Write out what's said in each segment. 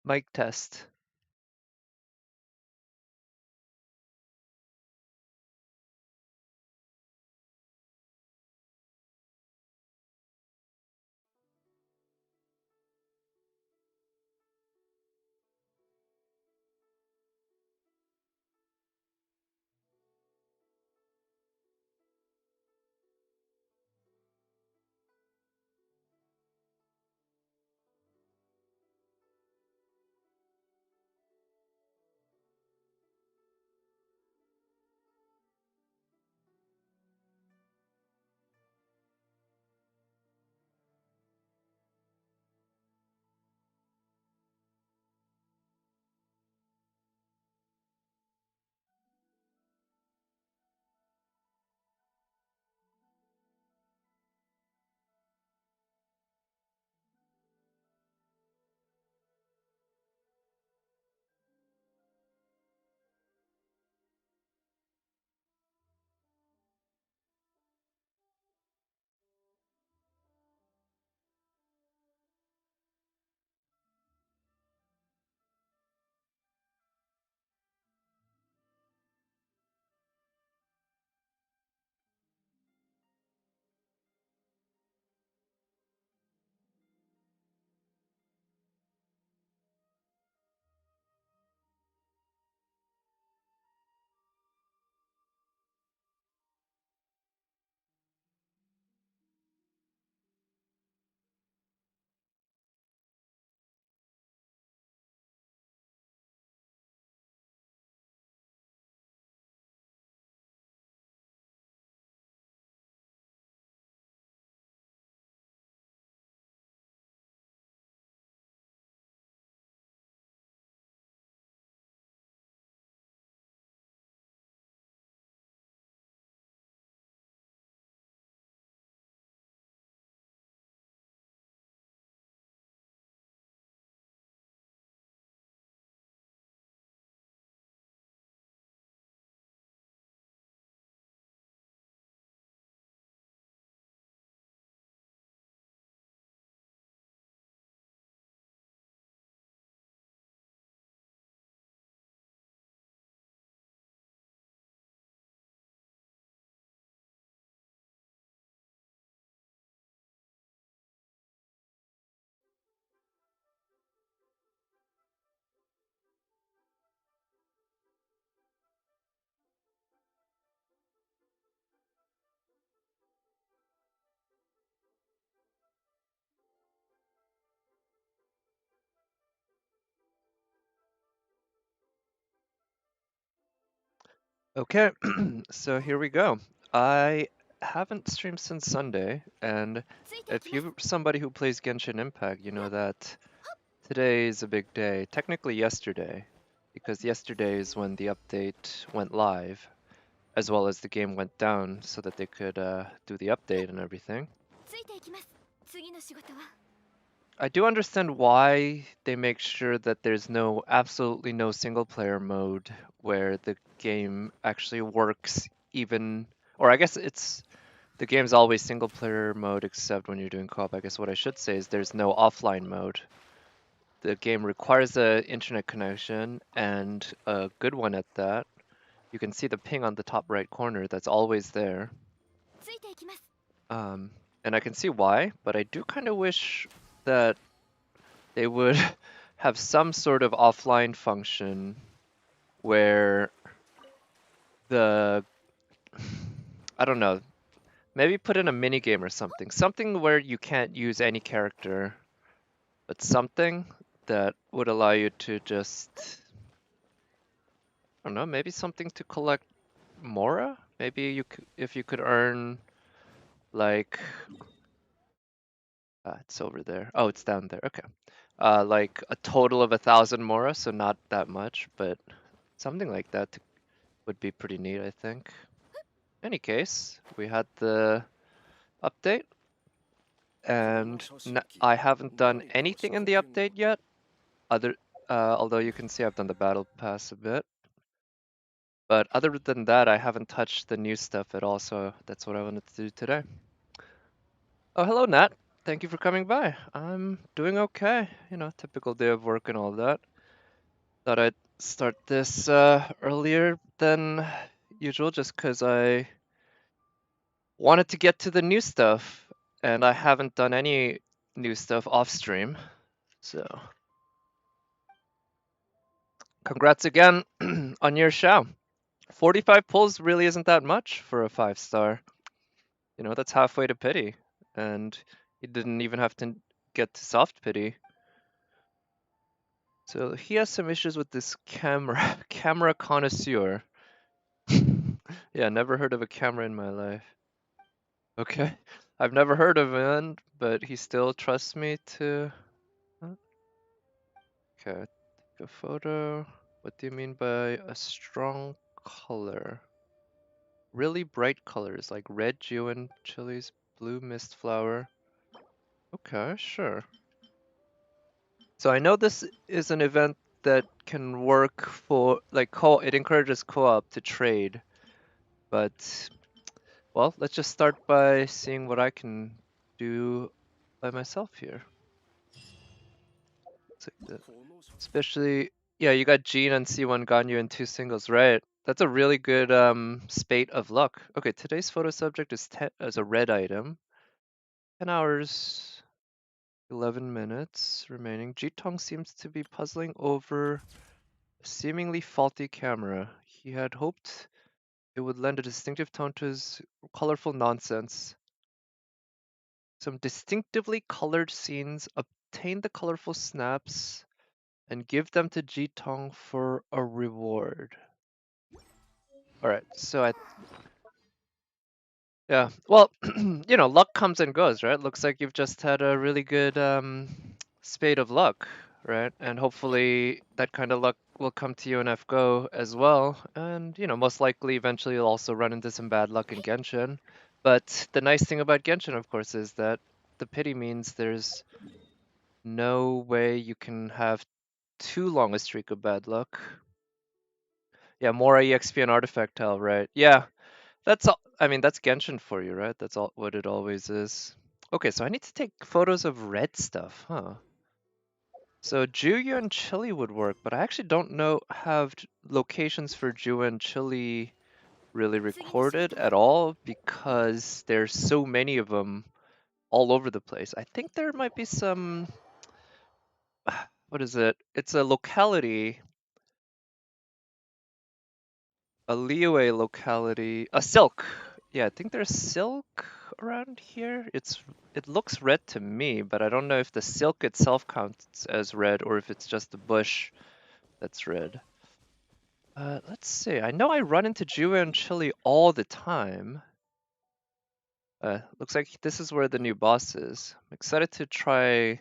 Mic test. Okay, so here we go. I haven't streamed since Sunday, and if you're somebody who plays Genshin Impact, you know that today is a big day. Technically yesterday, because yesterday is when the update went live, as well as the game went down so that they could do the update and everything. I do understand why they make sure that there's absolutely no single player mode where the game actually works even, or I guess the game's always single player mode except when you're doing co-op. I guess what I should say is there's no offline mode. The game requires a internet connection and a good one at that. You can see the ping on the top right corner that's always there. Um, and I can see why, but I do kind of wish that they would have some sort of offline function where the I don't know, maybe put in a mini game or something. Something where you can't use any character, but something that would allow you to just I don't know, maybe something to collect Mora? Maybe if you could earn like it's over there. Oh, it's down there. Okay. Like a total of 1,000 Mora, so not that much, but something like that would be pretty neat, I think. Any case, we had the update, and I haven't done anything in the update yet. Although you can see I've done the battle pass a bit, but other than that, I haven't touched the new stuff at all. So that's what I wanted to do today. Oh, hello, Nat. thank you for coming by. I'm doing okay. You know, typical day of work and all that. Thought I'd start this earlier than usual just because I wanted to get to the new stuff, and I haven't done any new stuff off stream. So, congrats again on your Xiao. 45 pulls really isn't that much for a 5-star. You know, that's halfway to pity, and you didn't even have to get to soft pity. So he has some issues with this camera, camera connoisseur. Yeah, never heard of a camera in my life. Okay, I've never heard of one, but he still trusts me to. Huh? Okay, take a photo. What do you mean by a strong color? Really bright colors like red geoin chilies, blue mist flower. Okay, sure. So I know this is an event that can work for like it encourages co-op to trade, but well, let's just start by seeing what I can do by myself here. It's like especially, yeah, you got Jean and C1 Ganyu in 2 singles, right? That's a really good spate of luck. Okay, today's photo subject is as a red item. 10 hours, 11 minutes remaining. Jitong seems to be puzzling over a seemingly faulty camera. He had hoped it would lend a distinctive tone to his colorful nonsense. Some distinctively colored scenes, obtain the colorful snaps, and give them to Jitong for a reward. Alright, so yeah, well, you know, luck comes and goes, right? Looks like you've just had a really good spate of luck, right? And hopefully that kind of luck will come to you in FGO as well. And, you know, most likely eventually you'll also run into some bad luck in Genshin. But the nice thing about Genshin, of course, is that the pity means there's no way you can have too long a streak of bad luck. Yeah, more EXP and Artifactile, right? Yeah, that's all. I mean, that's Genshin for you, right? That's all what it always is. Okay, so I need to take photos of red stuff, huh? So Juyu and Chili would work, but I actually don't know have locations for Juyu and Chili really recorded at all because there's so many of them all over the place. I think there might be some. What is it? It's a locality, a Liyue locality, a Silk. Yeah, I think there's Silk around here. It looks red to me, but I don't know if the Silk itself counts as red or if it's just the bush that's red. Let's see. I know I run into Juve and Chili all the time. Looks like this is where the new boss is. I'm excited to try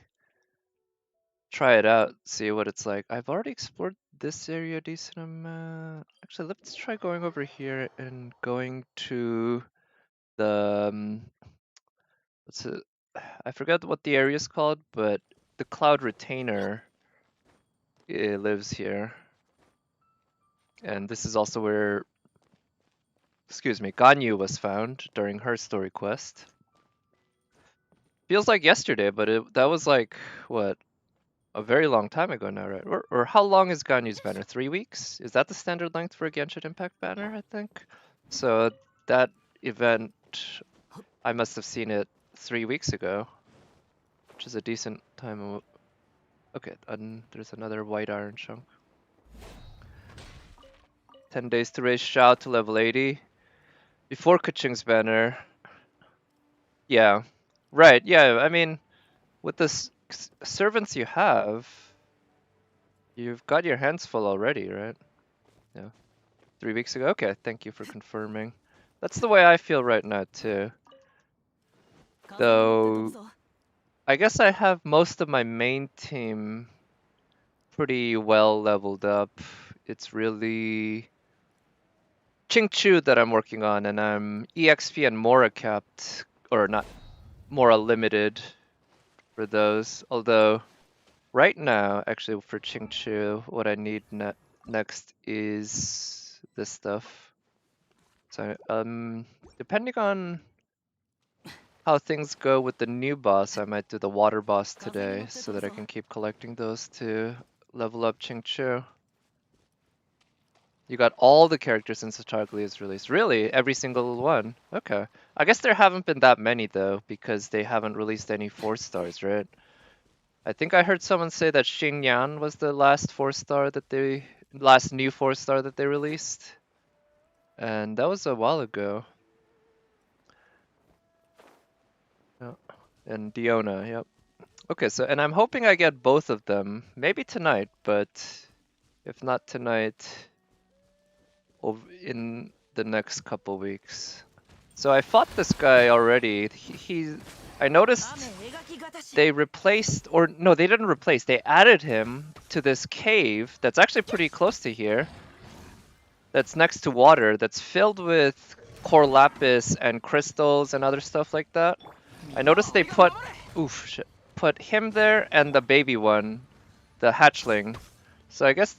it out, see what it's like. I've already explored this area a decent amount. Actually, let's try going over here and going to the what's it? I forgot what the area is called, but the Cloud Retainer lives here, and this is also where, excuse me, Ganyu was found during her story quest. Feels like yesterday, but that was like what, a very long time ago now, right? Or how long is Ganyu's banner? 3 weeks? Is that the standard length for a Genshin Impact banner? I think. So that event, I must have seen it 3 weeks ago, which is a decent time. Okay, and there's another white iron chunk. 10 days to raise Xiao to level 80. Before Keqing's banner. Yeah. Right, yeah, I mean, with the servants you have, you've got your hands full already, right? Yeah. 3 weeks ago? Okay, thank you for confirming. That's the way I feel right now, too. Though, I guess I have most of my main team pretty well leveled up. It's really Qingchu that I'm working on, and I'm EXP and Mora capped, or not, Mora limited for those. Although, right now, actually for Qingchu, what I need next is this stuff. So, depending on how things go with the new boss, I might do the water boss today so that I can keep collecting those to level up Chingchu. You got all the characters since Targli is released. Really? Every single one? Okay. I guess there haven't been that many though, because they haven't released any 4-stars, right? I think I heard someone say that Xingyan was the last 4-star that they last new 4-star that they released. And that was a while ago. Yeah. And Diona, yep. Okay, so and I'm hoping I get both of them. Maybe tonight, but if not tonight, in the next couple weeks. So I fought this guy already. I noticed they replaced, or no, they didn't replace. They added him to this cave that's actually pretty close to here. That's next to water. That's filled with core lapis and crystals and other stuff like that. I noticed they put, oof, shit, put him there and the baby one, the hatchling. So I guess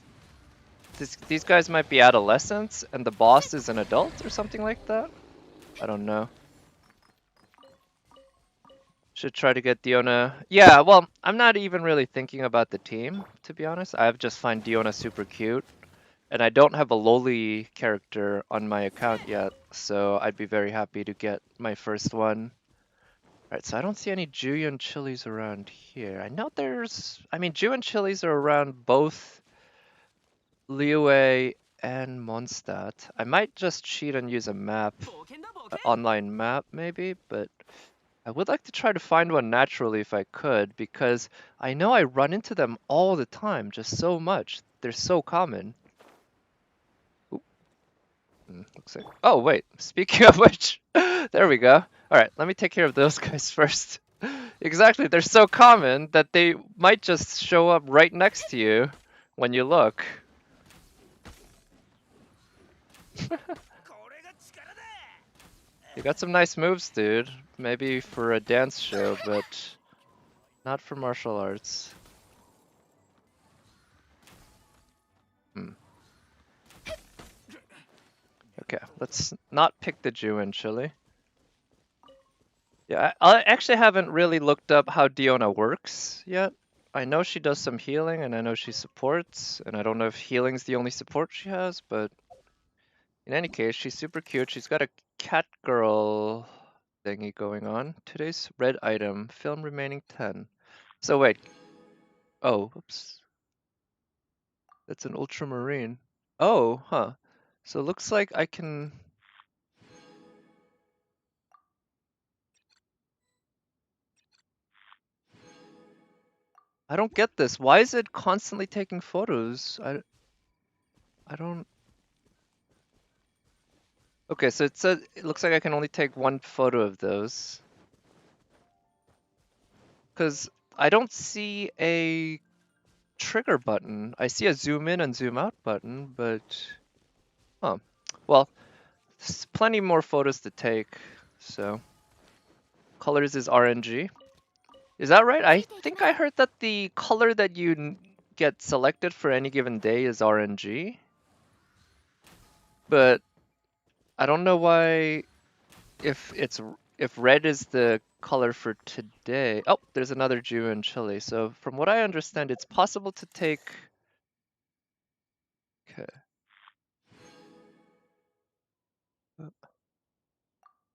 these guys might be adolescents and the boss is an adult or something like that. I don't know. Should try to get Diona. Yeah, well, I'm not even really thinking about the team, to be honest. I just find Diona super cute. And I don't have a lowly character on my account yet, so I'd be very happy to get my first one. Alright, so I don't see any Julian chilies around here. I know I mean, Julian chilies are around both Liyue and Mondstadt. I might just cheat and use a map, an online map maybe, but I would like to try to find one naturally if I could, because I know I run into them all the time, just so much. They're so common. Looks like. Oh wait, speaking of which, there we go. All right, let me take care of those guys first. Exactly, they're so common that they might just show up right next to you when you look. You got some nice moves, dude. Maybe for a dance show, but not for martial arts. Hmm. Okay, let's not pick the Jew in Chile. Yeah, I actually haven't really looked up how Diona works yet. I know she does some healing, and I know she supports, and I don't know if healing's the only support she has, but in any case, she's super cute. She's got a cat girl thingy going on. Today's red item, film remaining 10. So wait, oh, oops, that's an ultramarine. Oh, huh. So it looks like I can... I don't get this. Why is it constantly taking photos? I don't... Okay, so it looks like I can only take one photo of those. Because I don't see a trigger button. I see a zoom in and zoom out button, but... Huh. Well, there's plenty more photos to take, so... Colors is RNG. Is that right? I think I heard that the color that you get selected for any given day is RNG. But I don't know why if red is the color for today. Oh, there's another Jew in Chile. So from what I understand, it's possible to take. Okay.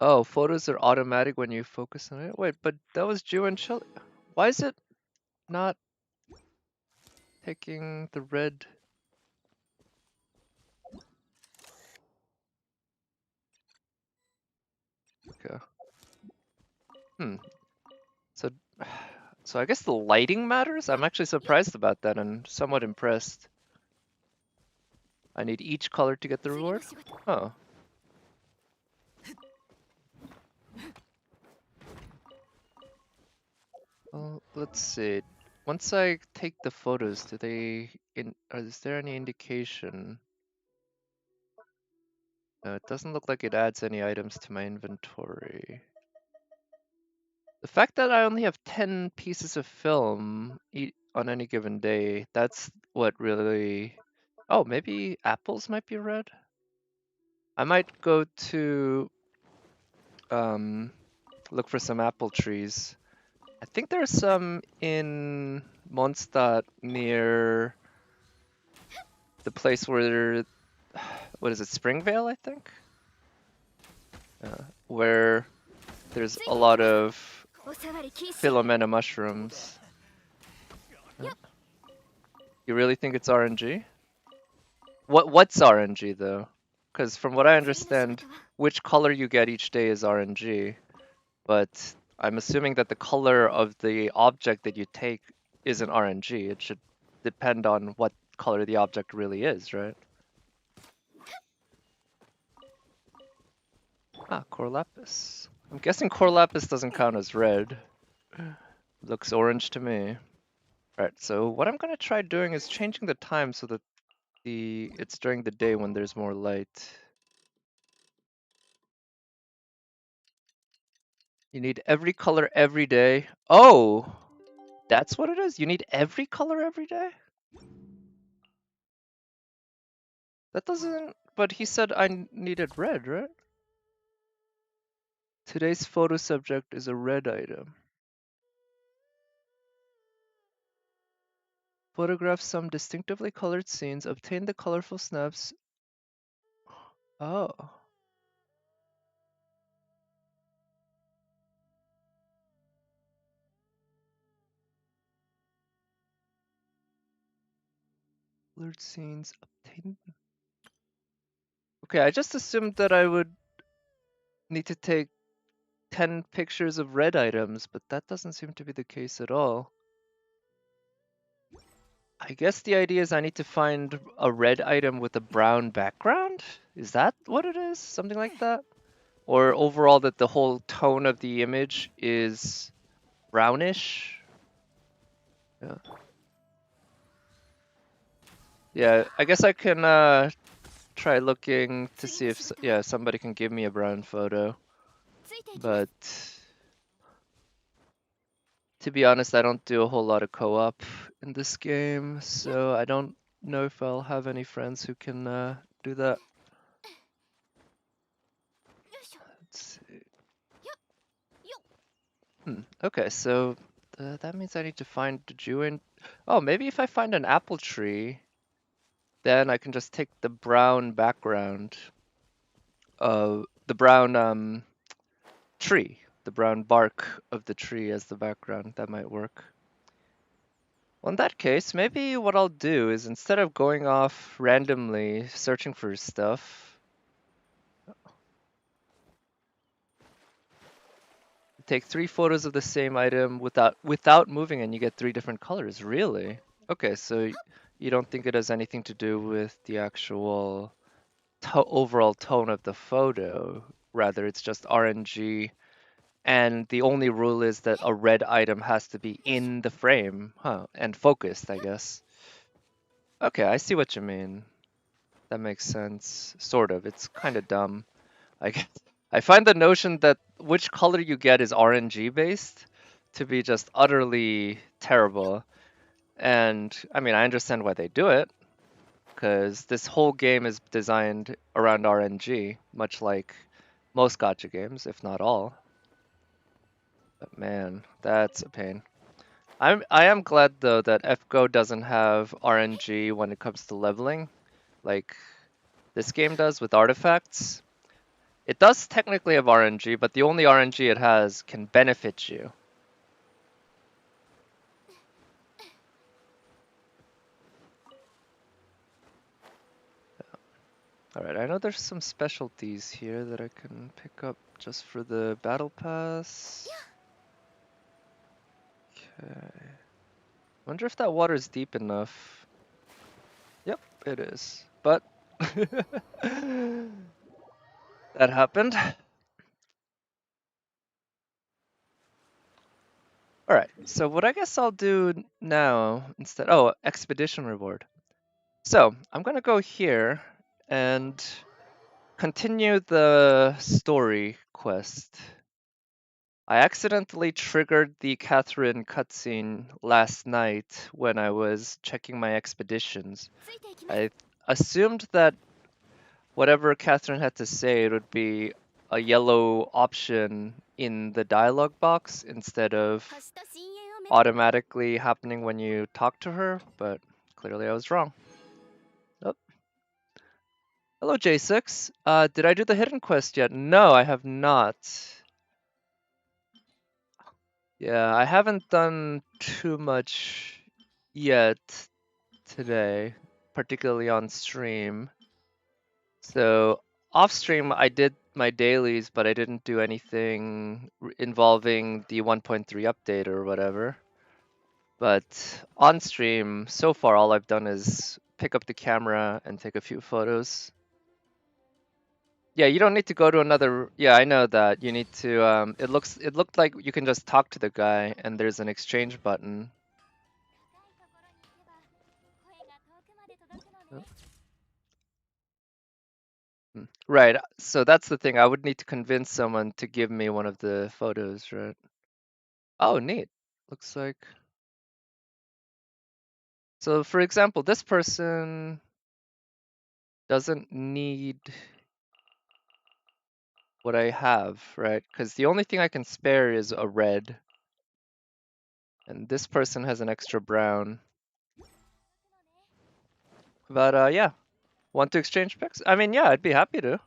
Oh, photos are automatic when you focus on it. Wait, but that was Jew in Chile. Why is it not taking the red? Okay. Hmm. So, so I guess the lighting matters. I'm actually surprised about that and somewhat impressed. I need each color to get the reward? Huh. Well, let's see. Once I take the photos, is there any indication? No, it doesn't look like it adds any items to my inventory. The fact that I only have 10 pieces of film on any given day, that's what really... Oh, maybe apples might be red? I might go to look for some apple trees. I think there's some in Mondstadt near the place where, what is it, Springvale, I think? Where there's a lot of Philomena mushrooms. You really think it's RNG? What's RNG though? Because from what I understand, which color you get each day is RNG, but I'm assuming that the color of the object that you take isn't RNG. It should depend on what color the object really is, right? Ah, core lapis. I'm guessing core lapis doesn't count as red. Looks orange to me. Alright, so what I'm gonna try doing is changing the time so that it's during the day when there's more light. You need every color every day. Oh, that's what it is? You need every color every day? That doesn't... But he said I needed red, right? Today's photo subject is a red item. Photograph some distinctively colored scenes. Obtain the colorful snaps. Oh. Colored scenes. Obtain... Okay, I just assumed that I would need to take 10 pictures of red items, but that doesn't seem to be the case at all. I guess the idea is I need to find a red item with a brown background? Is that what it is? Something like that? Or overall that the whole tone of the image is brownish? Yeah. Yeah, I guess I can try looking to see if yeah, somebody can give me a brown photo. But to be honest, I don't do a whole lot of co-op in this game, so I don't know if I'll have any friends who can do that. Let's see. Okay, so that means I need to find the Jewin. Oh, maybe if I find an apple tree, then I can just take the brown background of the brown tree, the brown bark of the tree as the background. That might work. Well, in that case, maybe what I'll do is instead of going off randomly searching for stuff, take 3 photos of the same item without moving and you get 3 different colors. Really? Okay, so you don't think it has anything to do with the actual overall tone of the photo. Rather, it's just RNG, and the only rule is that a red item has to be in the frame, huh? And focused, I guess. Okay, I see what you mean. That makes sense. Sort of. It's kind of dumb. I guess. I find the notion that which color you get is RNG based to be just utterly terrible. And I mean, I understand why they do it, because this whole game is designed around RNG, much like most gacha games, if not all. But man, that's a pain. I am glad though that FGO doesn't have RNG when it comes to leveling, like this game does with artifacts. It does technically have RNG, but the only RNG it has can benefit you. Alright, I know there's some specialties here that I can pick up just for the battle pass. Okay. Wonder if that water's deep enough. Yep, it is. But that happened. Alright, so what I guess I'll do now instead... Oh, expedition reward. So, I'm gonna go here and continue the story quest. I accidentally triggered the Catherine cutscene last night when I was checking my expeditions. I assumed that whatever Catherine had to say, it would be a yellow option in the dialogue box instead of automatically happening when you talk to her, but clearly I was wrong. Oh. Hello, J6. Did I do the hidden quest yet? No, I have not. Yeah, I haven't done too much yet today, particularly on stream. So off stream, I did my dailies, but I didn't do anything involving the 1.3 update or whatever. But on stream, so far, all I've done is pick up the camera and take a few photos. Yeah, you don't need to go to another. Yeah, I know that. You need to. It looked like you can just talk to the guy, and there's an exchange button. Oh. Right. So that's the thing. I would need to convince someone to give me one of the photos, right? Oh, neat. Looks like. So, for example, this person doesn't need what I have, right? Because the only thing I can spare is a red, and this person has an extra brown. But yeah, want to exchange pics? I mean, yeah, I'd be happy to.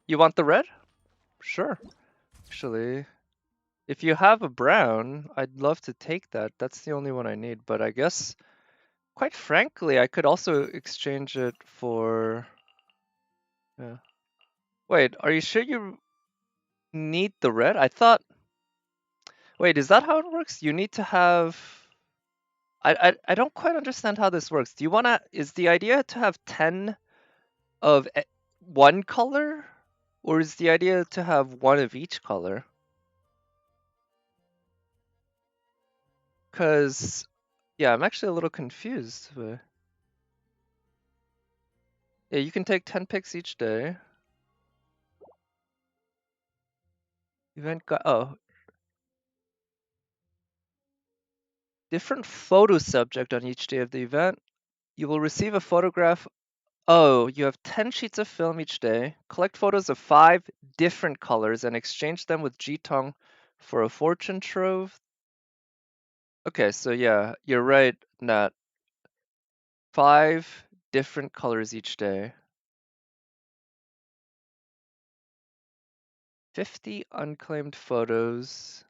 You want the red? Sure. Actually, if you have a brown, I'd love to take that. That's the only one I need. But I guess, quite frankly, I could also exchange it for. Yeah. Wait, are you sure you need the red? I thought. Wait, is that how it works? You need to have. I don't quite understand how this works. Do you wanna? Is the idea to have 10 of one color, or is the idea to have one of each color? Cause yeah, I'm actually a little confused. But yeah, you can take 10 pics each day. Event got different photo subject on each day of the event. You will receive a photograph. Oh, you have 10 sheets of film each day. Collect photos of 5 different colors and exchange them with Jitong for a fortune trove. Okay, so yeah, you're right, Nat. 5 different colors each day. 50 unclaimed photos.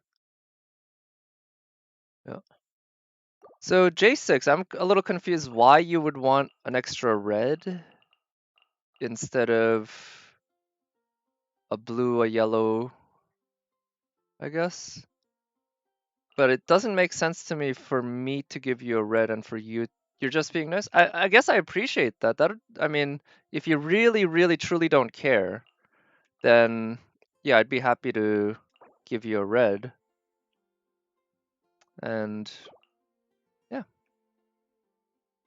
Yeah. So J6, I'm a little confused why you would want an extra red instead of a blue, a yellow, I guess. But it doesn't make sense to me for me to give you a red and for you're just being nice. I guess I appreciate that. I mean, if you really, really, truly don't care, then yeah, I'd be happy to give you a red. And yeah.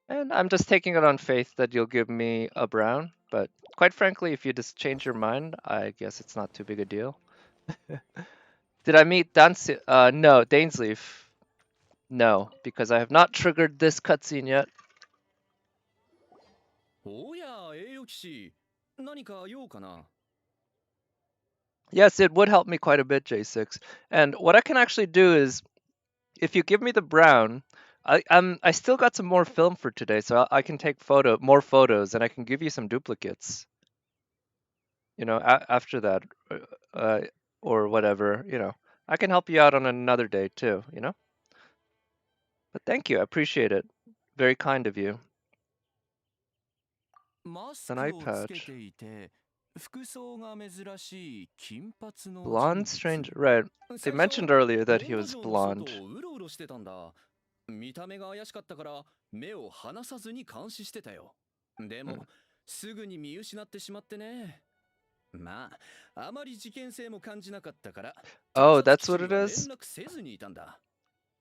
And I'm just taking it on faith that you'll give me a brown. But quite frankly, if you just change your mind, I guess it's not too big a deal. Did I meet Dancy? No, Dainsleif. No, because I have not triggered this cutscene yet. おや、栄誉騎士。何か用かな Yes, it would help me quite a bit, J6. And what I can actually do is, if you give me the brown, I still got some more film for today, so I can take more photos, and I can give you some duplicates. You know, after that, uh, or whatever. You know, I can help you out on another day too. You know. But thank you, I appreciate it. Very kind of you. マス An ク eye をつけ patch. ていて、服装が珍しい金髪の人 Blonde 物。 stranger. Right. They 最初 mentioned earlier that ボ he ンド was 城の外 blonde. をうろうろしてたんだ。見た目が怪しかったから目を離さずに監視してたよ。でも、すぐに見失ってしまってね。まあ、あまり事件性も感じなかったから、 Oh, 偵察 that's 機 what 種に it は連 is? 絡せずにいたんだ。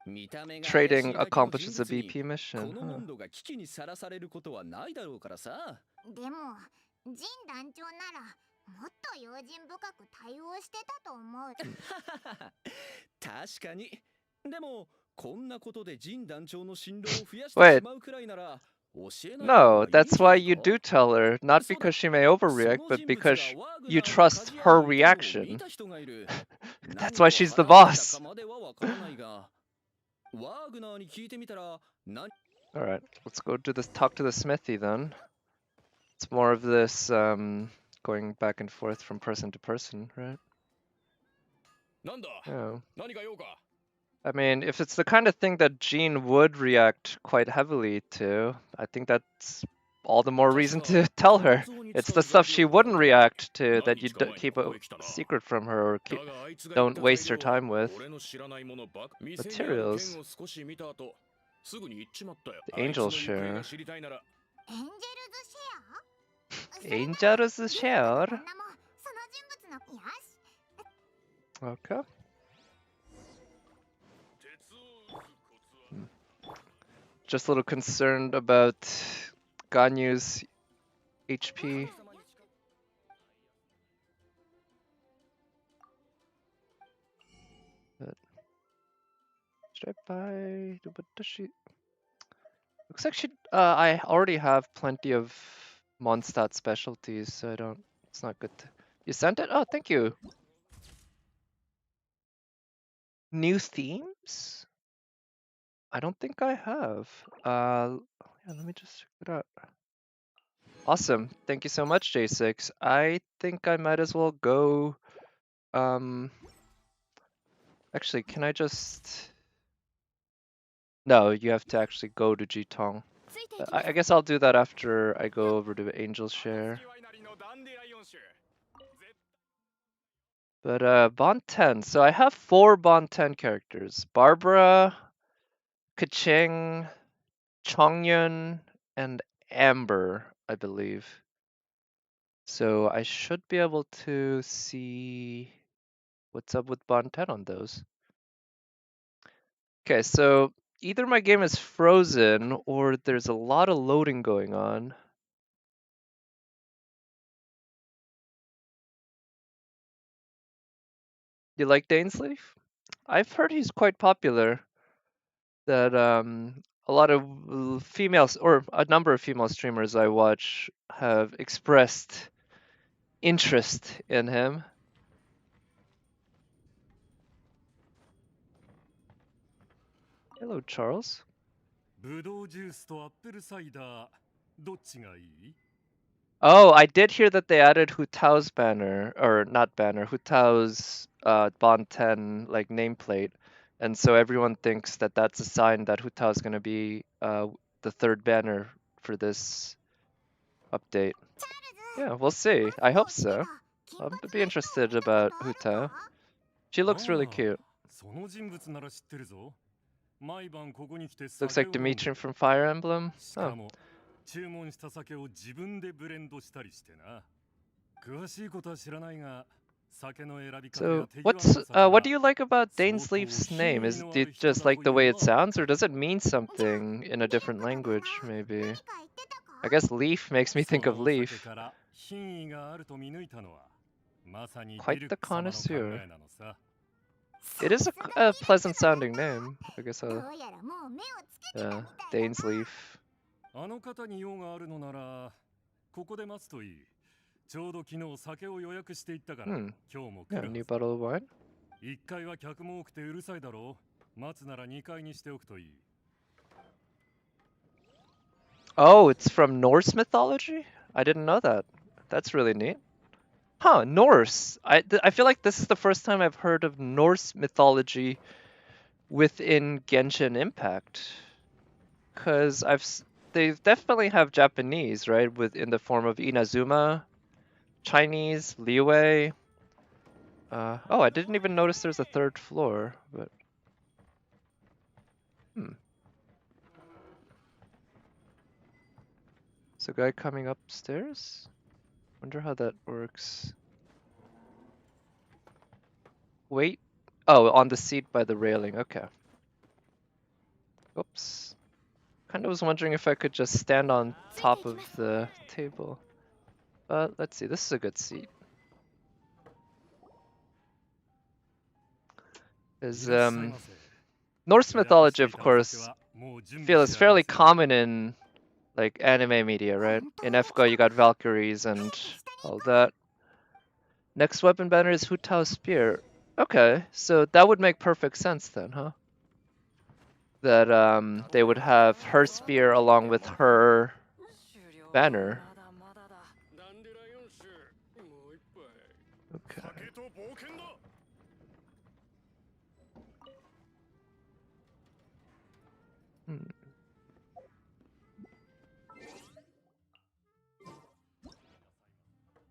見た目が怪し Trading いだけの人 accomplishes a 物に BP mission. この Huh. モンドが危機にさらされることはないだろうからさ。でも、ジン団長ならもっと用心深く対応してたと思う。確かに。でも、こんなことでジン団長の信頼を増やして Wait. しまうくらいなら、No, that's why you do tell her, not because she may overreact, but because you trust her reaction. That's why she's the boss. Alright, let's go do this talk to the smithy then. It's more of this going back and forth from person to person, right? Yeah. I mean, if it's the kind of thing that Jean would react quite heavily to, I think that's all the more reason to tell her. It's the stuff she wouldn't react to that you keep a secret from her or don't waste her time with. Materials. The angel share. エンジェルズシェア Angels share. その人物のよし Okay. Just a little concerned about Ganyu's HP. But should I buy? But does she? Looks like she. I already have plenty of Mondstadt specialties, so I don't. It's not good. You sent it? Oh, thank you. New themes? I don't think I have. Yeah, let me just check it out. Awesome. Thank you so much, J6. I think I might as well go. Actually, can I just? No, you have to actually go to Jitong. I guess I'll do that after I go over to Angel's Share. But Bond 10. So I have 4 Bond 10 characters. Barbara, Kaching, Chongyun, and Amber, I believe. So I should be able to see what's up with Bond 10 on those. Okay, so either my game is frozen or there's a lot of loading going on. You like Dainsleif? I've heard he's quite popular. That a lot of females or a number of female streamers I watch have expressed interest in him. Hello, Charles. ぶどうジュースとアップルサイダーどっちがいい Oh, I did hear that they added Hu Tao's banner, or not banner, Hu Tao's Bond 10 like nameplate, and so everyone thinks that that's a sign that Hu Tao's going to be the third banner for this update. Yeah, we'll see. I hope so. I'll be interested about Hu Tao. She looks really cute. その人物なら知ってるぞ毎晩ここに来て Looks 酒 like を飲んで Dimitri from Fire Emblem. しか Oh. も注文した酒を自分でブレンドしたりしてな詳しいことは知らないが酒の選び方や So 手際の what's 良さから what do you like about 相 Dainsleif's 当 name? 品 Is 位のあ it る人 just だ like と the way いう it な sounds, or does it mean something in a different language, maybe? I guess Leaf makes me そ think of のお酒 Leaf. から品位があると見抜いたのはまさに Quite ディル the ック様の考 connoisseur. えなのさ It is a pleasant sounding name. I guess ど I'll, うやらもう目をつけてたみ yeah, たいだな Dainsleif. あの方に用があるのならここで待つといいちょうど昨日酒を予約していったから Hmm. 今日も来 Yeah, る new はず bottle of wine. 1階は客も多くてうるさいだろう待つなら2階にしておくといい Oh, it's from Norse mythology? I didn't know that. That's really neat. Huh, Norse. I feel like this is the first time I've heard of Norse mythology within Genshin Impact. Cause they definitely have Japanese, right? In the form of Inazuma, Chinese, Liyue. Oh, I didn't even notice there's a third floor, but Is a guy coming upstairs? Wonder how that works. Wait. Oh, on the seat by the railing. Okay. Oops. Kind of was wondering if I could just stand on top of the table. But let's see. This is a good seat. Is Norse mythology, of course, feel is fairly common in like anime media, right? In FGO you got Valkyries and all that. Next weapon banner is Hu Tao's spear. Okay, so that would make perfect sense then, huh? That they would have her spear along with her banner. Okay. Hmm.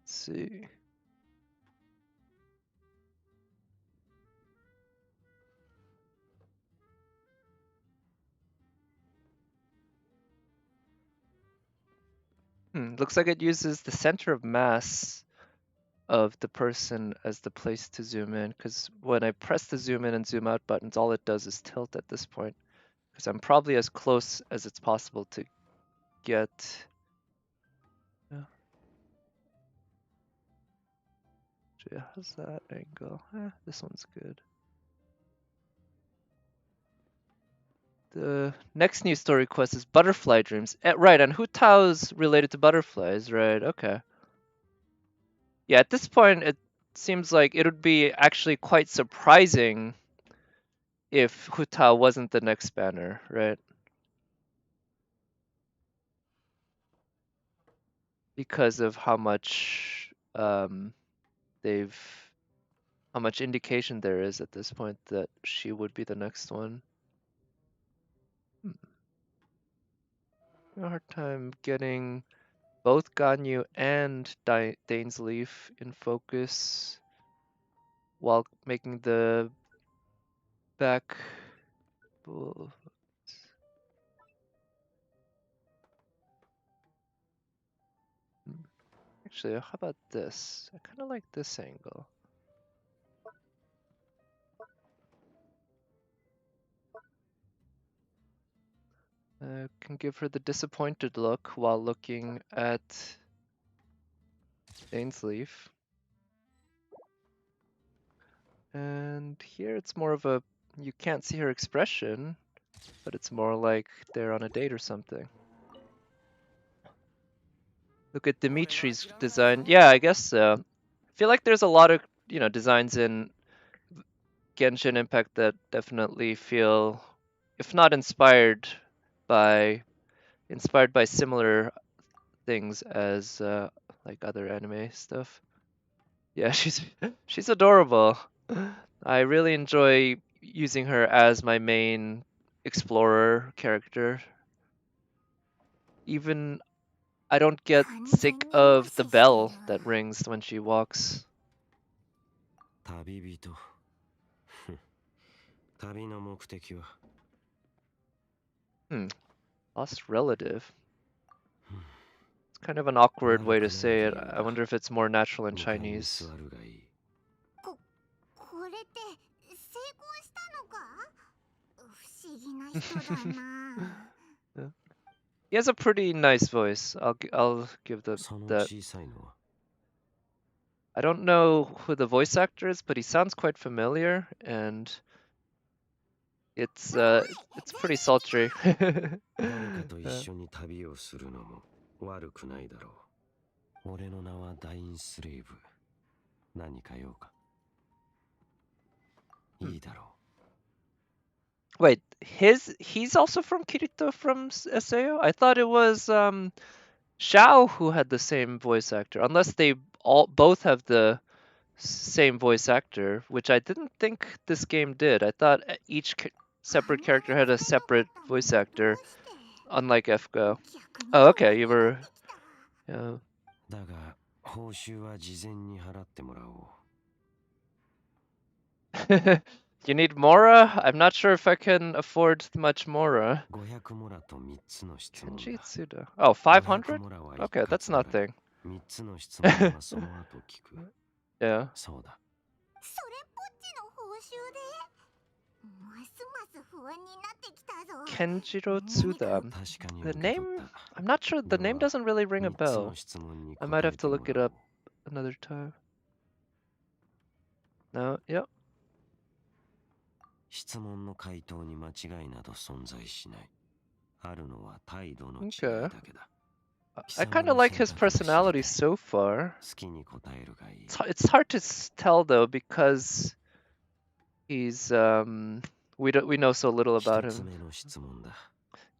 Let's see. Looks like it uses the center of mass of the person as the place to zoom in, because when I press the zoom in and zoom out buttons, all it does is tilt at this point, because I'm probably as close as it's possible to get. Yeah. Yeah, how's that angle? This one's good. The next new story quest is Butterfly Dreams. Right, and Hu Tao's related to butterflies, right? Okay. Yeah, at this point, it seems like it would be actually quite surprising if Hu Tao wasn't the next banner, right? Because of how much they've, how much indication there is at this point that she would be the next one. A hard time getting both Ganyu and Dane's Leaf in focus while making the back. Actually, how about this? I kind of like this angle. Can give her the disappointed look while looking at Dane's Leaf. And here it's more of a, you can't see her expression, but it's more like they're on a date or something. Look at Dimitri's design. Yeah, I guess so. I feel like there's a lot of, designs in Genshin Impact that definitely feel, if not by similar things as like other anime stuff. Yeah, she's adorable. I really enjoy using her as my main explorer character. Even I don't get sick of the bell that rings when she walks. 旅人旅の目的は Lost relative. It's kind of an awkward way to say it. I wonder if it's more natural in 迎えに Chinese. 座るがいいこれって成功したのか？不思議な人だな。He has a pretty nice voice. I'll give them その that. 小さいのは I don't know who the voice actor is, but he sounds quite familiar, and it's pretty sultry. 誰かと一緒に旅をするのも悪くないだろう俺の名はダインスレイブ何か用かいいだろ Wait, he's also from Kirito from SAO? I thought it was Xiao who had the same voice actor, unless they both have the same voice actor, which I didn't think this game did. I thought each separate character had a separate voice actor, unlike FGO. Oh, okay, you were. Yeah. うだが報酬は事前に払ってもらおう You need Mora? I'm not sure if I can afford much Mora. 500モラと3つの質問 Kenji だ Tsuda. Oh, 500? モラは Okay, that's 一括払い nothing. 3つの質問はその後聞く Yeah. そうだそれっぽっちの報酬でますます不安になってきたぞ。 Kenjiro Tsuda. 確かに The 受け取 name? った I'm not sure. The name doesn't really ring a 3つ bell. の質問に I 答 might え have て to も look it らおう up another time. No, yep. 質問の回答に間違いなど存在しないあるのは態度の違い Okay. だけだ。 I kind of like his personality so far. 好きに答えるがいい。 It's hard to tell though because he's we know so little about 一つ him. 目の質問だ。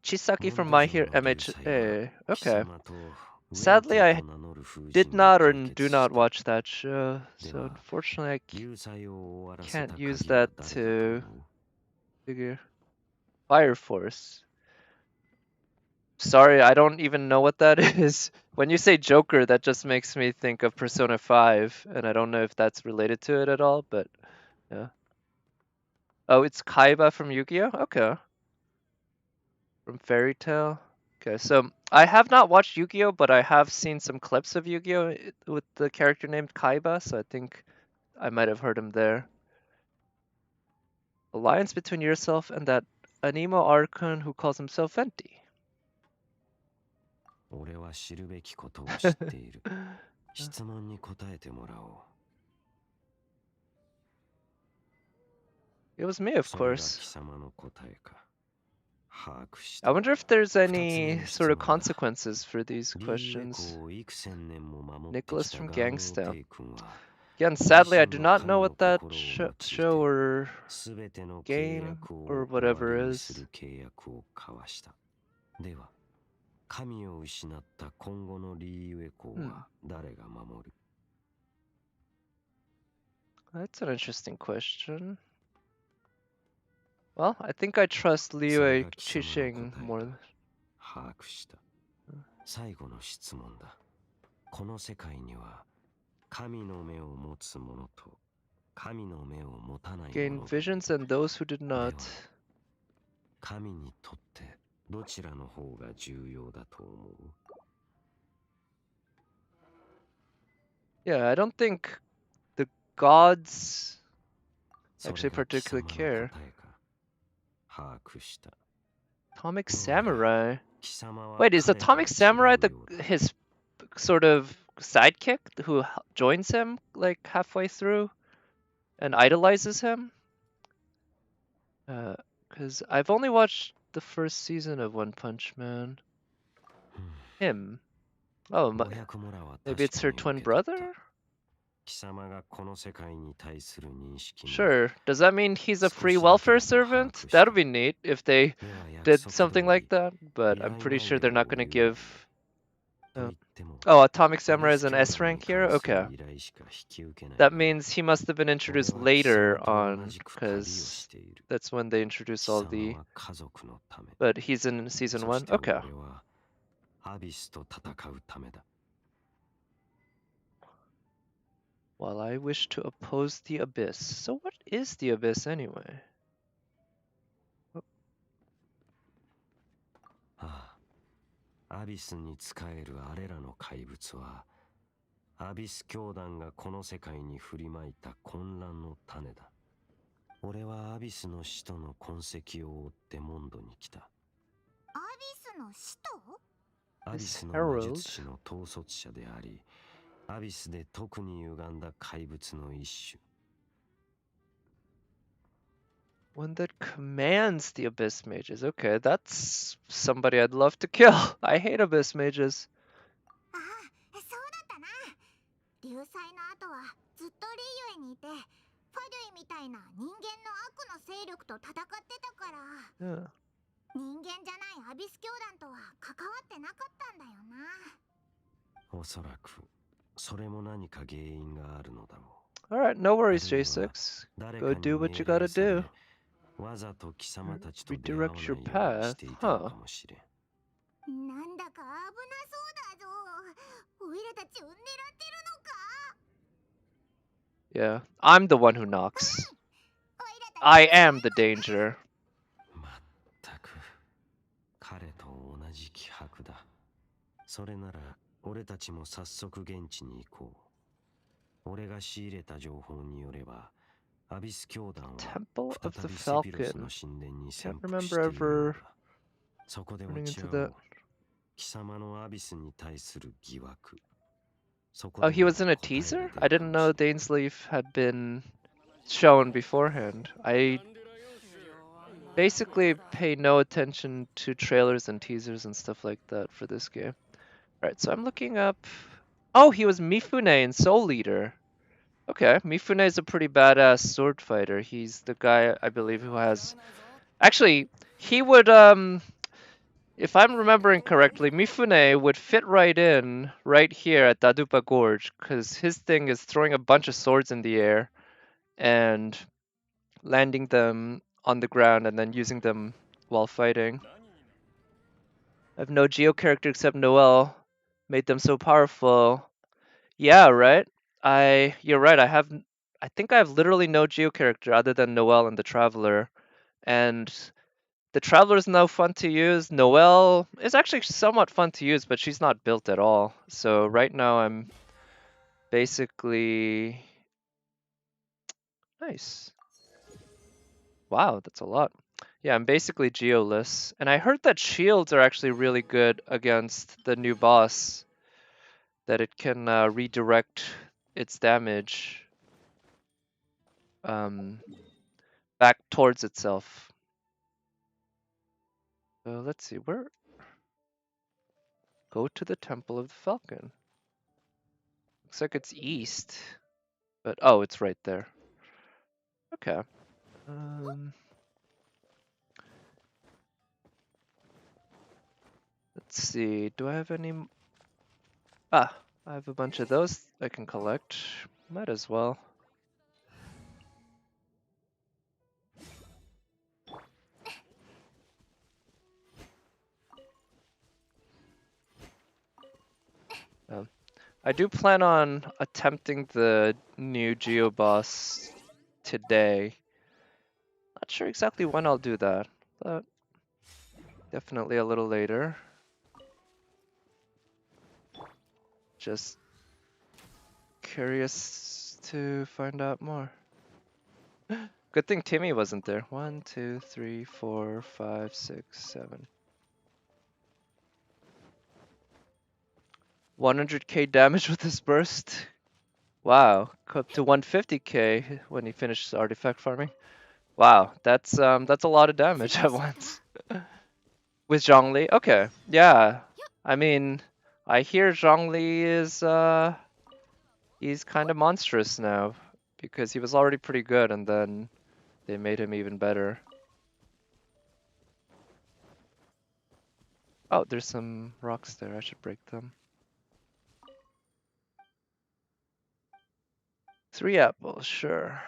Chisaki from 問 My 題上 Hero の流祭は MHA. 貴 Okay. 様とウェンテ Sadly, ィ I と名乗る風 did 神が not 解 or 決 do し not た。 watch that show, so Deva, unfortunately I 流祭を終わらせた can't use 鍵は that 誰だと to 思う？ figure. Fire Force. Sorry, I don't even know what that is. When you say Joker, that just makes me think of Persona 5, and I don't know if that's related to it at all, but yeah. Oh, it's Kaiba from Yu-Gi-Oh? Okay. From Fairy Tail. Okay, so I have not watched Yu-Gi-Oh, but I have seen some clips of Yu-Gi-Oh with the character named Kaiba, so I think I might have heard him there. Alliance between yourself and that Anemo Archon who calls himself Fenty. 俺は知るべきことを知っている。質問に答えてもらおう。 It was me, of それが course. 貴様の答えか。把握し I た。 wonder if there's 二つ目 any の sort 質 of 問だ。 consequences for these リーウェ questions. コを幾千年も守って Nicholas きた from ガーノ Gangsta. 帝君は Again, 自 sadly, I 身 do の not 神 know の what that 心を用い show て or すべての契 game 約を or 終わ whatever りに is. する契約を交わした。では、神を失った今後のリーウェコは誰が守る？ That's an interesting question. Well, I think I trust そ Liu れが貴様の Qixing 答え more. だ。把握した。最後の質問だ。この世界には神の目を持つ者と神の目を持たない者 Gain がいる。 visions and those who did では not. 神にとってどちらの方が重要だと思う？ Yeah, I don't think the gods そ actually れが貴 particularly 様の care. 答えか。把握した。 Atomic どうやら Samurai. 貴様は Wait, is 彼とは Atomic Samurai 違うようだ。 his sort of sidekick who joins him like halfway through and idolizes him? Because I've only watched the first season of One Punch Man. Him. Oh, 500村は maybe 確 it's か her に twin 受け取った。 brother? 貴様がこの世界に対する認識も Sure. Does that mean he's a 少 free しだけ welfare でも把 servant? 握した。 That'd be neat if they では約 did 束 something 通 like り that, but 依 I'm 頼 pretty 内 sure 容 they're not を going to 言う。 give. と言っても Oh, Atomic ア Samurai ビ is ス an 教 S 団に rank hero? 関する Okay. 依頼しか引き受けない That が、 means he must have been 俺 introduced は貴 later 様と同 on, じく旅を because している。 that's when they introduce 貴 all 様 the. は家族のため。 But he's in season そ one? して Okay. 俺はアビスと戦うためだ。 While I wish to oppose the Abyss. So, what is the Abyss anyway? ああ、アビスに仕えるあれらの怪物は、アビス教団がこの世界に振りまいた混乱の種だ。俺はアビスの使徒の痕跡を追ってモンドに来た。アビスの使徒？アビスの魔術師の統率者であり、アビスで特に歪んだ怪物の一種。 One that commands the Abyss Mages. Okay, that's somebody I'd love to kill. I hate Abyss Mages. ああ、そうだったな。流祭の後はずっとリーユエにいて、ファドゥイみたいな人間の悪の勢力と戦ってたから、 Yeah. 人間じゃないアビス教団とは関わってなかったんだよな。おそらく、それも何か原因があるのだろう。 Alright, no worries, あるいは J6. 誰 Go かに do what 命 you 令 gotta され do. わざと貴様たちと出会わ Redirect ない your ように path. していたの Huh. かもしれん。なんだか危なそうだぞ。オイラたちを狙ってるのか？ Yeah, I'm the one who knocks. オイラたち I am the danger. まったく、彼と同じ気迫だ。それなら、俺たちも早速現地に行こう。俺が仕入れた情報によれば、アビス教団は Temple of 再 the びセピロス Falcon. の神殿に Can't 潜伏 remember しているよう ever だ。そこで running 落ち into 合お that. う。貴様のアビスに対する疑惑。そこ Oh, で he was in a 答えが teaser? 出 I るか didn't も know しれん。 Dainsleif had been shown beforehand. I basically pay no attention to trailers and teasers and stuff like that for this game. Alright, so I'm looking up. Oh, he was Mifune in Soul Eater. Okay, Mifune is a pretty badass sword fighter. He's the guy I believe who has. Actually, he would if I'm remembering correctly, Mifune would fit right in right here at Dadupa Gorge, because his thing is throwing a bunch of swords in the air and landing them on the ground and then using them while fighting. I have no Geo character except Noel. Made them so powerful. Yeah, right? You're right, I think I have literally no Geo character other than Noel and the Traveler. And the Traveler is now fun to use. Noelle is actually somewhat fun to use, but she's not built at all. So right now I'm basically... Nice. Wow, that's a lot. Yeah, I'm basically geoless. And I heard that shields are actually really good against the new boss. That it can redirect its damage um, back towards itself. So let's see, where... Go to the Temple of the Falcon. Looks like it's east. But, oh, it's right there. Okay. Let's see, do I have any... Ah, I have a bunch of those I can collect. Might as well. I do plan on attempting the new Geo boss today. Not sure exactly when I'll do that, but definitely a little later. Just curious to find out more. Good thing Timmy wasn't there. 1, 2, 3, 4, 5, 6, 7. 100k damage with this burst. Wow, up to 150k when he finishes artifact farming. Wow, that's a lot of damage at once. With Zhongli, okay, yeah. I mean, I hear Zhongli is he's kind of monstrous now because he was already pretty good and then they made him even better. Oh, there's some rocks there. I should break them. 3 apples, sure.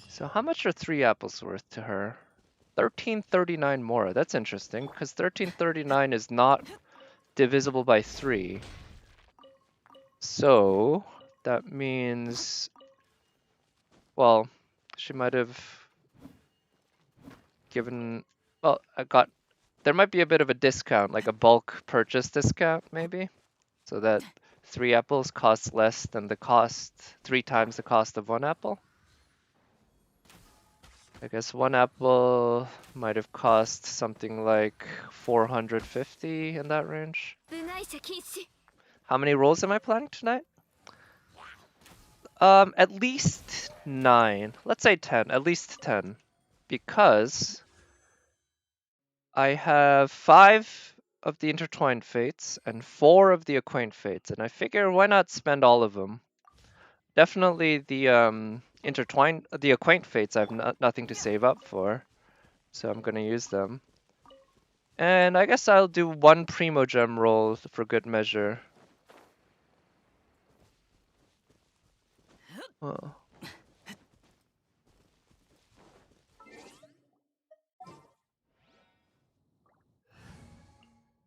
So how much are 3 apples worth to her? 1339 more. That's interesting, because 1339 is not divisible by 3. So that means, well, she might have given, well, there might be a bit of a discount, like a bulk purchase discount, maybe? So that 3 apples costs less than 3 times the cost of 1 apple? I guess 1 apple might have cost something like 450 in that range. How many rolls am I planning tonight? At least 9. Let's say 10. At least 10. Because I have 5 of the Intertwined Fates and 4 of the Acquaint Fates, and I figure why not spend all of them? Definitely the the Acquaint Fates I have nothing to save up for, so I'm gonna use them. And I guess I'll do 1 Primo Gem roll for good measure. Oh.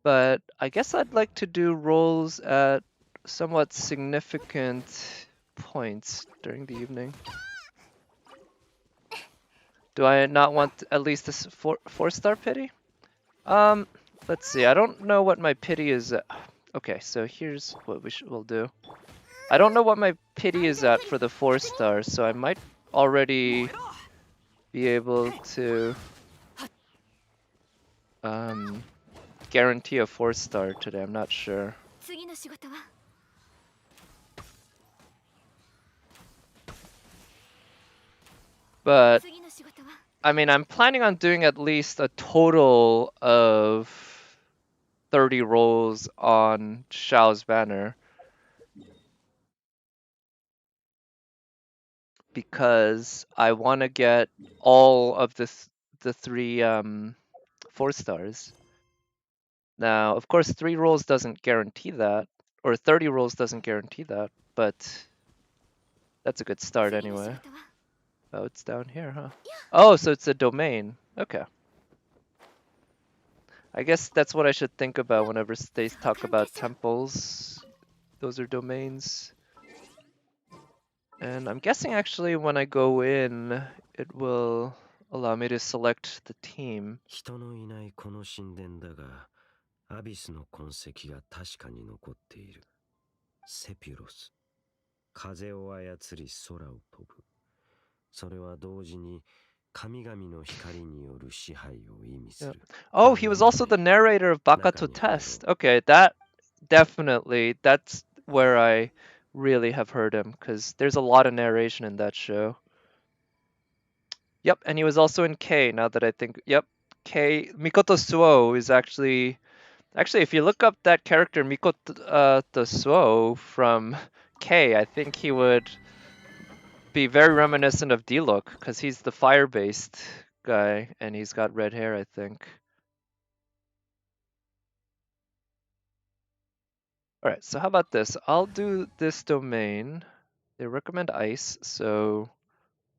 But I guess I'd like to do rolls at somewhat significant points during the evening. Do I not want at least this 4-star pity? Let's see. I don't know what my pity is at. Okay, so here's what we'll do. I don't know what my pity is at for the 4 stars, so I might already be able to guarantee a 4-star today. I'm not sure. But I mean, I'm planning on doing at least a total of 30 rolls on Xiao's banner. Because I want to get all of the three 4 stars. Now, of course, 3 rolls doesn't guarantee that, or 30 rolls doesn't guarantee that, but that's a good start anyway. Oh, it's down here, huh? Oh, so it's a domain. Okay. I guess that's what I should think about whenever they talk about temples. Those are domains. And I'm guessing actually when I go in, it will allow me to select the team. 人のいないこの神殿だが、アビスの痕跡が確かに残っている。セピュロス。風を操り空を飛ぶ。それは同時に神々の光による支配を意味する。Oh, he was also the narrator of Bakato Test. Okay, that definitely, that's where I really have heard him, because there's a lot of narration in that show. Yep, and he was also in K, now that I think, yep, K, Mikoto Suo is actually, if you look up that character, Mikoto Suo from K, I think he would be very reminiscent of D-Look, because he's the fire-based guy, and he's got red hair, I think. Alright, so how about this? I'll do this domain. They recommend ice, so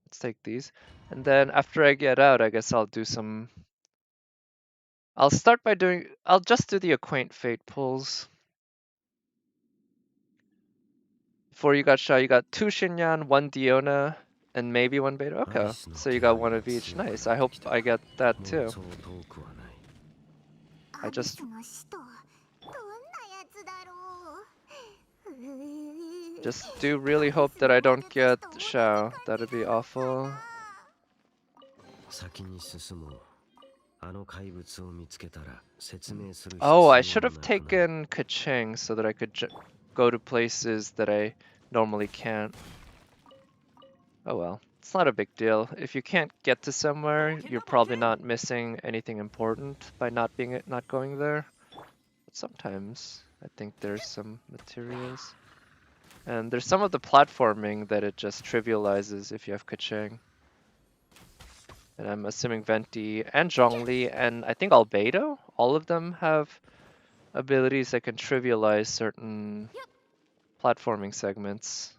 let's take these. And then after I get out, I guess I'll do some... I'll start by doing... I'll just do the Acquaint Fate pulls. Before you got Xiao, you got 2 Shinyan, 1 Diona, and maybe 1 Beta. Okay, so you got 1 of each. Nice, I hope I get that too. I just... Just do really hope that I don't get Xiao. That'd be awful. Oh, I should have taken Kaching so that I could go to places that I normally can't. Oh well, it's not a big deal. If you can't get to somewhere, you're probably not missing anything important by not going there. But sometimes I think there's some materials. And there's some of the platforming that it just trivializes if you have Kaching. And I'm assuming Venti and Zhongli and I think Albedo, all of them have abilities that can trivialize certain platforming segments.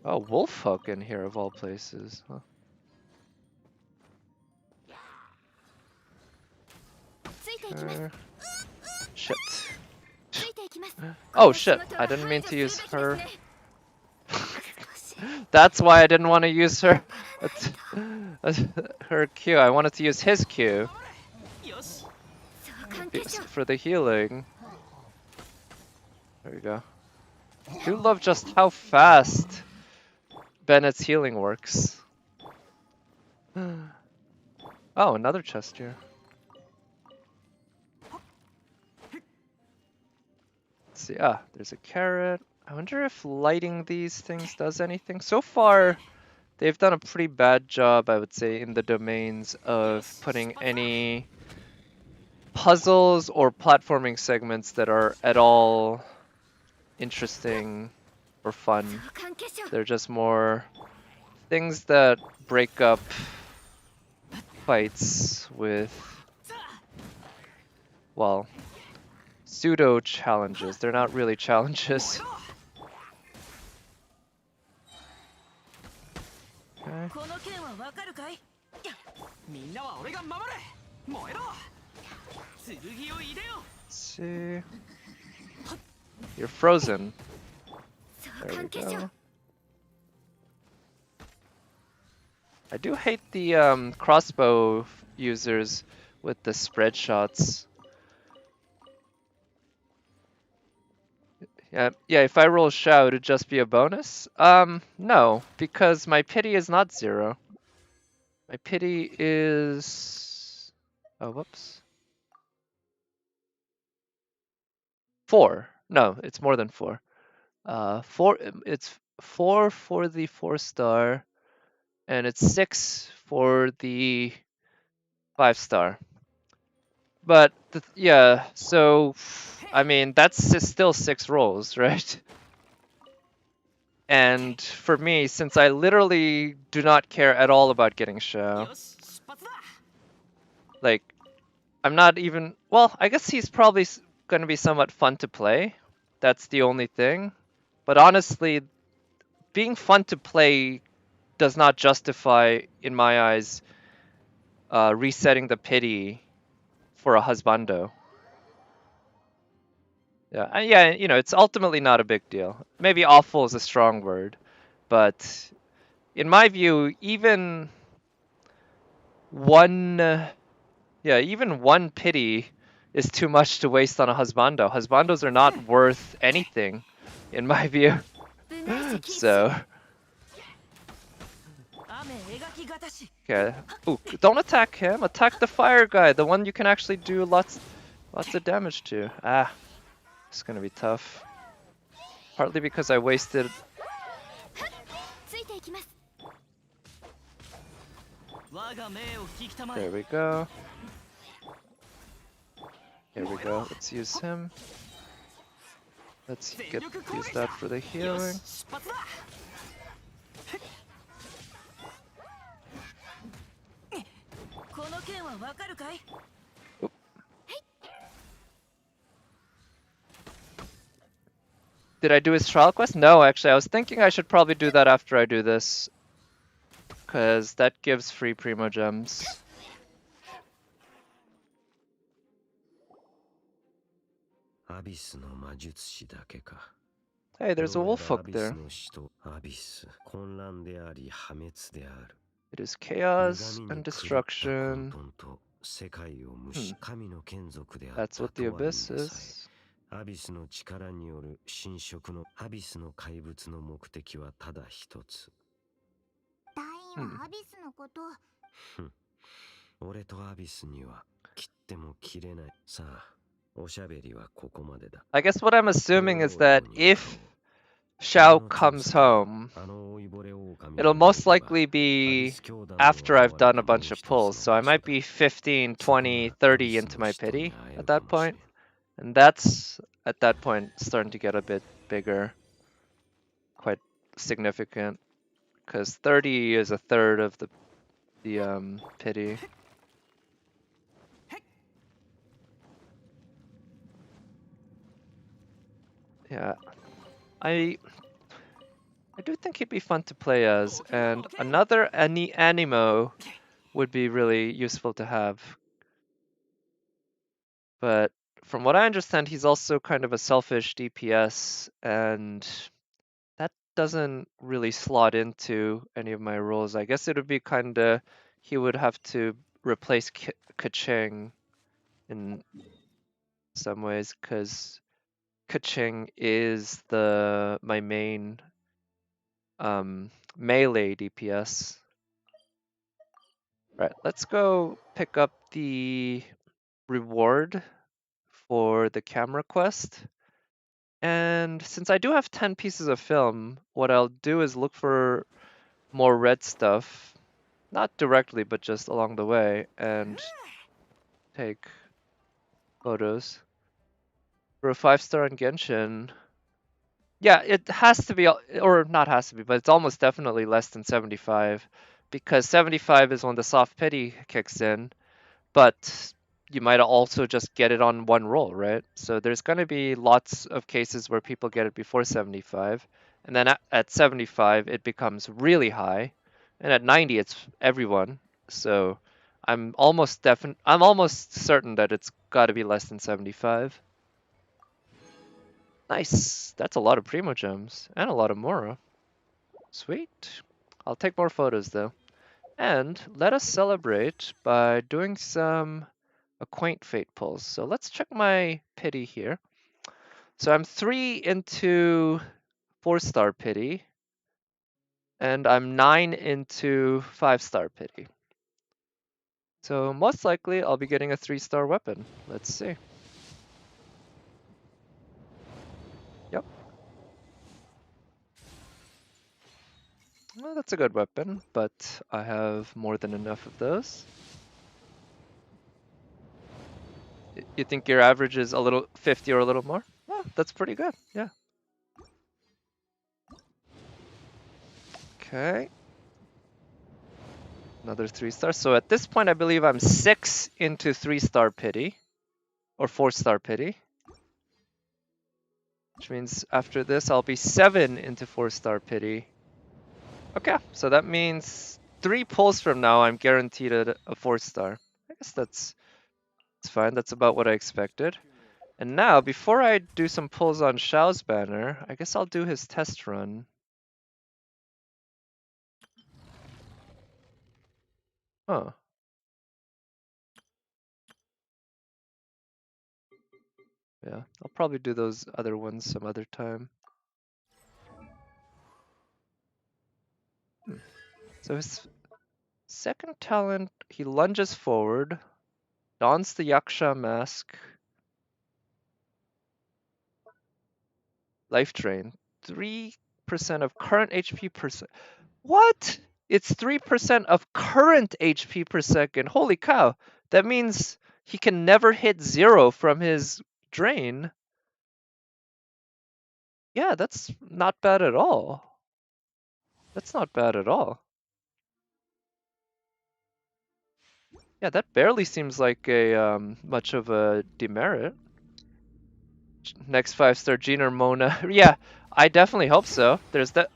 Oh, Wolfhook in here of all places. Huh. Shit. Oh shit, I didn't mean to use her. That's why I didn't want to use her her Q. I wanted to use his Q for the healing. There we go. I do love just how fast Bennett's healing works. Oh, another chest here. Let's see. Ah, there's a carrot. I wonder if lighting these things does anything. So far, they've done a pretty bad job, I would say, in the domains of putting any puzzles or platforming segments that are at all interesting or fun. They're just more things that break up fights with, well, pseudo challenges. They're not really challenges. Okay. Let's see. You're frozen. There we go. I do hate the crossbow users with the spread shots. Yeah, if I roll Xiao, it'd just be a bonus? No, because my pity is not 0. My pity is... Oh, whoops. 4. No, it's more than 4. 4. It's 4 for the 4-star. and it's 6 for the 5-star. But yeah, so I mean that's still 6 rolls, right? And for me, since I literally do not care at all about getting Xiao, よし出発だ like I'm not even, well, I guess he's probably going to be somewhat fun to play. That's the only thing. But honestly, being fun to play does not justify, in my eyes, resetting the pity for a husbando. Yeah, yeah, you know, it's ultimately not a big deal. Maybe awful is a strong word, but in my view, even one, even one pity is too much to waste on a husbando. Husbandos are not worth anything, in my view. 部外者キープし So, 雨描きがたし okay. Ooh, don't attack him. Attack the fire guy, the one you can actually do lots of damage to. Ah, it's gonna be tough. Partly because I wasted. ついていきます 我が命を引きたまえ There we go. Here we go. Let's use him. Let's use that for the よ healing. し出発だ この件はわかるかい Did I do his trial quest? No, actually, I was thinking I should probably do that after I do this. Because that gives free Primo Gems. Hey, there's a wolf hook there. It is chaos and destruction. That's what the abyss is. アビスの力による侵食のアビスの怪物の目的はただ一つ。団員はアビスのこと、俺とアビスには切っても切れない。さあ、おしゃべりはここまでだ。I guess what I'm assuming is that if Xiao comes home, it'll most likely be after I've done a bunch of pulls, so I might be 15, 20, 30 into my pity at that point. And that's, at that point, starting to get a bit bigger. Quite significant. Because 30 is a third of the pity. Yeah. I do think he'd be fun to play as, and another animo would be really useful to have. But from what I understand, he's also kind of a selfish DPS, and that doesn't really slot into any of my roles. I guess it would be kinda, he would have to replace Kaching in some ways, because Kaching is my main melee DPS. Right, let's go pick up the reward for the camera quest. And since I do have 10 pieces of film, what I'll do is look for more red stuff. Not directly, but just along the way, and take photos. For a 5-star on Genshin, yeah, it has to be, or not has to be, but it's almost definitely less than 75, because 75 is when the soft pity kicks in, but you might also just get it on one roll, right? So there's going to be lots of cases where people get it before 75, and then at 75 it becomes really high, and at 90 it's everyone. So I'm almost certain that it's got to be less than 75. Nice. That's a lot of Primo Gems and a lot of Mora. Sweet. I'll take more photos though. And let us celebrate by doing some Acquaint Fate pulls. So let's check my pity here. So I'm 3 into 4-star pity, and I'm 9 into 5-star pity. So most likely I'll be getting a 3-star weapon. Let's see. Yep. Well, that's a good weapon, but I have more than enough of those. You think your average is a little 50 or a little more? Well, that's pretty good, yeah. Okay. Another 3-star. So at this point, I believe I'm 6 into 3-star pity, or 4-star pity. Which means after this, I'll be 7 into 4-star pity. Okay, so that means 3 pulls from now, I'm guaranteed a 4-star. I guess that's fine. That's about what I expected. And now, before I do some pulls on Xiao's banner, I guess I'll do his test run. Huh. Yeah, I'll probably do those other ones some other time. So his second talent, he lunges forward, dons the Yaksha mask, life drain, 3% of current HP per second. What? It's 3% of current HP per second. Holy cow. That means he can never hit 0 from his drain. Yeah, that's not bad at all. That's not bad at all. Yeah, that barely seems like a much of a demerit. Next 5-star Gene or Mona. Yeah, I definitely hope so. There's the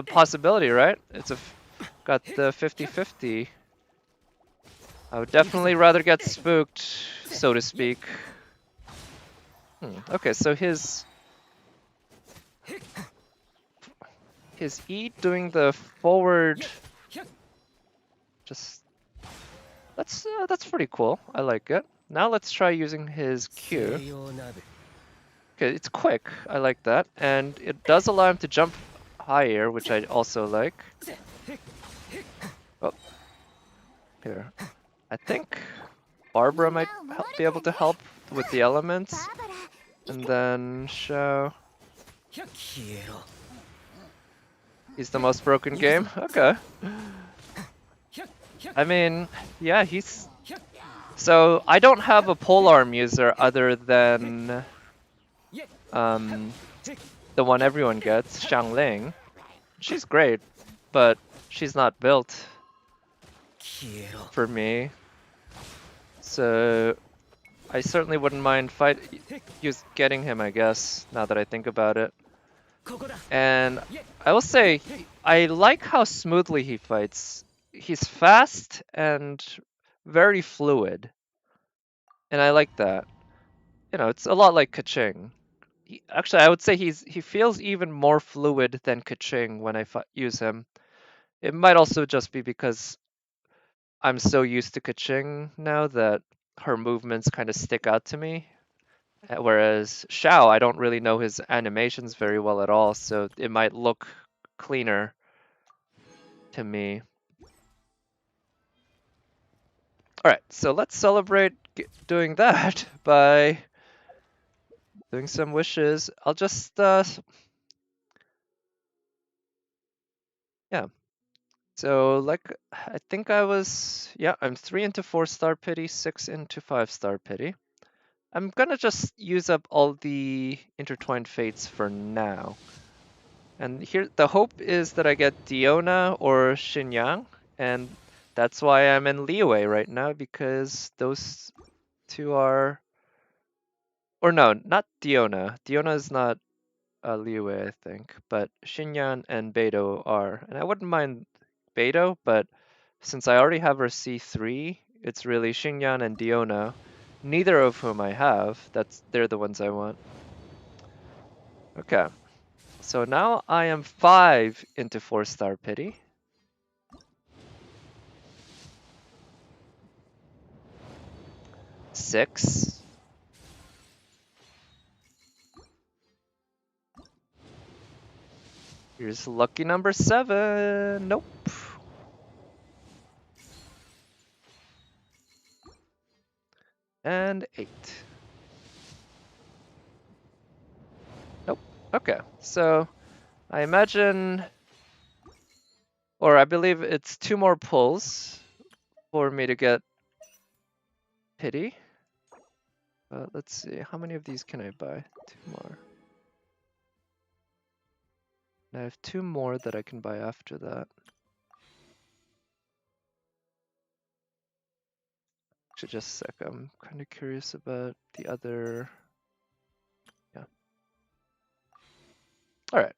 possibility, right? Got the 50-50. I would definitely rather get spooked, so to speak. Okay, so his E doing the forward, just that's pretty cool. I like it. Now let's try using his Q. Okay, it's quick. I like that, and it does allow him to jump higher, which I also like. Oh, here. I think Barbara might be able to help with the elements, and then Xiao. He's the most broken game? Okay. I mean, yeah, he's... So, I don't have a polearm user other than... the one everyone gets, Xiangling. She's great, but she's not built for me. So, I certainly wouldn't mind getting him, I guess, now that I think about it. And I will say, I like how smoothly he fights. He's fast and very fluid. And I like that. You know, it's a lot like Kaching. Actually, I would say he feels even more fluid than Kaching when I use him. It might also just be because I'm so used to Kaching now that her movements kind of stick out to me. Whereas Xiao, I don't really know his animations very well at all, so it might look cleaner to me. Alright, so let's celebrate doing that by doing some wishes. I'll just, yeah. So, like, I think I'm 3 into 4-star pity, 6 into 5-star pity. I'm gonna just use up all the intertwined fates for now. And here, the hope is that I get Diona or Xinyang, and that's why I'm in Liyue right now, because those two are... Or no, not Diona. Diona is not Liyue, I think, but Xinyan and Beidou are. And I wouldn't mind Beidou, but since I already have her C3, it's really Xinyan and Diona, neither of whom I have. They're the ones I want. Okay. So now I am 5 into 4-star pity. Six. Here's lucky number 7. Nope. And 8. Nope. Okay. So I imagine Or I believe it's 2 more pulls for me to get pity. Let's see, how many of these can I buy? 2 more. And I have 2 more that I can buy after that. Actually, just a sec. I'm kind of curious about the other. Yeah. All right.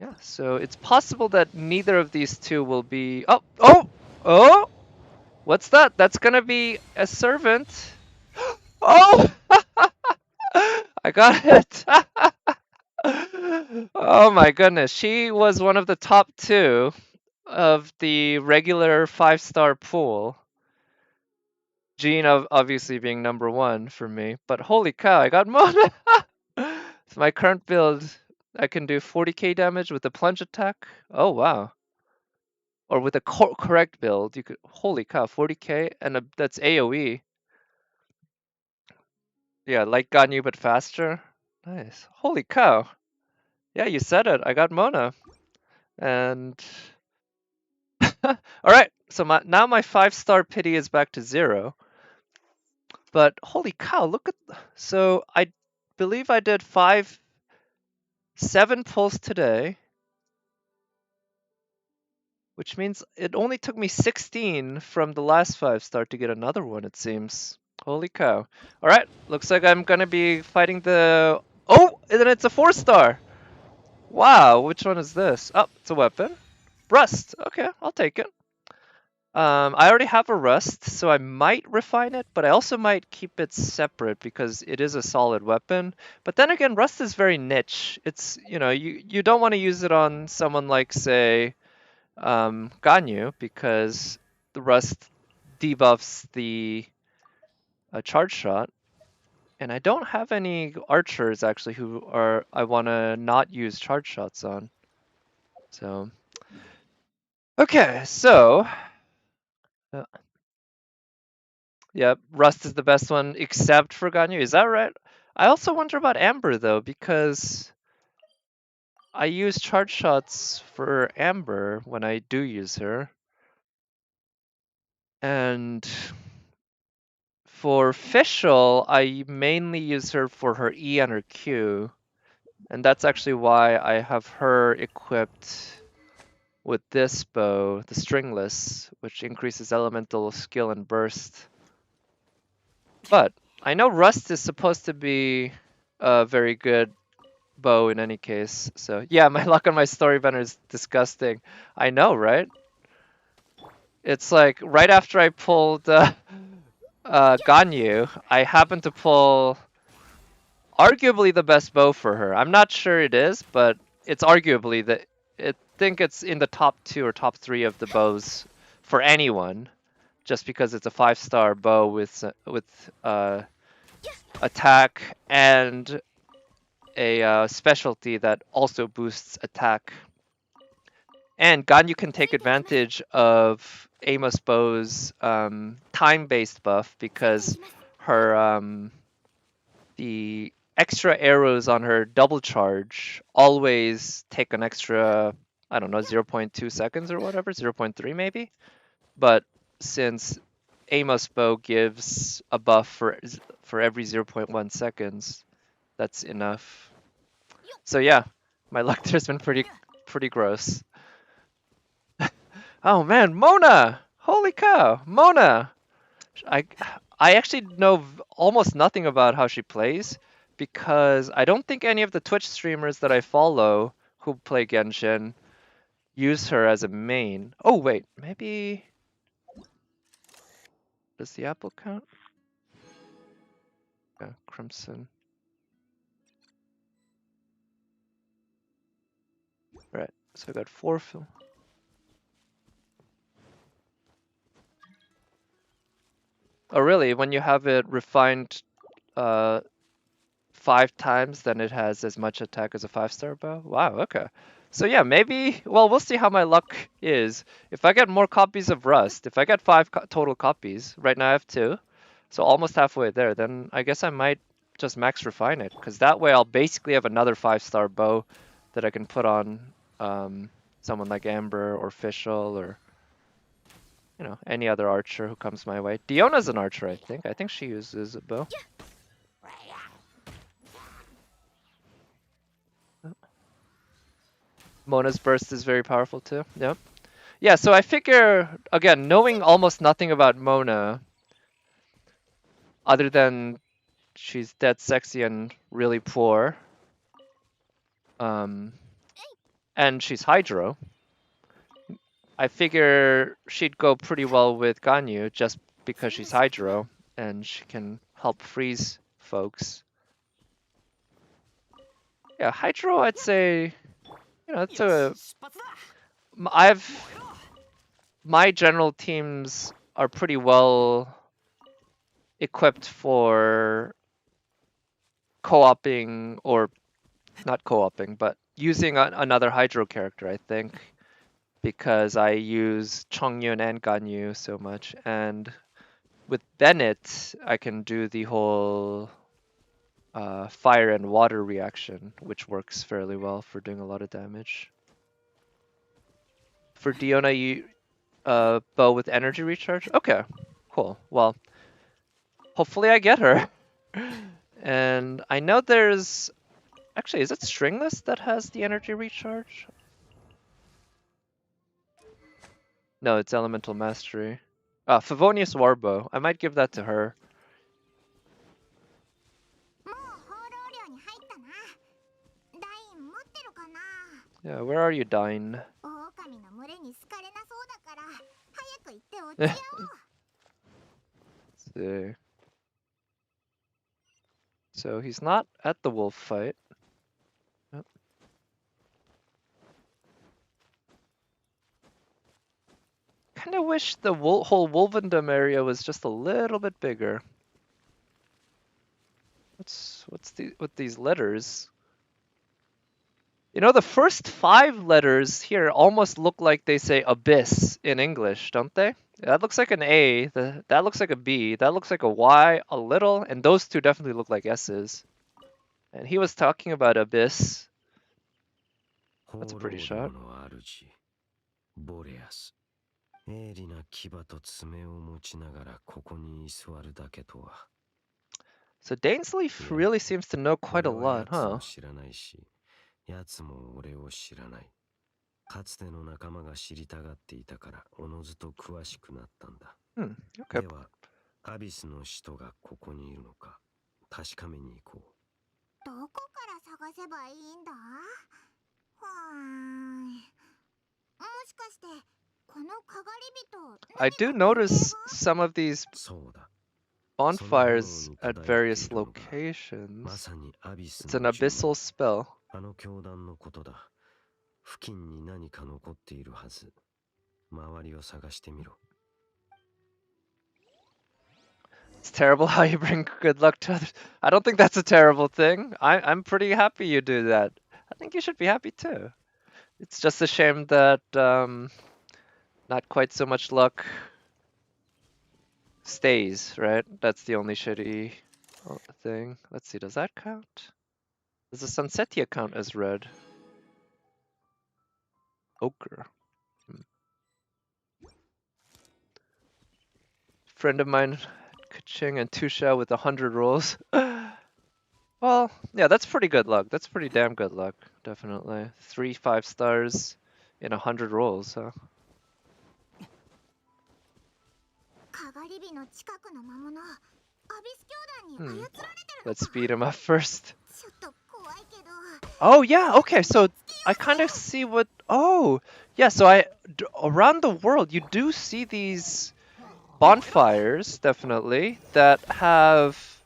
Yeah. So it's possible that neither of these two will be. Oh! What's that? That's gonna be a servant. Oh! I got it. Oh my goodness. She was one of the top 2 of the regular 5-star pool. Jean obviously being number 1 for me, but holy cow, I got Mona! So my current build, I can do 40k damage with the plunge attack. Oh wow. Or with a correct build, you could, holy cow, 40k, and that's AoE. Yeah, like Ganyu but faster. Nice. Holy cow. Yeah, you said it. I got Mona. And all right, so now my 5-star pity is back to 0. But holy cow, look at, so I believe I did 7 pulls today, which means it only took me 16 from the last 5-star to get another one, it seems. Holy cow. All right, looks like I'm gonna be fighting the, oh, and then it's a 4-star. Wow, which one is this? Oh, it's a weapon. Rust. Okay, I'll take it. I already have a rust, so I might refine it, but I also might keep it separate because it is a solid weapon. But then again, rust is very niche. It's, you don't want to use it on someone like, say, Ganyu, because the rust debuffs the charge shot. And I don't have any archers actually who I want to not use charge shots on. So, okay, so yeah, Rust is the best one except for Ganyu. Is that right? I also wonder about Amber though, because I use charge shots for Amber when I do use her. And for Fischl, I mainly use her for her E and her Q. And that's actually why I have her equipped with this bow, the stringless, which increases elemental skill and burst. But I know Rust is supposed to be a very good bow in any case. So yeah, my luck on my story banner is disgusting. I know, right? It's like right after I pulled Ganyu, I happened to pull arguably the best bow for her. I'm not sure it is, but it's arguably I think it's in the top 2 or top 3 of the bows for anyone, just because it's a 5-star bow with attack and a specialty that also boosts attack. And Ganyu can take advantage of Amos Bow's time-based buff because her the extra arrows on her double charge always take an extra, I don't know, 0.2 seconds or whatever, 0.3 maybe. But since Amos Bow gives a buff for every 0.1 seconds, that's enough. So yeah, my luck there's been pretty gross. Oh man, Mona! Holy cow, Mona! I I actually know almost nothing about how she plays because I don't think any of the Twitch streamers that I follow who play Genshin use her as a main. Oh wait, maybe does the apple count? Yeah, Crimson. Right, so I got 4 fill. Oh really? When you have it refined 5 times, then it has as much attack as a 5-star bow? Wow, okay. So yeah, maybe, well, we'll see how my luck is. If I get more copies of Rust, if I get 5 total copies, right now I have 2, so almost halfway there, then I guess I might just max refine it, because that way I'll basically have another 5-star bow that I can put on someone like Amber or Fischl or any other archer who comes my way. Diona's an archer, I think. I think she uses a bow. Mona's burst is very powerful too. Yep. Yeah, so I figure, again, knowing almost nothing about Mona, other than she's dead sexy and really poor, and she's Hydro, I figure she'd go pretty well with Ganyu just because she's Hydro and she can help freeze folks. Yeah, Hydro, I'd say, it's my general teams are pretty well equipped for co-oping, or not co-oping, but using another Hydro character, I think, because I use Chongyun and Ganyu so much, and with Bennett, I can do the whole fire and water reaction, which works fairly well for doing a lot of damage. For Diona, you bow with energy recharge? Okay, cool. Well, hopefully I get her. And I know there's... Actually, is it Stringless that has the energy recharge? No, it's Elemental Mastery. Favonius Warbow. I might give that to her. Yeah, where are you, Dine? Let's see. So he's not at the wolf fight. Yep. Kinda wish the whole Wolvendom area was just a little bit bigger. What's with these letters? The first 5 letters here almost look like they say abyss in English, don't they? That looks like an A, that looks like a B, that looks like a Y a little, and those two definitely look like S's. And he was talking about abyss. That's a pretty shot. 鋭利な牙と爪を持ちながらここに居座るだけとは。So Dainsleif really seems to know quite a lot, huh? 知らないし、奴も俺を知らない。かつての仲間が知りたがっていたから、おのずと詳しくなったんだ。Okay. では、アビスの使徒がここにいるのか、確かめに行こう。どこから探せばいいんだ？もしかして。I do notice some of these bonfires at various locations. It's an abyssal spell. あの教団のことだ。付近に何か残っているはず。周りを探してみろ。It's terrible how you bring good luck to others. I don't think that's a terrible thing. I'm pretty happy you do that. I think you should be happy too. It's just a shame that not quite so much luck stays, right? That's the only shitty thing. Let's see, does that count? Does the Sunsetia count as red? Ochre. Friend of mine, Kaching and Tusha with 100 rolls. Well, yeah, that's pretty good luck. That's pretty damn good luck, definitely. 3 5 stars in 100 rolls, huh? Let's beat him up first. Oh yeah, okay, so I kind of see what... Oh, yeah, so around the world you do see these bonfires, definitely, that have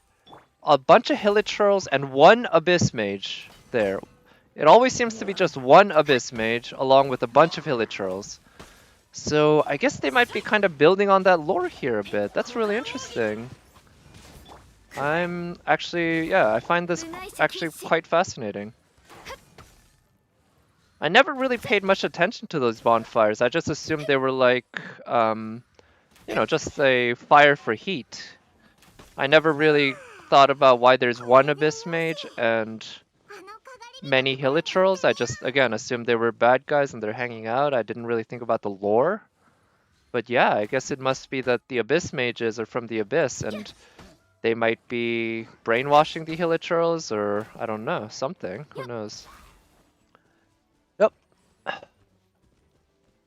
a bunch of hilichurls and one abyss mage there. It always seems to be just one abyss mage along with a bunch of hilichurls. So I guess they might be kind of building on that lore here a bit. That's really interesting. I'm actually, yeah, I find this actually quite fascinating. I never really paid much attention to those bonfires. I just assumed they were like, just a fire for heat. I never really thought about why there's one abyss mage and many hilichurls. I just, again, assumed they were bad guys and they're hanging out. I didn't really think about the lore. But yeah, I guess it must be that the Abyss mages are from the Abyss and they might be brainwashing the hilichurls or, I don't know, something. Who knows? Yep.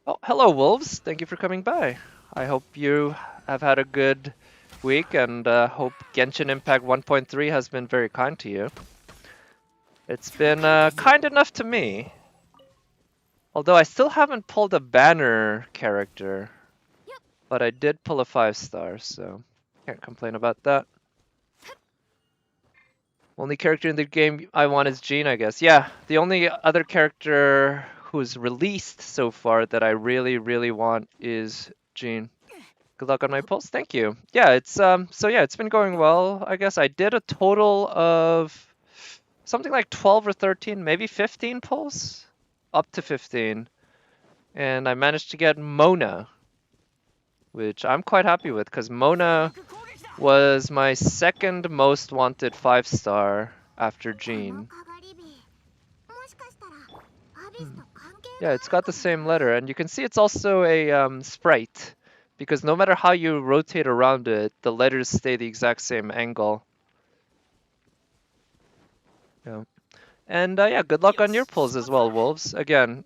Oh, hello, wolves. Thank you for coming by. I hope you have had a good week and hope Genshin Impact 1.3 has been very kind to you. It's been kind enough to me. Although I still haven't pulled a banner character. But I did pull a 5-star, so can't complain about that. Only character in the game I want is Jean, I guess. Yeah, the only other character who's released so far that I really, really want is Jean. Good luck on my pulls. Thank you. Yeah, it's it's been going well. I guess I did a total of something like 12 or 13, maybe 15 pulls, up to 15, and I managed to get Mona, which I'm quite happy with because Mona was my second most wanted 5-star after Jean. Yeah, it's got the same letter, and you can see it's also a sprite, because no matter how you rotate around it, the letters stay the exact same angle. Yeah. And yeah, good luck on your pulls as well, wolves. Again,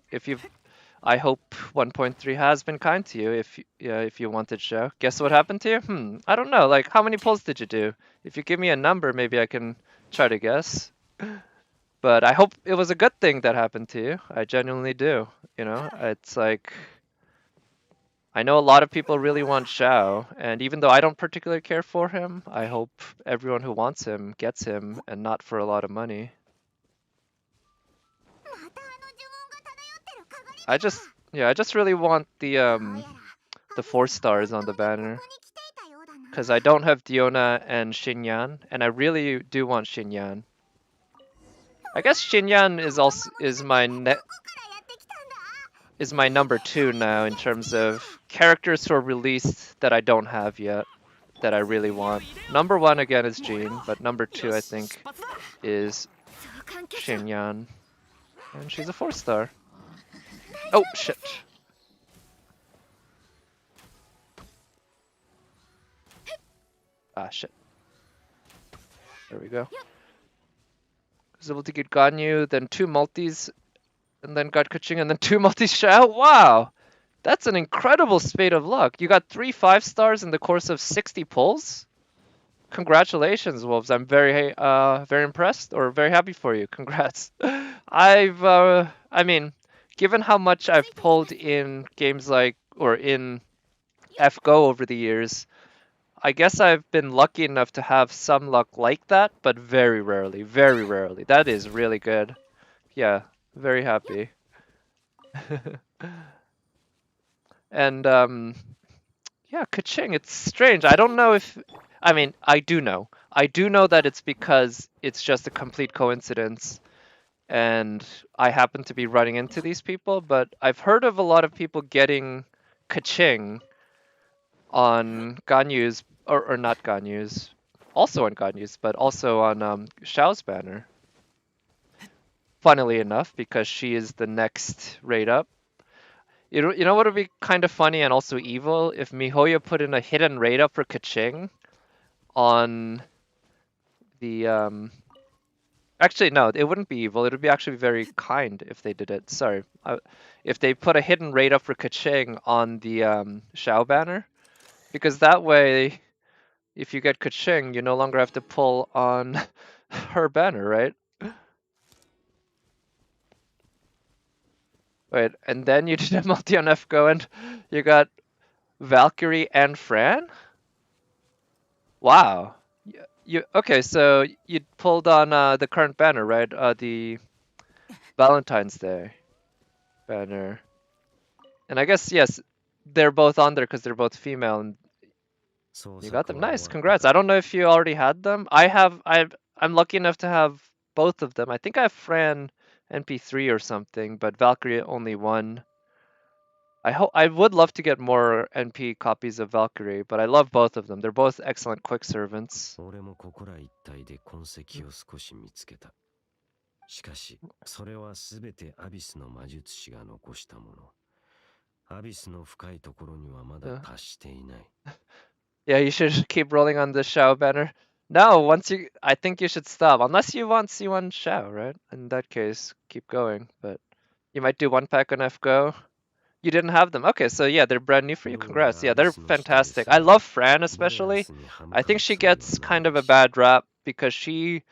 I hope 1.3 has been kind to you. If you wanted Xiao, guess what happened to you? I don't know. Like, how many pulls did you do? If you give me a number, maybe I can try to guess. But I hope it was a good thing that happened to you. I genuinely do. You know, it's like I know a lot of people really want Xiao, and even though I don't particularly care for him, I hope everyone who wants him gets him, and not for a lot of money. I just really want the 4-stars on the banner, because I don't have Diona and Xinyan, and I really do want Xinyan. I guess Xinyan is my number 2 now in terms of characters who are released that I don't have yet, that I really want. Number 1 again is Jean, but number 2 I think is Xinyan, and she's a 4-star. Oh shit. Ah shit. There we go. I was able to get Ganyu, then 2 multis, and then got Kuching, and then 2 multis Xiao. Wow! That's an incredible spate of luck. You got 3 5-stars in the course of 60 pulls? Congratulations, Wolves. I'm very impressed, or very happy for you. Congrats. I mean, given how much I've pulled in games like, or in FGO over the years, I guess I've been lucky enough to have some luck like that, but very rarely, very rarely. That is really good. Yeah, very happy. And yeah, Kaching, it's strange. I don't know if I mean, I do know. I do know that it's because it's just a complete coincidence and I happen to be running into these people, but I've heard of a lot of people getting Kaching on Ganyu's or not Ganyu's, also on Ganyu's, but also on Xiao's banner. Funnily enough, because she is the next raid up. You know what would be kind of funny and also evil if Mihoyo put in a hidden raid up for Kaching on the Actually, no, it wouldn't be evil. It would be actually very kind if they did it. Sorry, if they put a hidden raid up for Kaching on the Xiao banner, because that way, if you get Kaching, you no longer have to pull on her banner, right? Wait, and then you did a multi on FGO and you got Valkyrie and Fran? Wow. You okay, so you pulled on the current banner, right? The Valentine's Day banner. And I guess yes, they're both on there because they're both female and you got them. Nice, congrats. I don't know if you already had them. I'm lucky enough to have both of them. I think I have Fran NP3 or something, but Valkyrie only one. I would love to get more NP copies of Valkyrie, but I love both of them. They're both excellent quick servants. しかし、それはすべてアビスの魔術師が残したもの。アビスの深いところにはまだ達していない。Yeah, you should keep rolling on the Xiao banner. No, I think you should stop. Unless you want C1 Xiao, right? In that case, keep going. But you might do one pack on FGO. You didn't have them. Okay, so yeah, they're brand new for you. Congrats. Yeah, they're fantastic. I love Fran especially. I think she gets kind of a bad rap because she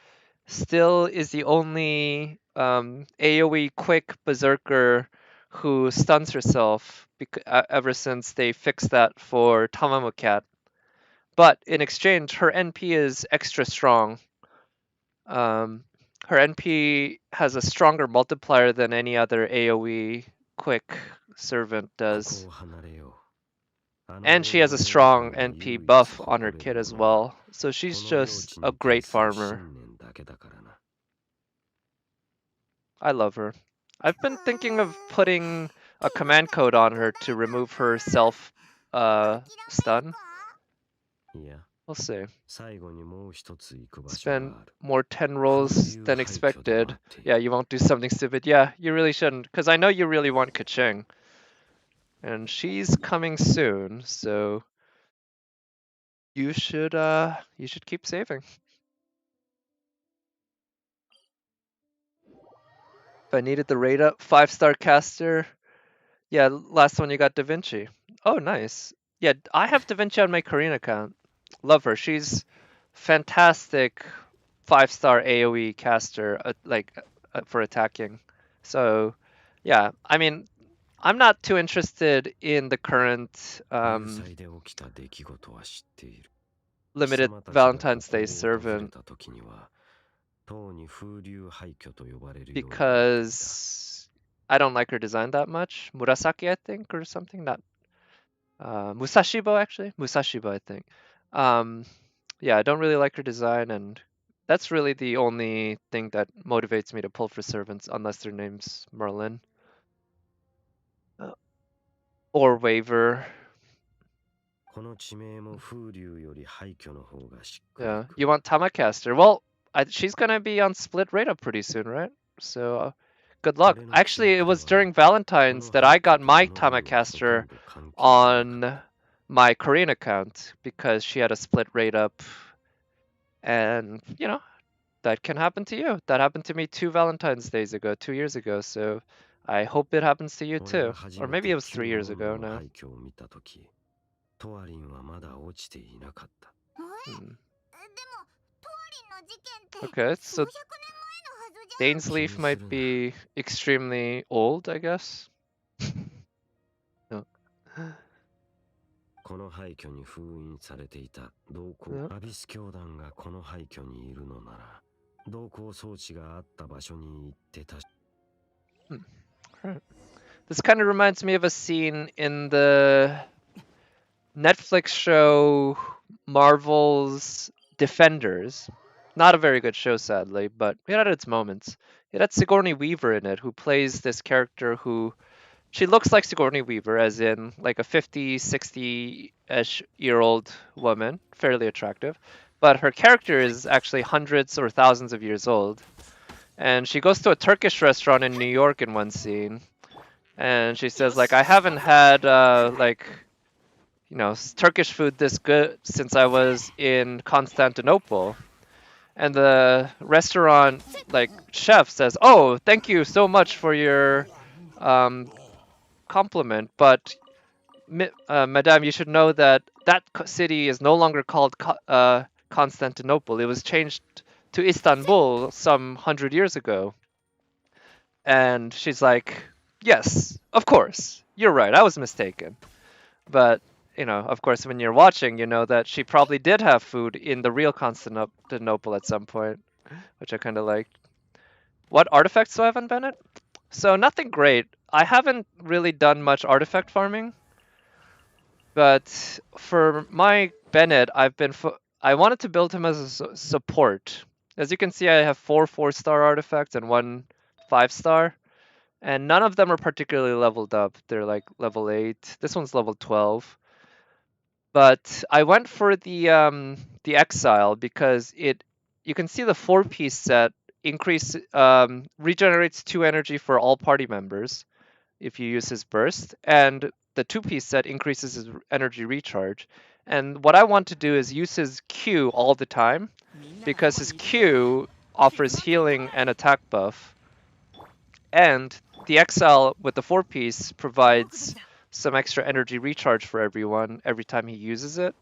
still is the only AoE quick berserker who stuns herself ever since they fixed that for Tamamucat. But in exchange, her NP is extra strong. Um, her NP has a stronger multiplier than any other AoE quick servant does. And she has a strong NP buff on her kit as well. So she's just a great farmer. I love her. I've been thinking of putting a command code on her to remove her self stun. We'll see. Spend more 10 rolls than expected. Yeah, you won't do something stupid. Yeah, you really shouldn't, because I know you really want Kaching. And she's coming soon, so you should keep saving. If I needed the rate up, 5-star caster. Yeah, last one you got Da Vinci. Oh, nice. Yeah, I have Da Vinci on my Korean account. Love her. She's fantastic 5-star AoE caster, for attacking. So, yeah, I mean, I'm not too interested in the current limited Valentine's Day servant because I don't like her design that much. Murasaki, I think, or something. Not Musashibo, actually. Musashibo, I think. Yeah, I don't really like her design, and that's really the only thing that motivates me to pull for servants, unless their name's Merlin. Or Waver. Yeah, you want Tamacaster. Well, she's gonna be on split rate up pretty soon, right? So, good luck. Actually, it was during Valentine's that I got my Tamacaster on my Korean account because she had a split rate up. And, that can happen to you. That happened to me 2 Valentine's Days ago, 2 years ago. So I hope it happens to you too. Or maybe it was 3 years ago now. Okay, so Dane's Leaf might be extremely old, I guess. No. この廃墟に封印されていた同行アビス教団がこの廃墟にいるのなら同行装置があった場所に行ってた。Right. This kind of reminds me of a scene in the Netflix show Marvel's Defenders. Not a very good show, sadly, but it had its moments. It had Sigourney Weaver in it, who plays this character who she looks like Sigourney Weaver, as in like a 50, 60-ish year old woman, fairly attractive. But her character is actually hundreds or thousands of years old. And she goes to a Turkish restaurant in New York in one scene. And she says, like, I haven't had, Turkish food this good since I was in Constantinople. And the restaurant, chef says, oh, thank you so much for your compliment, but Madame, you should know that city is no longer called Constantinople. It was changed to Istanbul some 100 years ago. And she's like, yes, of course, you're right, I was mistaken. But, of course, when you're watching, you know that she probably did have food in the real Constantinople at some point, which I kind of liked. What artifacts do I have on Bennett? So nothing great. I haven't really done much artifact farming. But for my Bennett, I wanted to build him as a support. As you can see, I have 4 4-star artifacts and 1 5-star. And none of them are particularly leveled up. They're like level 8. This one's level 12. But I went for the exile because you can see the 4-piece set regenerates 2 energy for all party members if you use his burst, and the 2-piece set increases his energy recharge. And what I want to do is use his Q all the time, because his Q offers healing and attack buff, and the Exile with the 4-piece provides some extra energy recharge for everyone every time he uses it.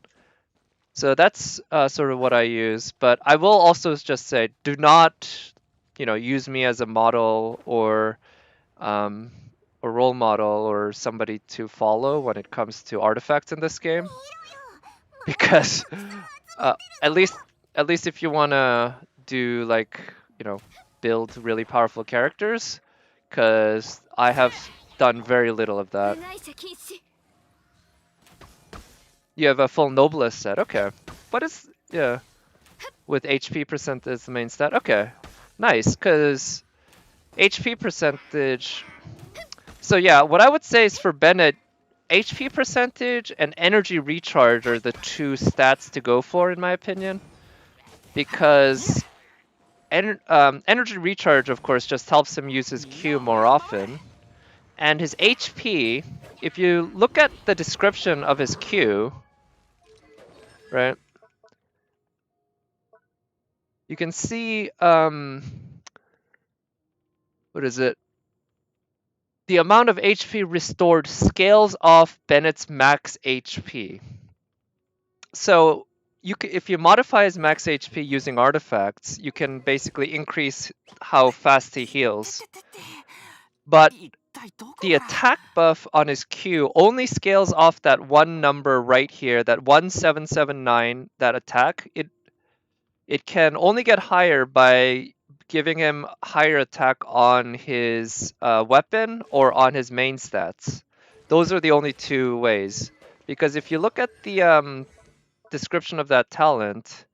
So that's sort of what I use, but I will also just say, do not, use me as a model or a role model or somebody to follow when it comes to artifacts in this game, because uh, at least if you want to do build really powerful characters, because I have done very little of that. You have a full Noblest set, okay. What is, yeah, with HP percent as the main stat, okay. Nice, because HP percentage, so yeah, what I would say is for Bennett, HP percentage and energy recharge are the 2 stats to go for, in my opinion, because energy recharge, of course, just helps him use his Q more often, and his HP, if you look at the description of his Q, right, you can see, what is it? The amount of HP restored scales off Bennett's max HP. So if you modify his max HP using artifacts, you can basically increase how fast he heals. But the attack buff on his Q only scales off that one number right here, that 1779, that attack. It can only get higher by giving him higher attack on his weapon or on his main stats. Those are the only 2 ways. Because if you look at the description of that talent,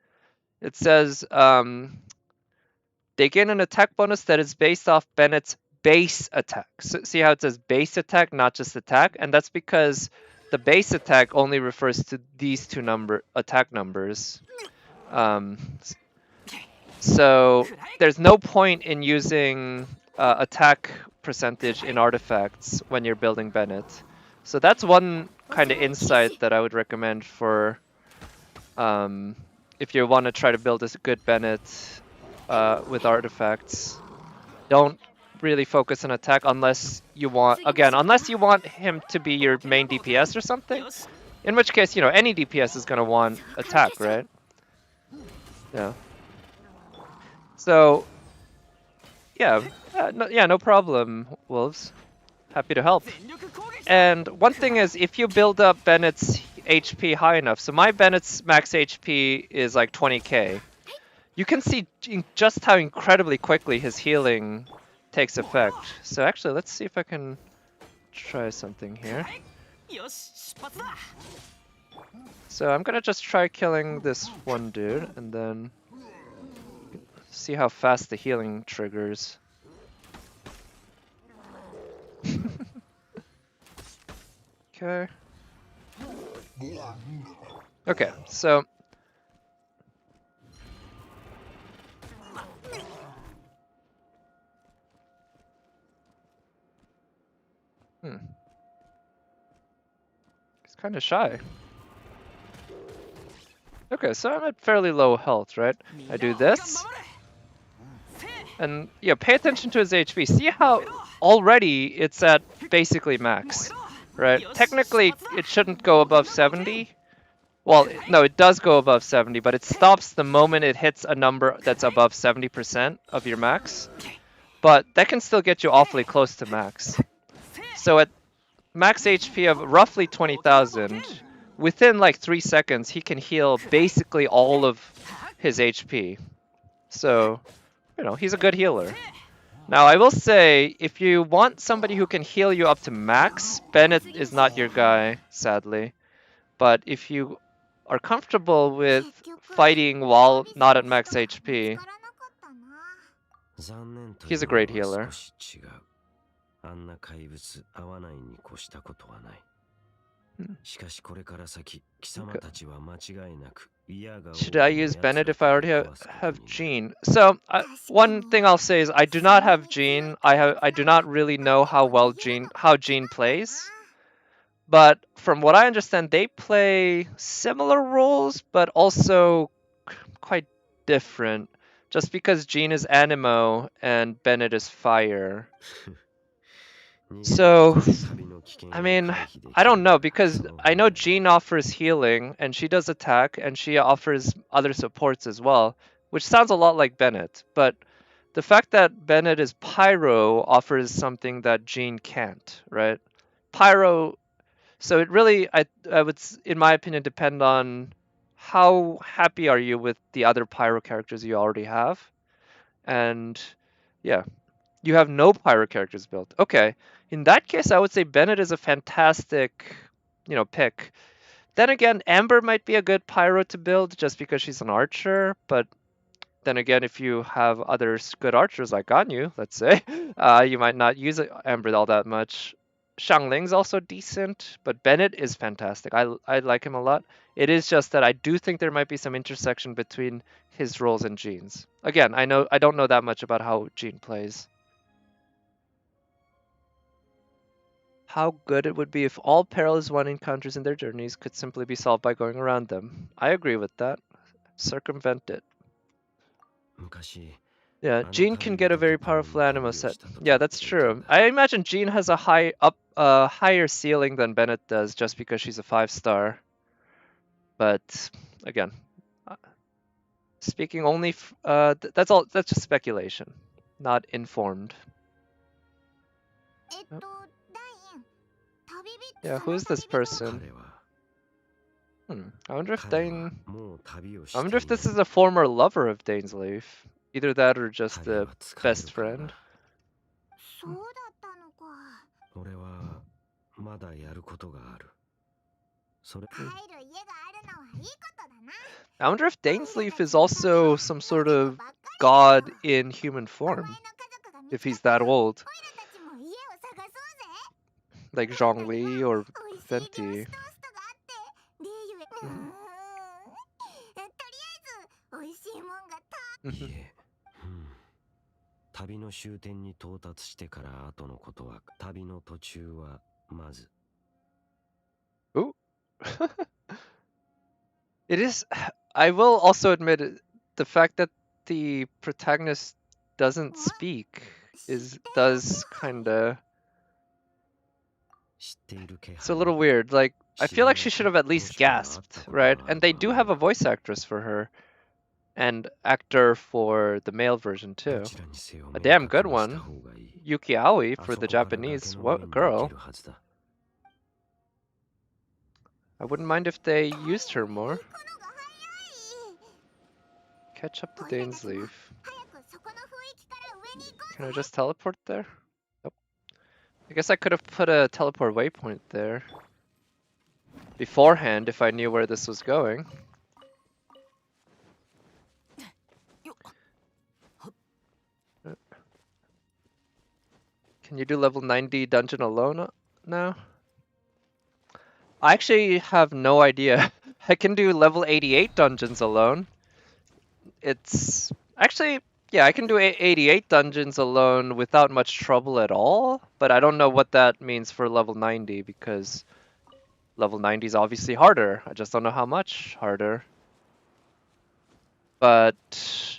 it says they gain an attack bonus that is based off Bennett's base attack. So see how it says base attack, not just attack? And that's because the base attack only refers to these 2 attack numbers. So there's no point in using attack percentage in artifacts when you're building Bennett. So that's one kind of insight that I would recommend for if you want to try to build a good Bennett with artifacts. Don't really focus on attack unless you want him to be your main DPS or something. In which case, any DPS is going to want attack, right? Yeah. So, yeah, no problem, Wolves. Happy to help. And one thing is, if you build up Bennett's HP high enough, so my Bennett's max HP is like 20k, you can see just how incredibly quickly his healing takes effect. So actually, let's see if I can try something here. So I'm gonna just try killing this one dude, and then see how fast the healing triggers. Okay. Okay, so he's kind of shy. Okay, so I'm at fairly low health, right? I do this. And yeah, pay attention to his HP. See how already it's at basically max, right? Technically, it shouldn't go above 70. Well, no, it does go above 70, but it stops the moment it hits a number that's above 70% of your max. But that can still get you awfully close to max. So at max HP of roughly 20,000, within like 3 seconds, he can heal basically all of his HP. So, he's a good healer. Now, I will say, if you want somebody who can heal you up to max, Bennett is not your guy, sadly. But if you are comfortable with fighting while not at max HP, he's a great healer. あんな怪物合わないに越したことはない。しかしこれから先、貴様たちは間違いなく Should I use Bennett if I already have Jean? So one thing I'll say is I do not have Jean. I do not really know how well Jean plays. But from what I understand, they play similar roles, but also quite different. Just because Jean is Animo and Bennett is Fire. So, I mean, I don't know, because I know Jean offers healing, and she does attack, and she offers other supports as well, which sounds a lot like Bennett. But the fact that Bennett is Pyro offers something that Jean can't, right? Pyro. So it really, I would, in my opinion, depend on how happy are you with the other Pyro characters you already have, and yeah, you have no Pyro characters built. Okay, in that case, I would say Bennett is a fantastic, pick. Then again, Amber might be a good Pyro to build just because she's an archer, but then again, if you have other good archers like Ganyu, let's say, you might not use Amber all that much. Xiangling's also decent, but Bennett is fantastic. I like him a lot. It is just that I do think there might be some intersection between his roles and Jean's. Again, I don't know that much about how Jean plays. How good it would be if all perilous one encounters in their journeys could simply be solved by going around them. I agree with that. Circumvent it. Yeah, Jean can get a very powerful animo set. Yeah, that's true. I imagine Jean has a higher ceiling than Bennett does just because she's a 5-star. But again, speaking only, that's all. That's just speculation, not informed. Yeah, who is this person? I wonder if this is a former lover of Dane's Leaf. Either that or just the best friend. そうだったのか。俺はまだやることがある。それ帰る家があるのはいいことだな。I wonder if Dane's Leaf is also some sort of god in human form. If he's that old. Like Zhongli or Fenty. いえ、旅の終点に到達してから後のことは旅の途中はまず Ooh. It is. I will also admit the fact that the protagonist doesn't speak does kind of. It's a little weird. Like, I feel like she should have at least gasped, right? And they do have a voice actress for her. And actor for the male version too. A damn good one. Yuki Aoi for the Japanese girl. I wouldn't mind if they used her more. Catch up to Dane's Leaf. Can I just teleport there? Nope. I guess I could have put a teleport waypoint there beforehand if I knew where this was going. Can you do level 90 dungeon alone now? I actually have no idea. I can do level 88 dungeons alone. It's actually, yeah, I can do 88 dungeons alone without much trouble at all, but I don't know what that means for level 90 because level 90 is obviously harder. I just don't know how much harder. But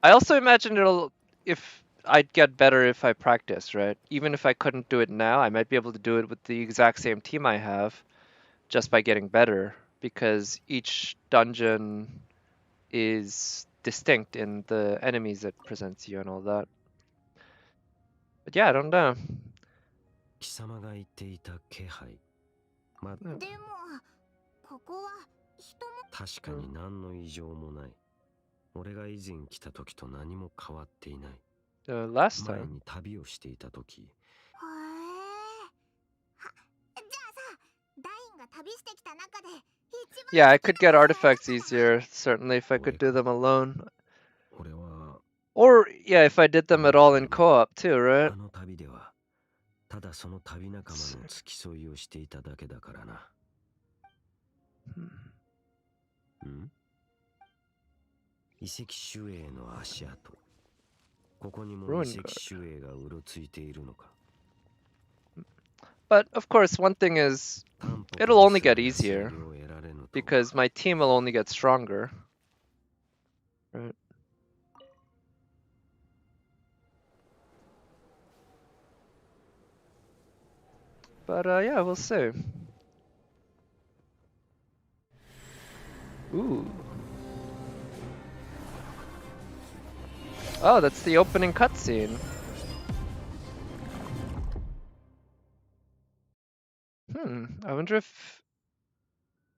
I also imagine I'd get better if I practice, right? Even if I couldn't do it now, I might be able to do it with the exact same team I have just by getting better because each dungeon is distinct in the enemies it presents you and all that. But yeah, I don't know. 貴様が言っていた気配。でもここは人も確かに何の異常もない。俺が以前来た時と何も変わっていない。Last time. 前に旅をしていた時。へえ。じゃあさ、ダインが旅してきた中で一番 Yeah, I could get artifacts easier, certainly if I could do them alone. 俺は Or, yeah, if I did them at all in co-op too, right? あの旅ではただその旅仲間の付き添いをしていただけだからな。ん？遺跡守衛の足跡。ここにも遺 Ruin 跡 guard. 守衛がうろついているのか。 But of course, one thing is, タンポポ it'll に only すら get 安売 easier りを得られぬとは。 because my team will only get stronger. Right. But yeah, we'll see. Ooh. Oh, that's the opening cutscene. I wonder if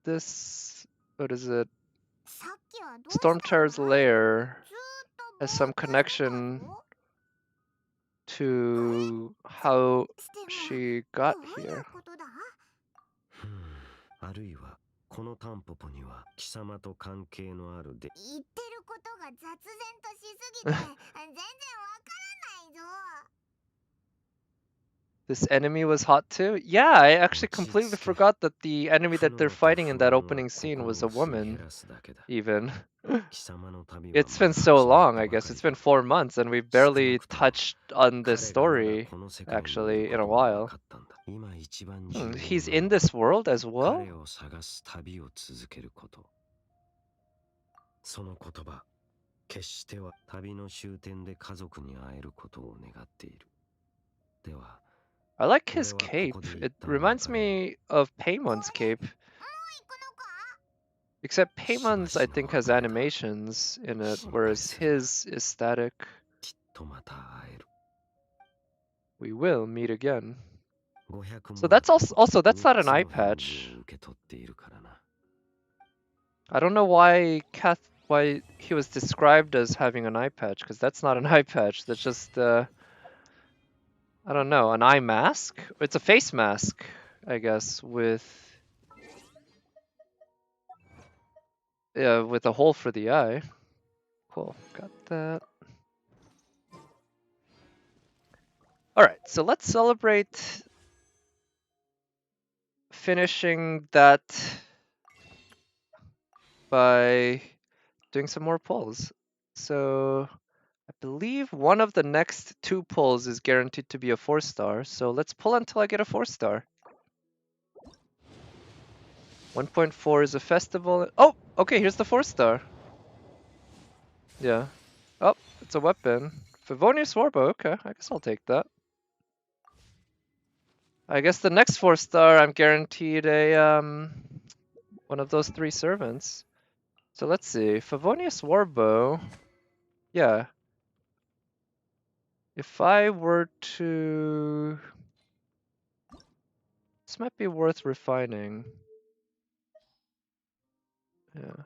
this, what is it? さっきはどうした Storm んだ Terror's lair ずーっとぼ has ー some っとしてた connection ぞ to how しても she ど got ういう here. ことだあるいはこのタンポポには貴様と関係のあるで。言ってることが雑然としすぎて全然わからないぞ This enemy was hot too? Yeah, I actually completely Ochitsuke. forgot that the enemy that they're 苦悩と fighting in that 不安は opening scene 心 was a をすり減 woman, らすだけだ。 even. 貴様の旅は It's ま been だ so 始まっ long, た I ば guess. かり It's だ。 been 4 months, and we've 少な barely くとも touched on this 彼がまだ story, この世界にいる actually, こ in a とが分 while. かったんだ。今一番重要な He's の in は this world as well? 彼を探す旅を続けること。その言葉、決しては旅の終点で家族に会えることを願っている。では、 I like his 俺はこ cape. こで一 It 旦 reminds 別れよう。 me of Paymon's cape. もう行くのか Except しば Paymon's, し I の think, has 別れだ。 animations in it, 心配 whereas するな。 his is static. きっとまた会える。 We will meet again. 500 So モル that's ト also that's 3 not an つ eye の返事 patch. を受け取っているからな。 I don't know why why he was described as having an eye patch, because that's not an eye patch. That's just I don't know, an eye mask. It's a face mask, I guess, with a hole for the eye. Cool, got that. All right, so let's celebrate finishing that by doing some more pulls. So I believe one of the next 2 pulls is guaranteed to be a 4-star, so let's pull until I get a 4-star. 1.4 is a festival. Oh, okay, here's the 4-star. Yeah. Oh, it's a weapon. Favonius Warbow, okay, I guess I'll take that. I guess the next 4-star I'm guaranteed a one of those 3 servants. So let's see. Favonius Warbow. Yeah. If I were to... This might be worth refining. Yeah.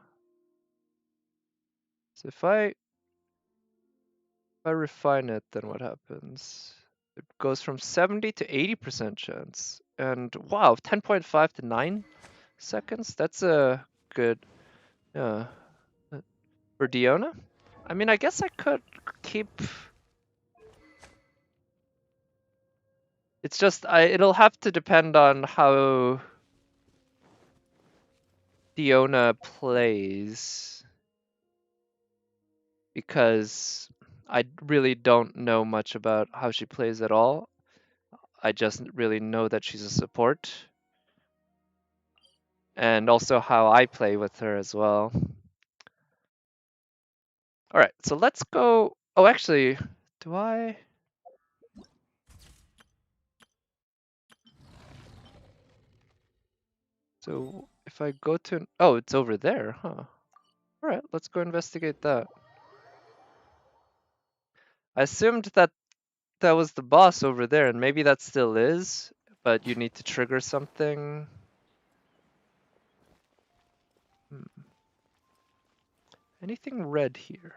So if I refine it, then what happens? It goes from 70 to 80% chance. And wow, 10.5 to 9 seconds? That's a good, yeah. For Diona? I mean, I guess I could keep... It's just, it'll have to depend on how Diona plays. Because I really don't know much about how she plays at all. I just really know that she's a support. And also how I play with her as well. Alright, so let's go... Oh, actually, do I... So if I go to... Oh, it's over there, huh? Alright, let's go investigate that. I assumed that that was the boss over there, and maybe that still is, but you need to trigger something. Anything red here?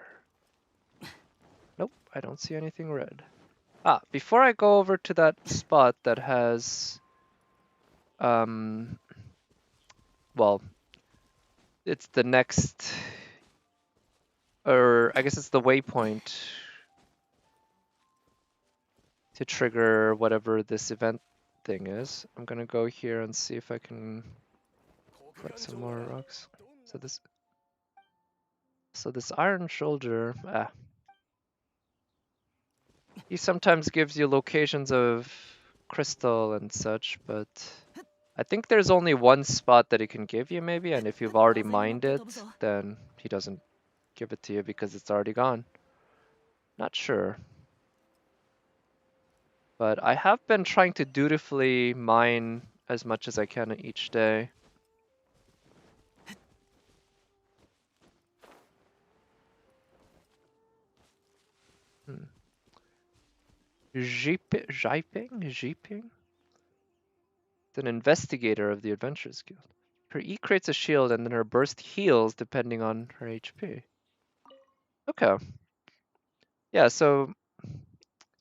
Nope, I don't see anything red. Ah, before I go over to that spot that has... well, it's the next... Or I guess it's the waypoint to trigger whatever this event thing is. I'm gonna go here and see if I can collect some more rocks. So this... So this Iron Shoulder, he sometimes gives you locations of crystal and such, but I think there's only one spot that he can give you maybe, and if you've already mined it, then he doesn't give it to you because it's already gone. Not sure. But I have been trying to dutifully mine as much as I can each day. Jiping? It's an investigator of the Adventurers Guild. Her E creates a shield and then her burst heals depending on her HP. Okay. Yeah, so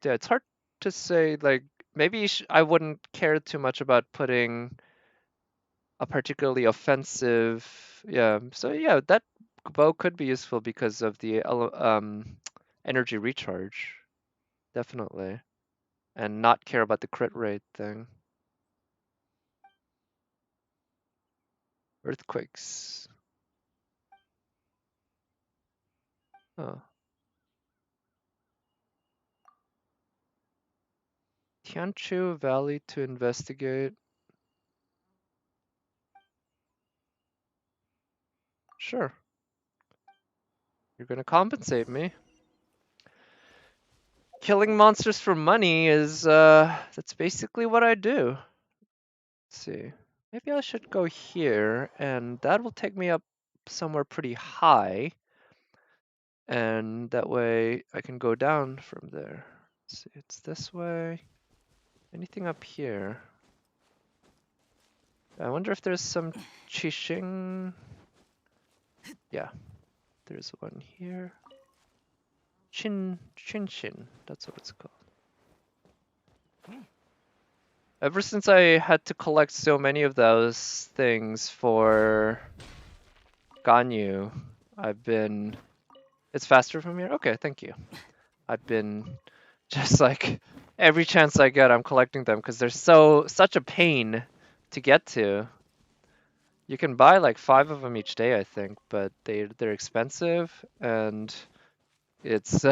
yeah, it's hard to say, like, maybe I wouldn't care too much about putting a particularly offensive, yeah. So yeah, that bow could be useful because of the energy recharge, definitely, and not care about the crit rate thing. Earthquakes. Oh. Tianchu Valley to investigate. Sure. You're gonna compensate me. Killing monsters for money is, that's basically what I do. Let's see. Maybe I should go here, and that will take me up somewhere pretty high. And that way I can go down from there. Let's see, it's this way. Anything up here? I wonder if there's some Qixing. Yeah, there's one here. Chin, that's what it's called. Ever since I had to collect so many of those things for Ganyu, I've been... It's faster from here? Okay, thank you. I've been just like, every chance I get, I'm collecting them because they're such a pain to get to. You can buy like 5 of them each day, I think, but they're expensive, and it's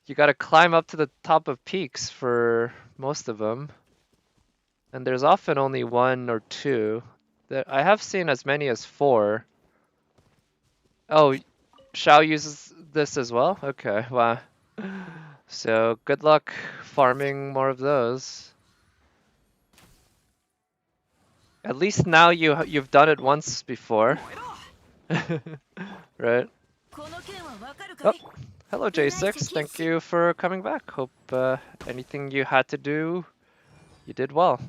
you gotta climb up to the top of peaks for most of them. And there's often only 1 or 2. I have seen as many as 4. Oh, Xiao uses this as well? Okay, wow. So good luck farming more of those. At least now you've done it once before. Right? Oh, hello J6, thank you for coming back. Hope anything you had to do, you did well.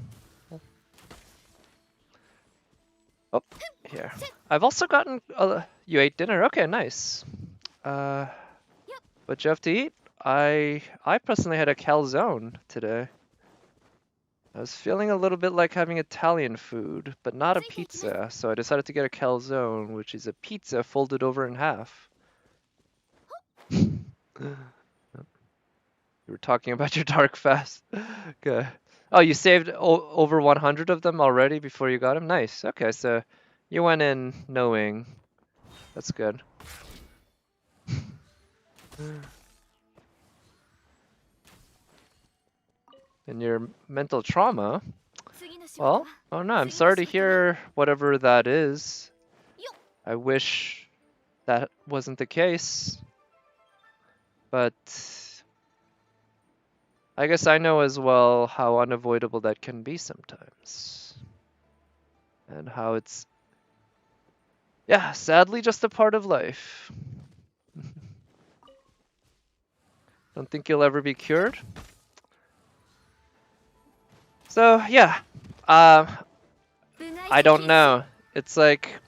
Oh, here. I've also gotten... you ate dinner? Okay, nice. What'd you have to eat? I personally had a calzone today. I was feeling a little bit like having Italian food, but not a pizza, so I decided to get a calzone, which is a pizza folded over in half. You were talking about your dark fast. Okay. Oh, you saved over 100 of them already before you got them? Nice. Okay, so you went in knowing. That's good. And your mental trauma? Well, oh no, I'm sorry to hear whatever that is. I wish that wasn't the case. But I guess I know as well how unavoidable that can be sometimes. And how it's, yeah, sadly just a part of life. Don't think you'll ever be cured? So, yeah. I don't know. It's like...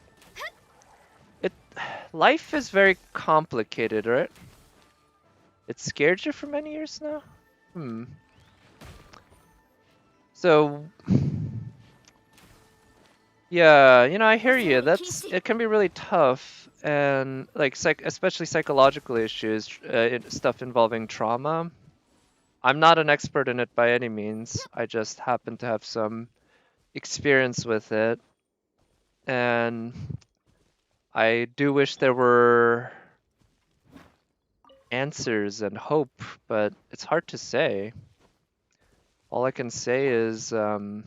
Life is very complicated, right? It scared you for many years now? So... Yeah, I hear you. It can be really tough, and like especially psychological issues, stuff involving trauma. I'm not an expert in it by any means. I just happen to have some experience with it, and I do wish there were answers and hope, but it's hard to say. All I can say is, for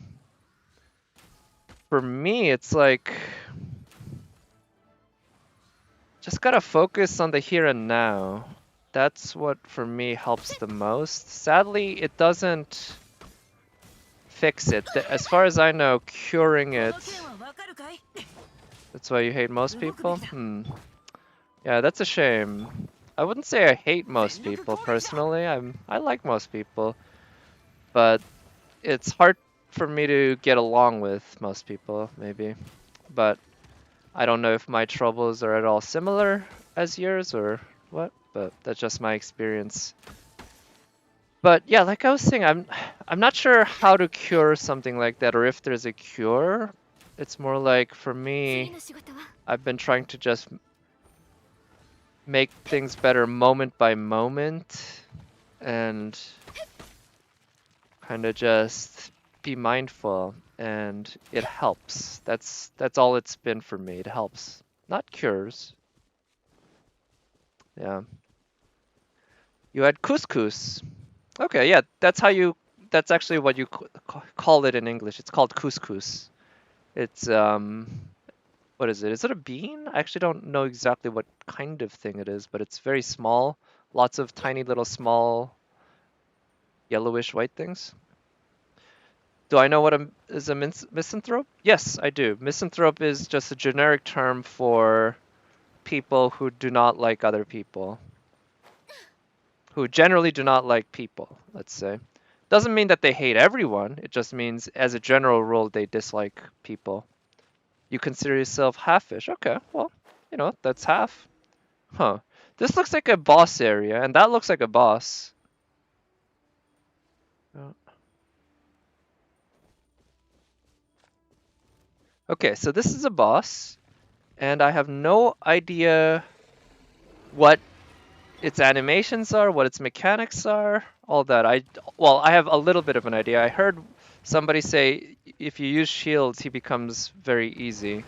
me, it's like, just gotta focus on the here and now. That's what, for me, helps the most. Sadly, it doesn't fix it. As far as I know, curing it... That's why you hate most people? Yeah, that's a shame. I wouldn't say I hate most people, personally. I like most people. But it's hard for me to get along with most people, maybe. But I don't know if my troubles are at all similar as yours or what, but that's just my experience. But yeah, like I was saying, I'm not sure how to cure something like that, or if there's a cure. It's more like, for me, I've been trying to just make things better moment by moment, and kind of just be mindful, and it helps. That's all it's been for me. It helps, not cures. Yeah. You had couscous. Okay, yeah, that's how you. That's actually what you call it in English. It's called couscous. It's what is it? Is it a bean? I actually don't know exactly what kind of thing it is, but it's very small. Lots of tiny little small yellowish white things. Do I know what is a misanthrope? Yes, I do. Misanthrope is just a generic term for people who do not like other people. Who generally do not like people, let's say. Doesn't mean that they hate everyone. It just means, as a general rule, they dislike people. You consider yourself halfish. Okay, well, you know, that's half. Huh. This looks like a boss area, and that looks like a boss. Okay, so this is a boss, and I have no idea what its animations are, what its mechanics are, all that. Well, I have a little bit of an idea. I heard somebody say if you use shields, he becomes very easy.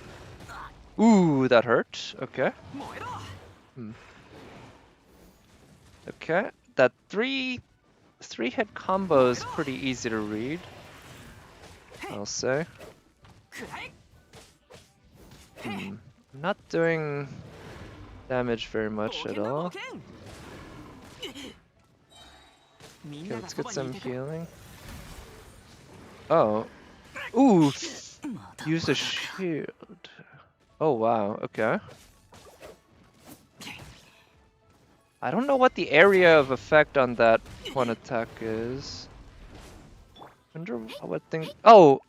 Ooh, that hurt. Okay. Okay, that three hit combo is pretty easy to read, I'll say. Not doing damage very much at all. Okay, let's get some healing. Oh. Ooh! Use a shield. Oh wow, okay. I don't know what the area of effect on that one attack is. Wonder what thing... Oh!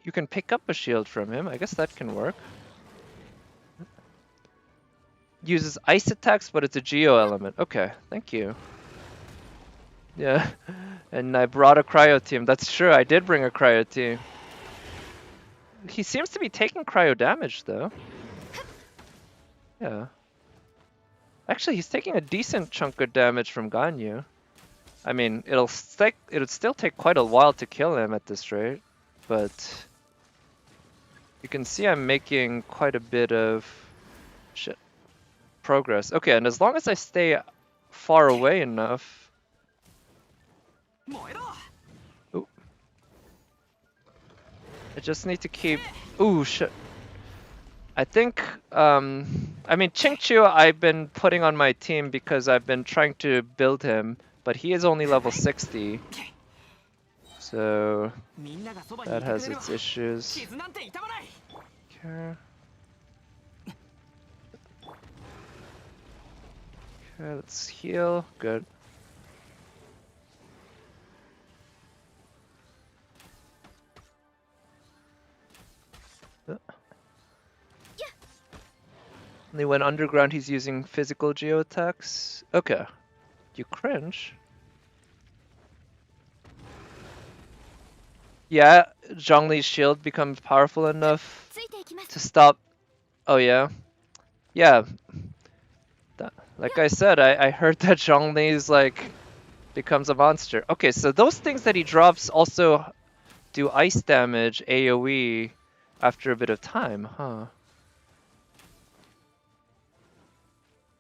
You can pick up a shield from him. I guess that can work. Uses ice attacks, but it's a geo element. Okay, thank you. Yeah, and I brought a cryo team. That's true, I did bring a cryo team. He seems to be taking cryo damage, though. Yeah. Actually, he's taking a decent chunk of damage from Ganyu. I mean, it'll still take quite a while to kill him at this rate, but you can see I'm making quite a bit of progress. Okay, and as long as I stay far away enough. Ooh. I just need to keep. Ooh, shit. I think, I mean, Chingchu I've been putting on my team because I've been trying to build him, but he is only level 60. So, that has its issues. Okay. Okay, let's heal. Good. Only when underground he's using physical geo attacks. Okay. You cringe. Yeah, Zhongli's shield becomes powerful enough to stop. Oh yeah? Yeah. Like I said, I heard that Zhongli's like becomes a monster. Okay, so those things that he drops also do ice damage AoE after a bit of time, huh?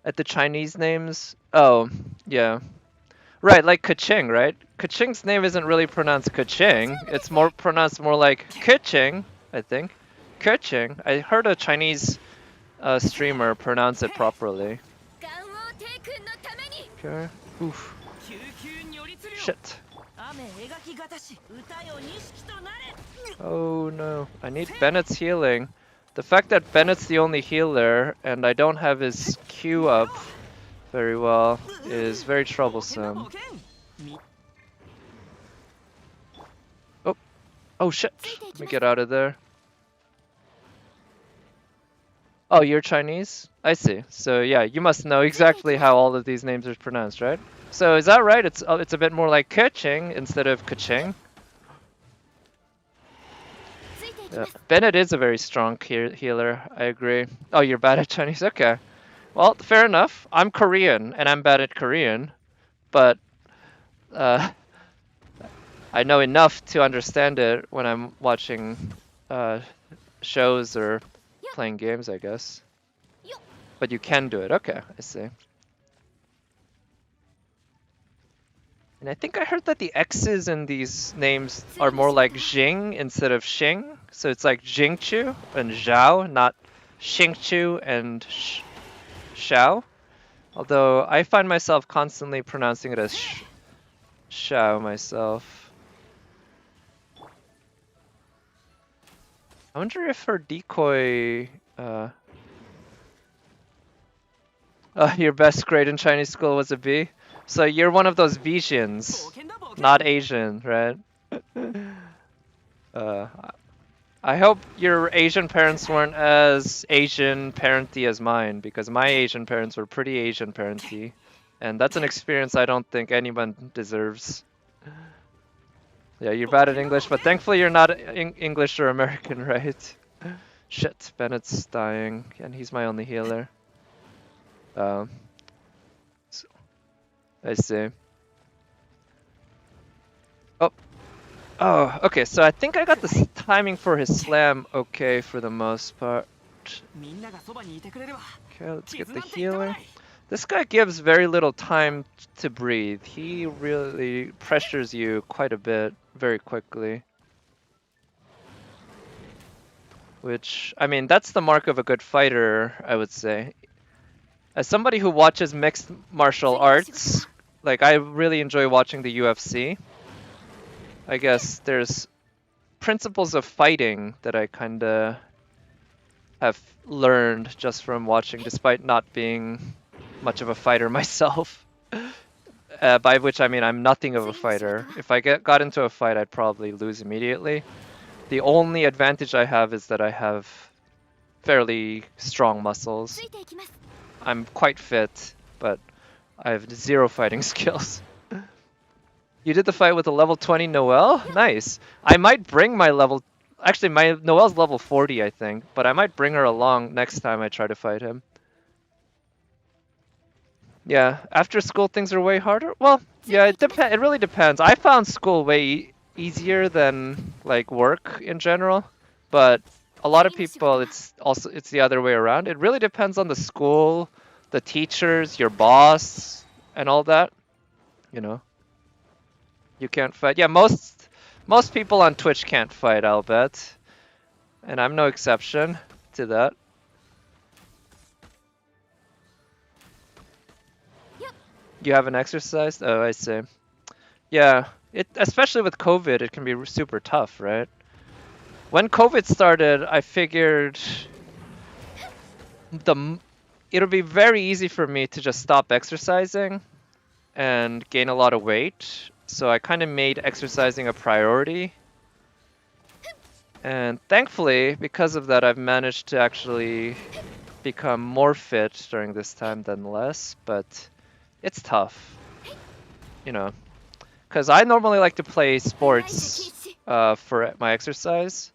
At the Chinese names? Oh, yeah. Right, like Kaching, right? Kaching's name isn't really pronounced Kaching. It's more pronounced more like Kuching, I think. Kuching. I heard a Chinese streamer pronounce it properly. Okay. Oof. Shit. Oh no. I need Bennett's healing. The fact that Bennett's the only healer and I don't have his Q up very well is very troublesome. Oh. Oh shit. Let me get out of there. Oh, you're Chinese? I see. So yeah, you must know exactly how all of these names are pronounced, right? So is that right? It's a bit more like Kuching instead of Kaching. Yeah. Bennett is a very strong healer. I agree. Oh, you're bad at Chinese? Okay. Well, fair enough. I'm Korean and I'm bad at Korean, but uh, I know enough to understand it when I'm watching shows or playing games, I guess. But you can do it. Okay, I see. And I think I heard that the X's in these names are more like Jing instead of Xing. So it's like Jingchu and Xiao, not Xingchu and Xiao. Although I find myself constantly pronouncing it as Xiao myself. I wonder if her decoy... your best grade in Chinese school was a B? So you're one of those Visions, not Asian, right? uh, I hope your Asian parents weren't as Asian parenty as mine, because my Asian parents were pretty Asian parenty, and that's an experience I don't think anyone deserves. Yeah, you're bad at English, but thankfully you're not English or American, right? Shit, Bennett's dying, and he's my only healer. So, I see. Oh. Oh, okay, so I think I got the timing for his slam okay for the most part. Okay, let's get the healing. This guy gives very little time to breathe. He really pressures you quite a bit very quickly. Which, I mean, that's the mark of a good fighter, I would say. As somebody who watches mixed martial arts, like I really enjoy watching the UFC. I guess there's principles of fighting that I kinda have learned just from watching, despite not being much of a fighter myself. By which I mean I'm nothing of a fighter. If I got into a fight, I'd probably lose immediately. The only advantage I have is that I have fairly strong muscles. I'm quite fit, but I have zero fighting skills. You did the fight with a level 20 Noelle? Nice. I might bring my level... Actually, my Noelle's level 40, I think. But I might bring her along next time I try to fight him. Yeah, after school things are way harder? Well, yeah, it really depends. I found school way easier than, like, work in general. But a lot of people, it's the other way around. It really depends on the school, the teachers, your boss, and all that. You know? You can't fight. Yeah, most people on Twitch can't fight, I'll bet. And I'm no exception to that. You haven't exercised? Oh, I see. Yeah, especially with COVID, it can be super tough, right? When COVID started, I figured it'll be very easy for me to just stop exercising and gain a lot of weight. So I kind of made exercising a priority. And thankfully, because of that, I've managed to actually become more fit during this time than less, but it's tough, you know, because I normally like to play sports for my exercise,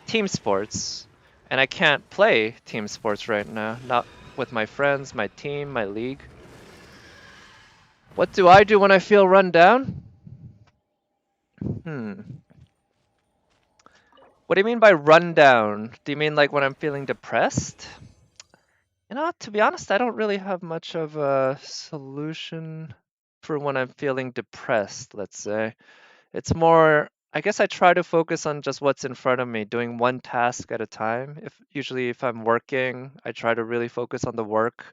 team sports, and I can't play team sports right now, not with my friends, my team, my league. What do I do when I feel run down? What do you mean by run down? Do you mean like when I'm feeling depressed? To be honest, I don't really have much of a solution for when I'm feeling depressed, let's say. It's more, I guess I try to focus on just what's in front of me, doing one task at a time. If I'm working, I try to really focus on the work.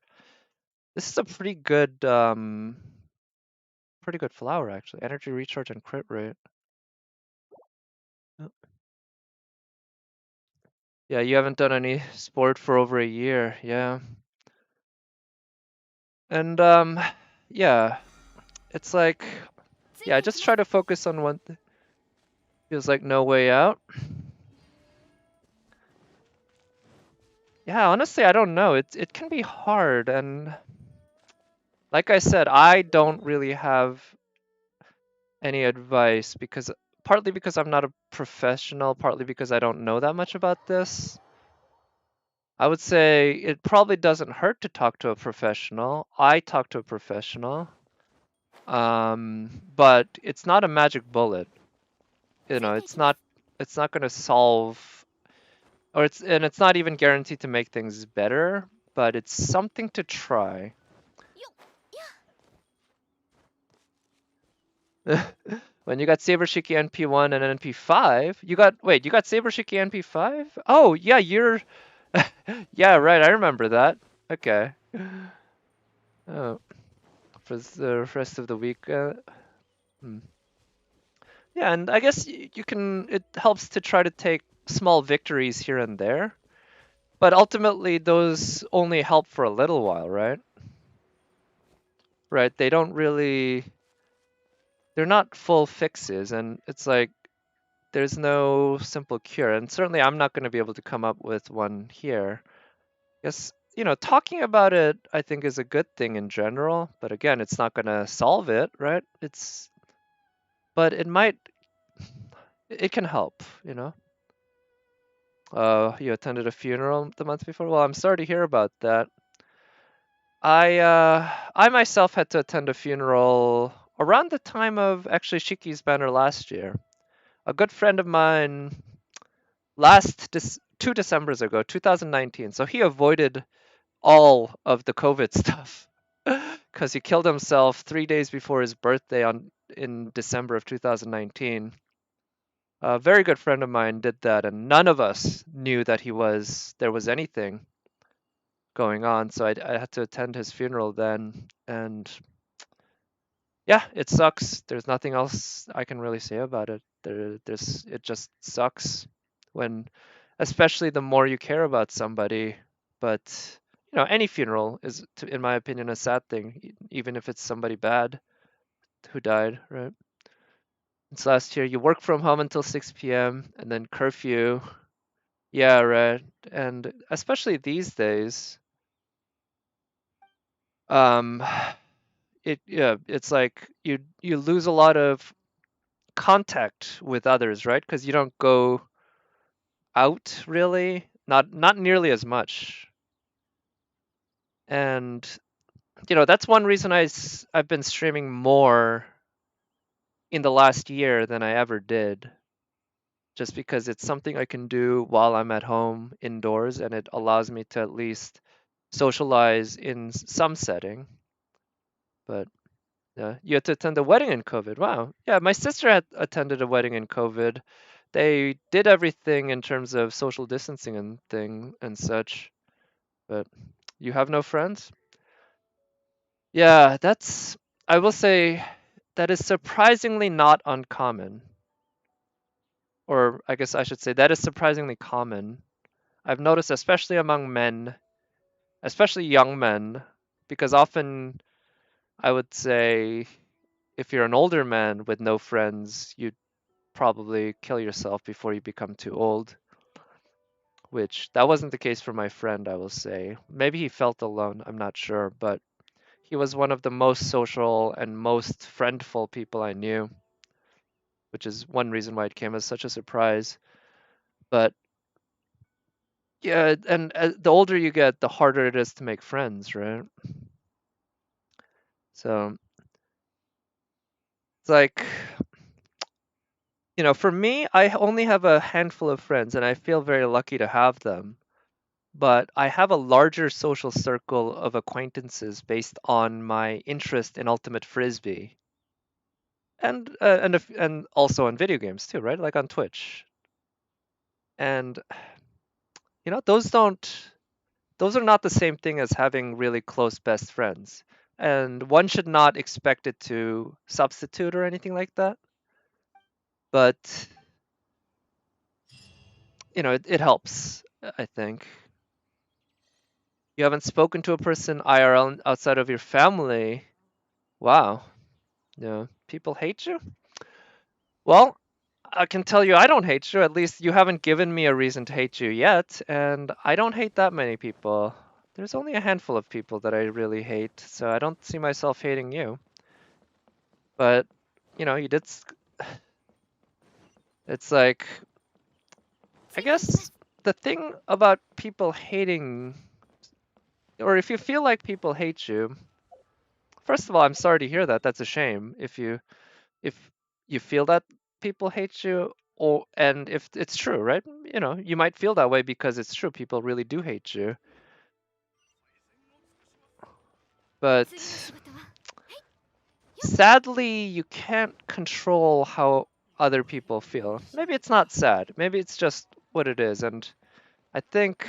This is a pretty good flower actually. Energy recharge and crit rate. Oh. Yeah, you haven't done any sport for over a year. Yeah. And yeah, it's like, つい yeah, I ていき just ます try to focus on one feels like no way out. Yeah, honestly, I don't know. It can be hard, and like I said, I don't really have any advice because partly because I'm not a professional, partly because I don't know that much about this. I would say it probably doesn't hurt to talk to a professional. I talk to a professional. But it's not a magic bullet. ついてい It's きます not going to solve it's not even guaranteed to make things better, but it's something to try. よっや When you got Saber Shiki NP1 and NP5, you got Saber Shiki NP5? Oh, yeah, yeah, right, I remember that. Okay. Oh, for the rest of the week. Hmm. Yeah, and I guess it helps to try to take small victories here and there, but ultimately those only help for a little while, right? Right, they're not full fixes, and it's like there's no simple cure, and certainly I'm not going to be able to come up with one here. Yes, talking about it, I think, is a good thing in general, but again, it's not going to solve it, right? But it can help, you attended a funeral the month before? Well, I'm sorry to hear about that. I myself had to attend a funeral around the time of actually Shiki's banner last year. A good friend of mine 2 Decembers ago, 2019. So he avoided all of the COVID stuff because he killed himself 3 days before his birthday in December of 2019. A very good friend of mine did that, and none of us knew that there was anything going on. So I had to attend his funeral then, and yeah, it sucks. There's nothing else I can really say about it. It just sucks when, especially the more you care about somebody. But any funeral is, in my opinion, a sad thing, even if it's somebody bad who died, right? It's last year. You work from home until 6 p.m. and then curfew. Yeah, right. And especially these days, um, it's like you lose a lot of contact with others, right? Because you don't go out really, not nearly as much. And that's one reason I've been streaming more in the last year than I ever did, just because it's something I can do while I'm at home indoors, and it allows me to at least socialize in some setting. But yeah, you had to attend a wedding in COVID. Wow. Yeah, my sister had attended a wedding in COVID. They did everything in terms of social distancing and such, but you have no friends? Yeah, I will say that is surprisingly not uncommon. Or I guess I should say that is surprisingly common. I've noticed, especially among men, especially young men, because often I would say if you're an older man with no friends, you'd probably kill yourself before you become too old, which that wasn't the case for my friend, I will say. Maybe he felt alone, I'm not sure, but he was one of the most social and most friendful people I knew, which is one reason why it came as such a surprise. But yeah, and the older you get, the harder it is to make friends, right? So it's like, for me, I only have a handful of friends, and I feel very lucky to have them. but I have a larger social circle of acquaintances based on my interest in Ultimate Frisbee, and also on video games too, right? Like on Twitch. And those are not the same thing as having really close best friends. And one should not expect it to substitute or anything like that. But it helps, I think. You haven't spoken to a person IRL outside of your family. Wow. People hate you? Well, I can tell you I don't hate you. At least you haven't given me a reason to hate you yet, and I don't hate that many people. There's only a handful of people that I really hate, so I don't see myself hating you. But, you did. It's like, I guess the thing about people hating, or if you feel like people hate you, first of all, I'm sorry to hear that. That's a shame. If you feel that people hate you, and if it's true, right? You might feel that way because it's true. People really do hate you. But sadly, you can't control how other people feel. Maybe it's not sad. Maybe it's just what it is. And I think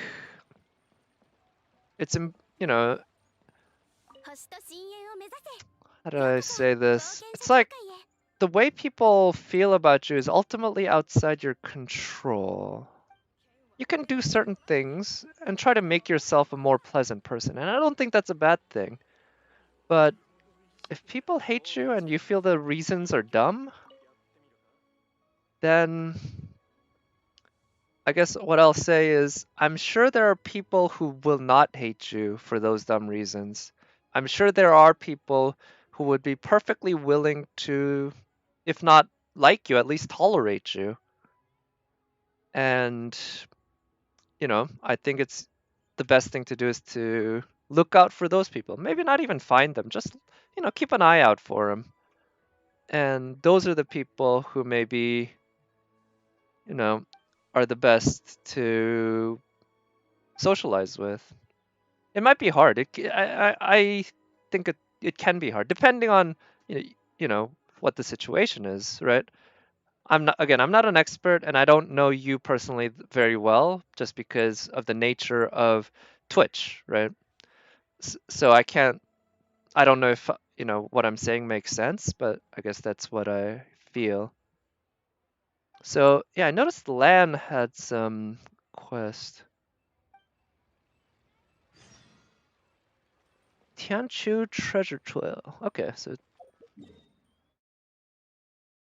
it's, how do I say this? It's like the way people feel about you is ultimately outside your control. You can do certain things and try to make yourself a more pleasant person, and I don't think that's a bad thing. But if people hate you and you feel the reasons are dumb, then I guess what I'll say is I'm sure there are people who will not hate you for those dumb reasons. I'm sure there are people who would be perfectly willing to, if not like you, at least tolerate you. And, I think it's the best thing to do is to look out for those people. Maybe not even find them, just, keep an eye out for them. And those are the people who maybe, are the best to socialize with. It might be hard. I think it can be hard depending on you know, what the situation is, right? I'm not an expert and I don't know you personally very well just because of the nature of Twitch, right? So I don't know if what I'm saying makes sense, but I guess that's what I feel. So yeah, I noticed Lan had some quest. Tianchu Treasure Trail. Okay,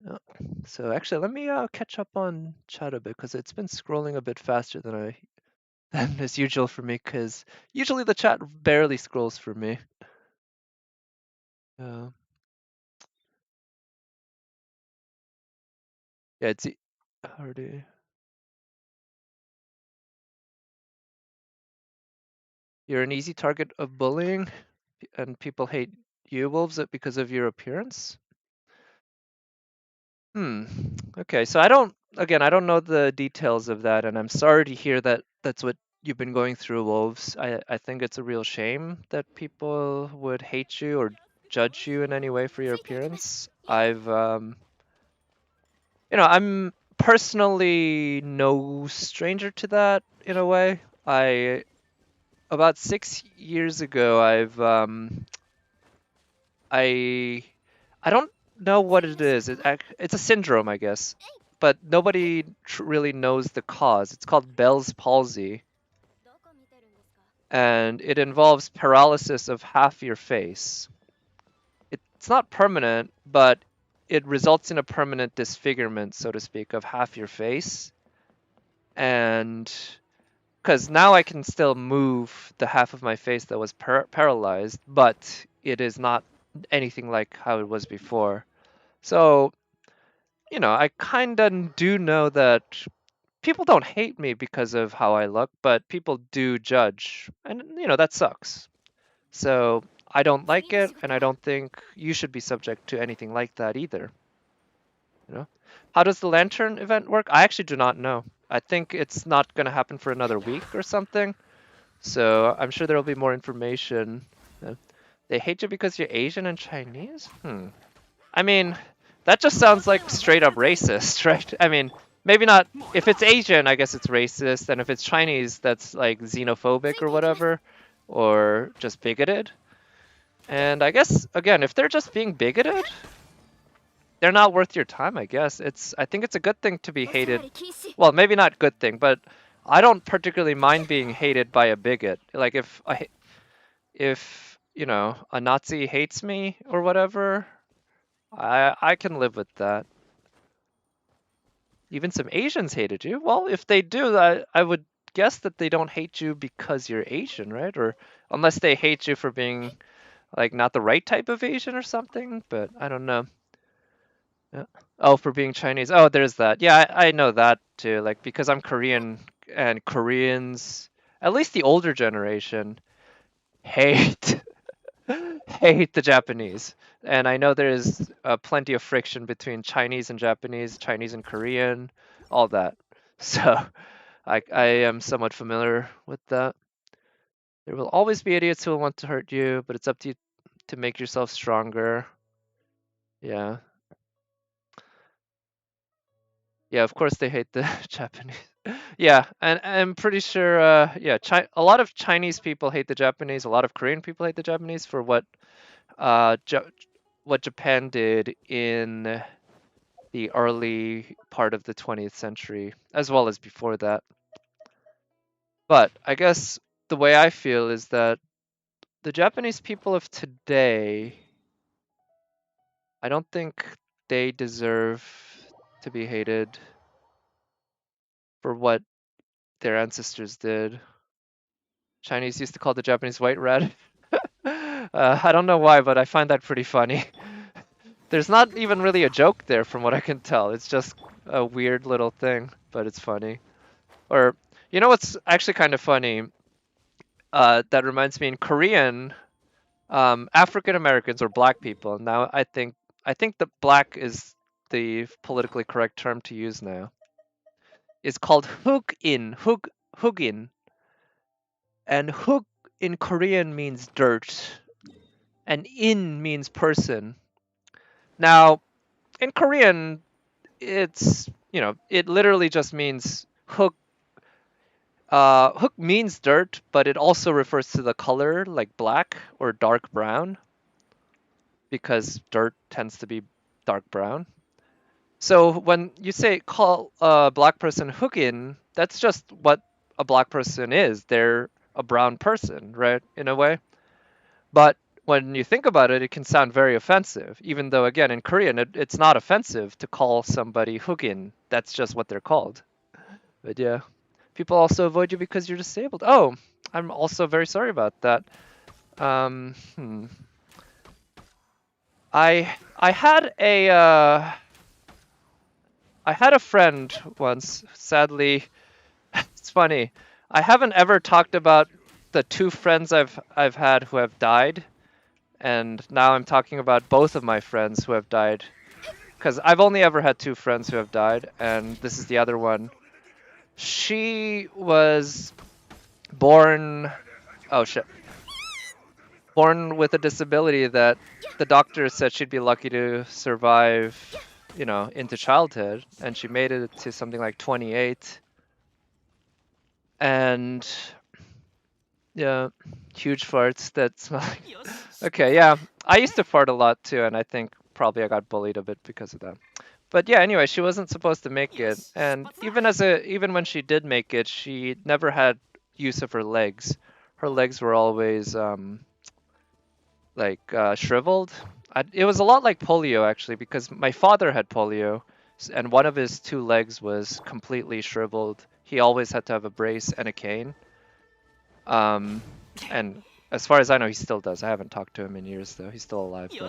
uh, so actually, let me catch up on chat a bit because it's been scrolling a bit faster than is usual for me. Because usually the chat barely scrolls for me. Uh, yeah, it's already. You're an easy target of bullying, and people hate you, Wolves, because of your appearance. Hmm. Okay, so I don't know the details of that, and I'm sorry to hear that that's what you've been going through, Wolves. I think it's a real shame that people would hate you or judge you in any way for your appearance. I'm personally no stranger to that in a way. About 6 years ago, I I don't know what it is. It's a syndrome, I guess, but nobody really knows the cause. It's called Bell's palsy, and it involves paralysis of half your face. It's not permanent, but it results in a permanent disfigurement, so to speak, of half your face. And because now I can still move the half of my face that was paralyzed, but it is not anything like how it was before. So, I kind of do know that people don't hate me because of how I look, but people do judge. And, that sucks. So, I don't like it, and I don't think you should be subject to anything like that either. How does the lantern event work? I actually do not know. I think it's not going to happen for another week or something. So I'm sure there will be more information. They hate you because you're Asian and Chinese? I mean, that just sounds like straight up racist, right? I mean, maybe not. If it's Asian, I guess it's racist, and if it's Chinese, that's like xenophobic or whatever, or just bigoted. And I guess again, if they're just being bigoted, they're not worth your time. I guess I think it's a good thing to be hated. Well, maybe not good thing, but I don't particularly mind being hated by a bigot. Like if you know a Nazi hates me or whatever, I can live with that. Even some Asians hated you. Well, if they do, I would guess that they don't hate you because you're Asian, right? Or unless they hate you for being like not the right type of Asian or something, but I don't know. Yeah. Oh, for being Chinese. Oh, there's that. Yeah, I know that too. Like because I'm Korean and Koreans, at least the older generation, hate hate the Japanese. And I know there's plenty of friction between Chinese and Japanese, Chinese and Korean, all that. So I am somewhat familiar with that. There will always be idiots who will want to hurt you, but it's up to you to make yourself stronger. Yeah. Yeah, of course they hate the Japanese. Yeah, and I'm pretty sure yeah, a lot of Chinese people hate the Japanese, a lot of Korean people hate the Japanese for uh ja- what Japan did in the early part of the 20th century, as well as before that. But I guess the way I feel is that the Japanese people of today, I don't think they deserve to be hated for what their ancestors did. Chinese used to call the Japanese white rat. I don't know why, but I find that pretty funny. There's not even really a joke there from what I can tell. It's just a weird little thing, but it's funny. Or, you know what's actually kind of funny? That reminds me in Korean, African Americans or black people. Now I think the black is the politically correct term to use now. Is called hugin, and hug in Korean means dirt, and in means person. Now in Korean, it's it literally just means hug. Hook means dirt, but it also refers to the color, like black or dark brown, because dirt tends to be dark brown. So when you say call a black person hookin, that's just what a black person is. They're a brown person, right? In a way. But when you think about it, it can sound very offensive, even though, again, in Korean, it's not offensive to call somebody hookin. That's just what they're called. But yeah, people also avoid you because you're disabled. Oh, I'm also very sorry about that. Um, hmm. I had a friend once. Sadly, it's funny. I haven't ever talked about the two friends I've had who have died, and now I'm talking about both of my friends who have died. Because I've only ever had two friends who have died, and this is the other one. She was born. Oh shit. Born with a disability that the doctor said she'd be lucky to survive, into childhood, and she made it to something like 28. And yeah, huge farts that smell like. Okay, yeah. I used to fart a lot too, and I think probably I got bullied a bit because of that. But yeah, anyway, she wasn't supposed to make it, and even when she did make it, she never had use of her legs. Her legs were always like shriveled. It was a lot like polio actually, because my father had polio, and one of his two legs was completely shriveled. He always had to have a brace and a cane. And as far as I know, he still does. I haven't talked to him in years though. He's still alive though.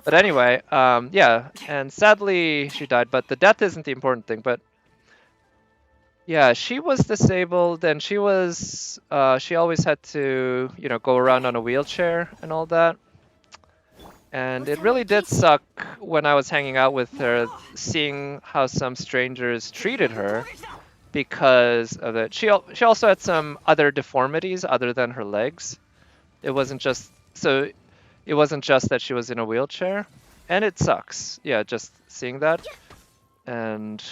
But anyway, yeah, and sadly she died. But the death isn't the important thing. But yeah, she was disabled, and she always had to go around on a wheelchair and all that. And it really did suck when I was hanging out with her, seeing how some strangers treated her. because of it. She also had some other deformities other than her legs. It wasn't just that she was in a wheelchair, and it sucks. Yeah, just seeing that, and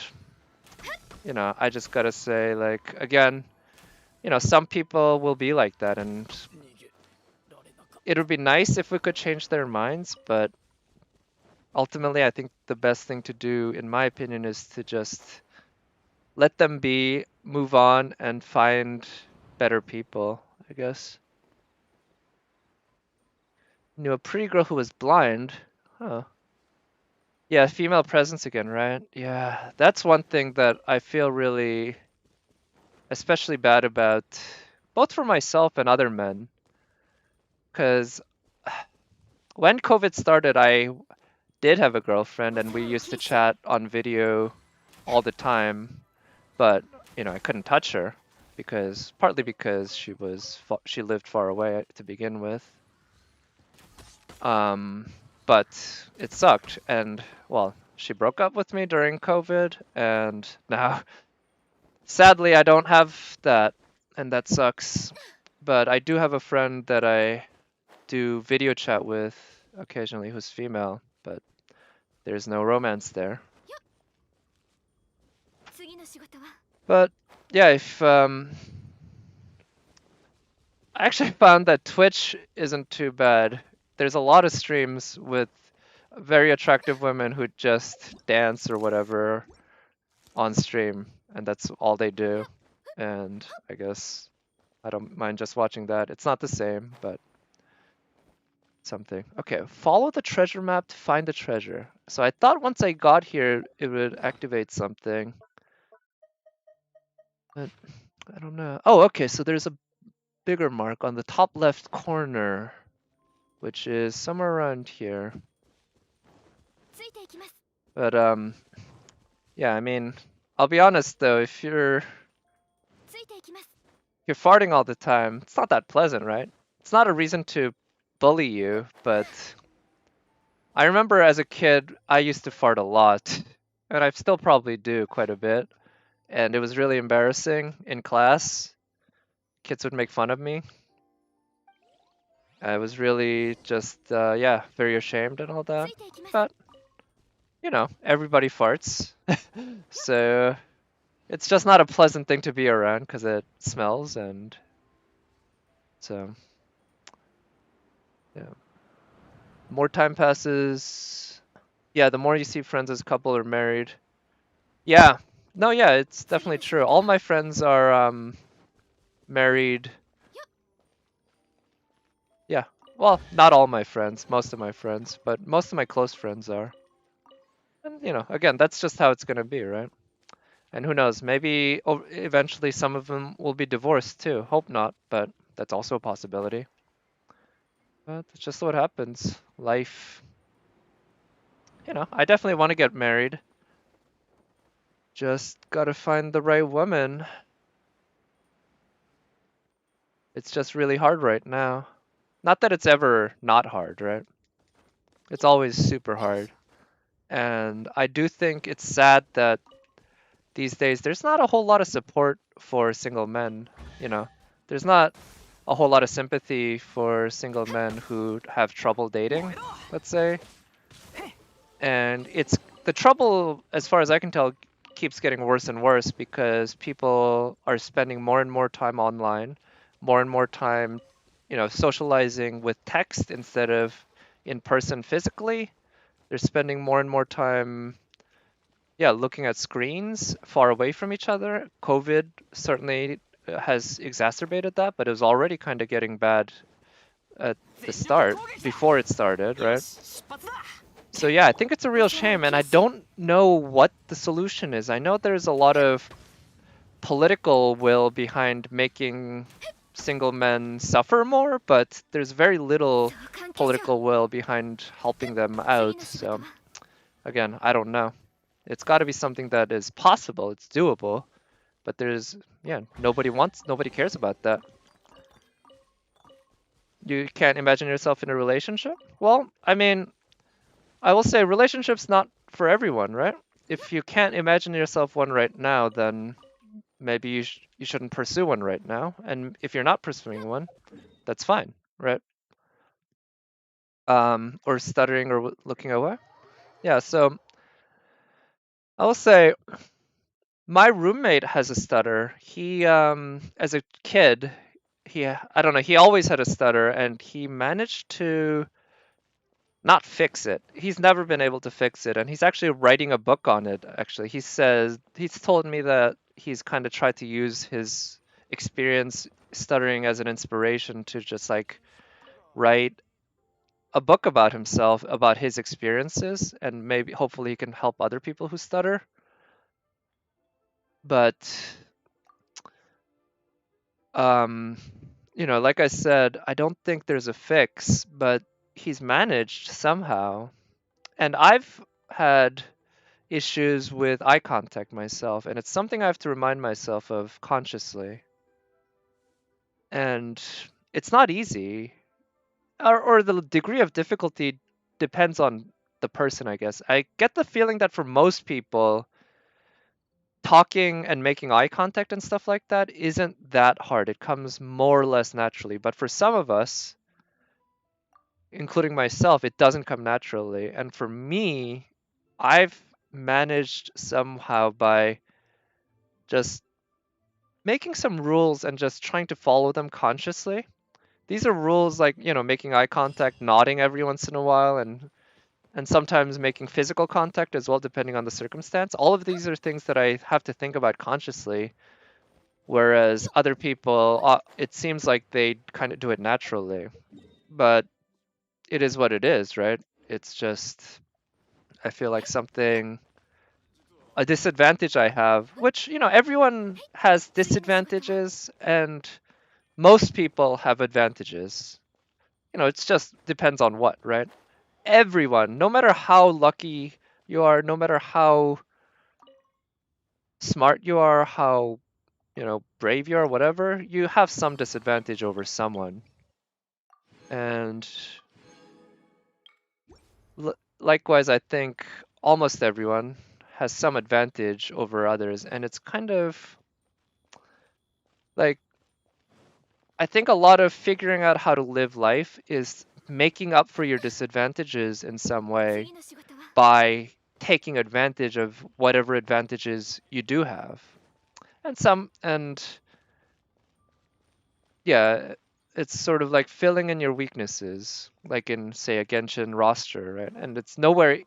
I just gotta say, like, again, some people will be like that, and it would be nice if we could change their minds, but ultimately, I think the best thing to do, in my opinion, is to just let them be, move on, and find better people, I guess. Knew a pretty girl who was blind. Huh. Yeah, female presence again, right? Yeah, that's one thing that I feel really especially bad about, both for myself and other men. Because when COVID started, I did have a girlfriend and we used to chat on video all the time, but I couldn't touch her partly because she lived far away to begin with. But it sucked, and well, she broke up with me during COVID, and now sadly I don't have that, and that sucks. But I do have a friend that I do video chat with occasionally who's female, but there's no romance there. But yeah, if I actually found that Twitch isn't too bad. There's a lot of streams with very attractive women who just dance or whatever on stream, and that's all they do. And I guess I don't mind just watching that. It's not the same, but something. Okay, follow the treasure map to find the treasure. So I thought once I got here, it would activate something. But I don't know. Oh, okay, so there's a bigger mark on the top left corner, which is somewhere around here. But yeah, I mean, I'll be honest though, if you're farting all the time, it's not that pleasant, right? It's not a reason to bully you, but I remember as a kid, I used to fart a lot, and I still probably do quite a bit, and it was really embarrassing in class. Kids would make fun of me. I was really just, yeah, very ashamed and all that. But, everybody farts. So, it's just not a pleasant thing to be around because it smells, and so, yeah. More time passes. Yeah, the more you see friends as a couple or married. Yeah. No, yeah, it's definitely true. All my friends are married. Yeah. Well, not all my friends, most of my friends, but most of my close friends are. And, again, that's just how it's going to be, right? And who knows, maybe eventually some of them will be divorced too. Hope not, but that's also a possibility. But it's just what happens. Life. I definitely want to get married. Just gotta find the right woman. It's just really hard right now. Not that it's ever not hard, right? It's always super hard. And I do think it's sad that these days there's not a whole lot of support for single men, There's not a whole lot of sympathy for single men who have trouble dating, let's say. And the trouble, as far as I can tell, keeps getting worse and worse because people are spending more and more time online, more and more time, socializing with text instead of in person physically. They're spending more and more time, yeah, looking at screens far away from each other. COVID certainly has exacerbated that, but it was already kind of getting bad at the start, before it started, right? So yeah, I think it's a real shame, and I don't know what the solution is. I know there's a lot of political will behind making single men suffer more, but there's very little political will behind helping them out. So again, I don't know. It's got to be something that is possible, it's doable, but nobody cares about that. You can't imagine yourself in a relationship? Well, I mean, I will say relationships not for everyone, right? If you can't imagine yourself one right now, then maybe you shouldn't pursue one right now. And if you're not pursuing one, that's fine, right? Or stuttering or looking away. Yeah, so I will say my roommate has a stutter. He, as a kid, I don't know, he always had a stutter and he managed to not fix it. He's never been able to fix it, and he's actually writing a book on it. Actually, he's told me that he's kind of tried to use his experience stuttering as an inspiration to just like write a book about himself, about his experiences, and maybe hopefully he can help other people who stutter. But um, like I said, I don't think there's a fix, but he's managed somehow. And I've had issues with eye contact myself, and it's something I have to remind myself of consciously. And it's not easy, or the degree of difficulty depends on the person, I guess. I get the feeling that for most people, talking and making eye contact and stuff like that isn't that hard. It comes more or less naturally. But for some of us, including myself, it doesn't come naturally. And for me, I've managed somehow by just making some rules and just trying to follow them consciously. These are rules like, making eye contact, nodding every once in a while, and sometimes making physical contact as well, depending on the circumstance. All of these are things that I have to think about consciously, whereas other people, it seems like they kind of do it naturally. But it is what it is, right? It's just, I feel like a disadvantage I have, which, everyone has disadvantages and most people have advantages. It just depends on what, right? Everyone, no matter how lucky you are, no matter how smart you are, how, brave you are, whatever, you have some disadvantage over someone. And likewise, I think almost everyone has some advantage over others. And it's kind of like, I think a lot of figuring out how to live life is making up for your disadvantages in some way by taking advantage of whatever advantages you do have. And yeah, it's sort of like filling in your weaknesses, like in, say, a Genshin roster, right? And it's nowhere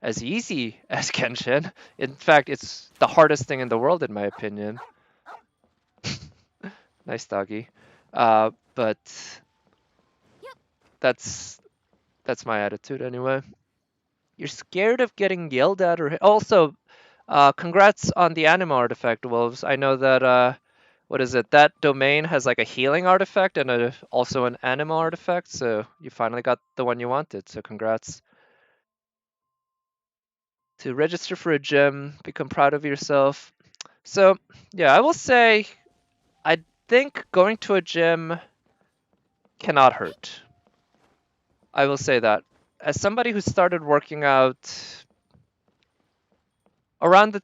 as easy as Genshin. In fact, it's the hardest thing in the world, in my opinion. Nice doggy. But that's my attitude anyway. You're scared of getting yelled at, or also, congrats on the anima artifact, Wolves. I know that what is it? That domain has like a healing artifact and also an anima artifact, so you finally got the one you wanted. So congrats. To register for a gym, become proud of yourself. So yeah, I will say, I think going to a gym cannot hurt. I will say that. As somebody who started working out around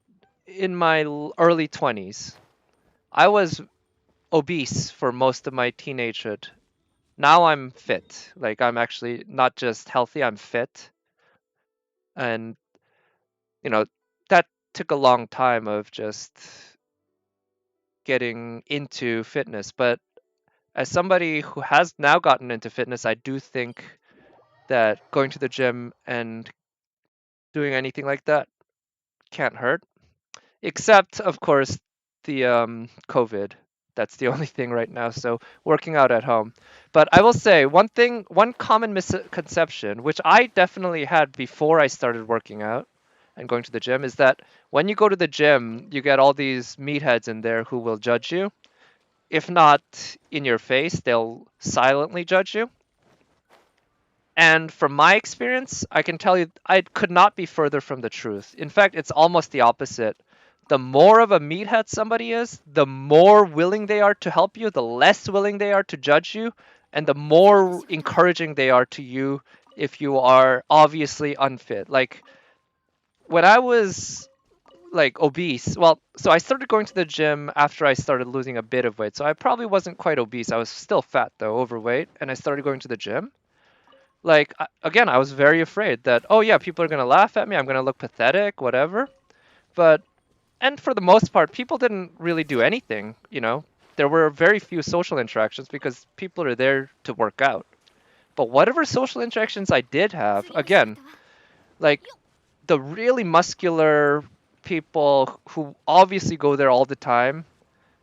in my early 20s, I was obese for most of my teenagehood. Now I'm fit. Like, I'm actually not just healthy, I'm fit. And, you know, that took a long time of just getting into fitness. But as somebody who has now gotten into fitness, I do think that going to the gym and doing anything like that can't hurt. Except, of course, the COVID. That's the only thing right now. So working out at home. But I will say one common misconception, which I definitely had before I started working out and going to the gym, is that when you go to the gym, you get all these meatheads in there who will judge you. If not in your face, they'll silently judge you. And from my experience, I can tell you I could not be further from the truth. In fact, it's almost the opposite. The more of a meathead somebody is, the more willing they are to help you, the less willing they are to judge you, and the more encouraging they are to you if you are obviously unfit. Like, when I was like obese. Well, so I started going to the gym after I started losing a bit of weight. So I probably wasn't quite obese. I was still fat though, overweight, and I started going to the gym. Like again, I was very afraid that oh yeah, people are gonna laugh at me. I'm gonna look pathetic, whatever. But and for the most part, people didn't really do anything. You know, there were very few social interactions because people are there to work out. But whatever social interactions I did have, 釣りを仕 again, 方は like the really muscular people who obviously go there all the time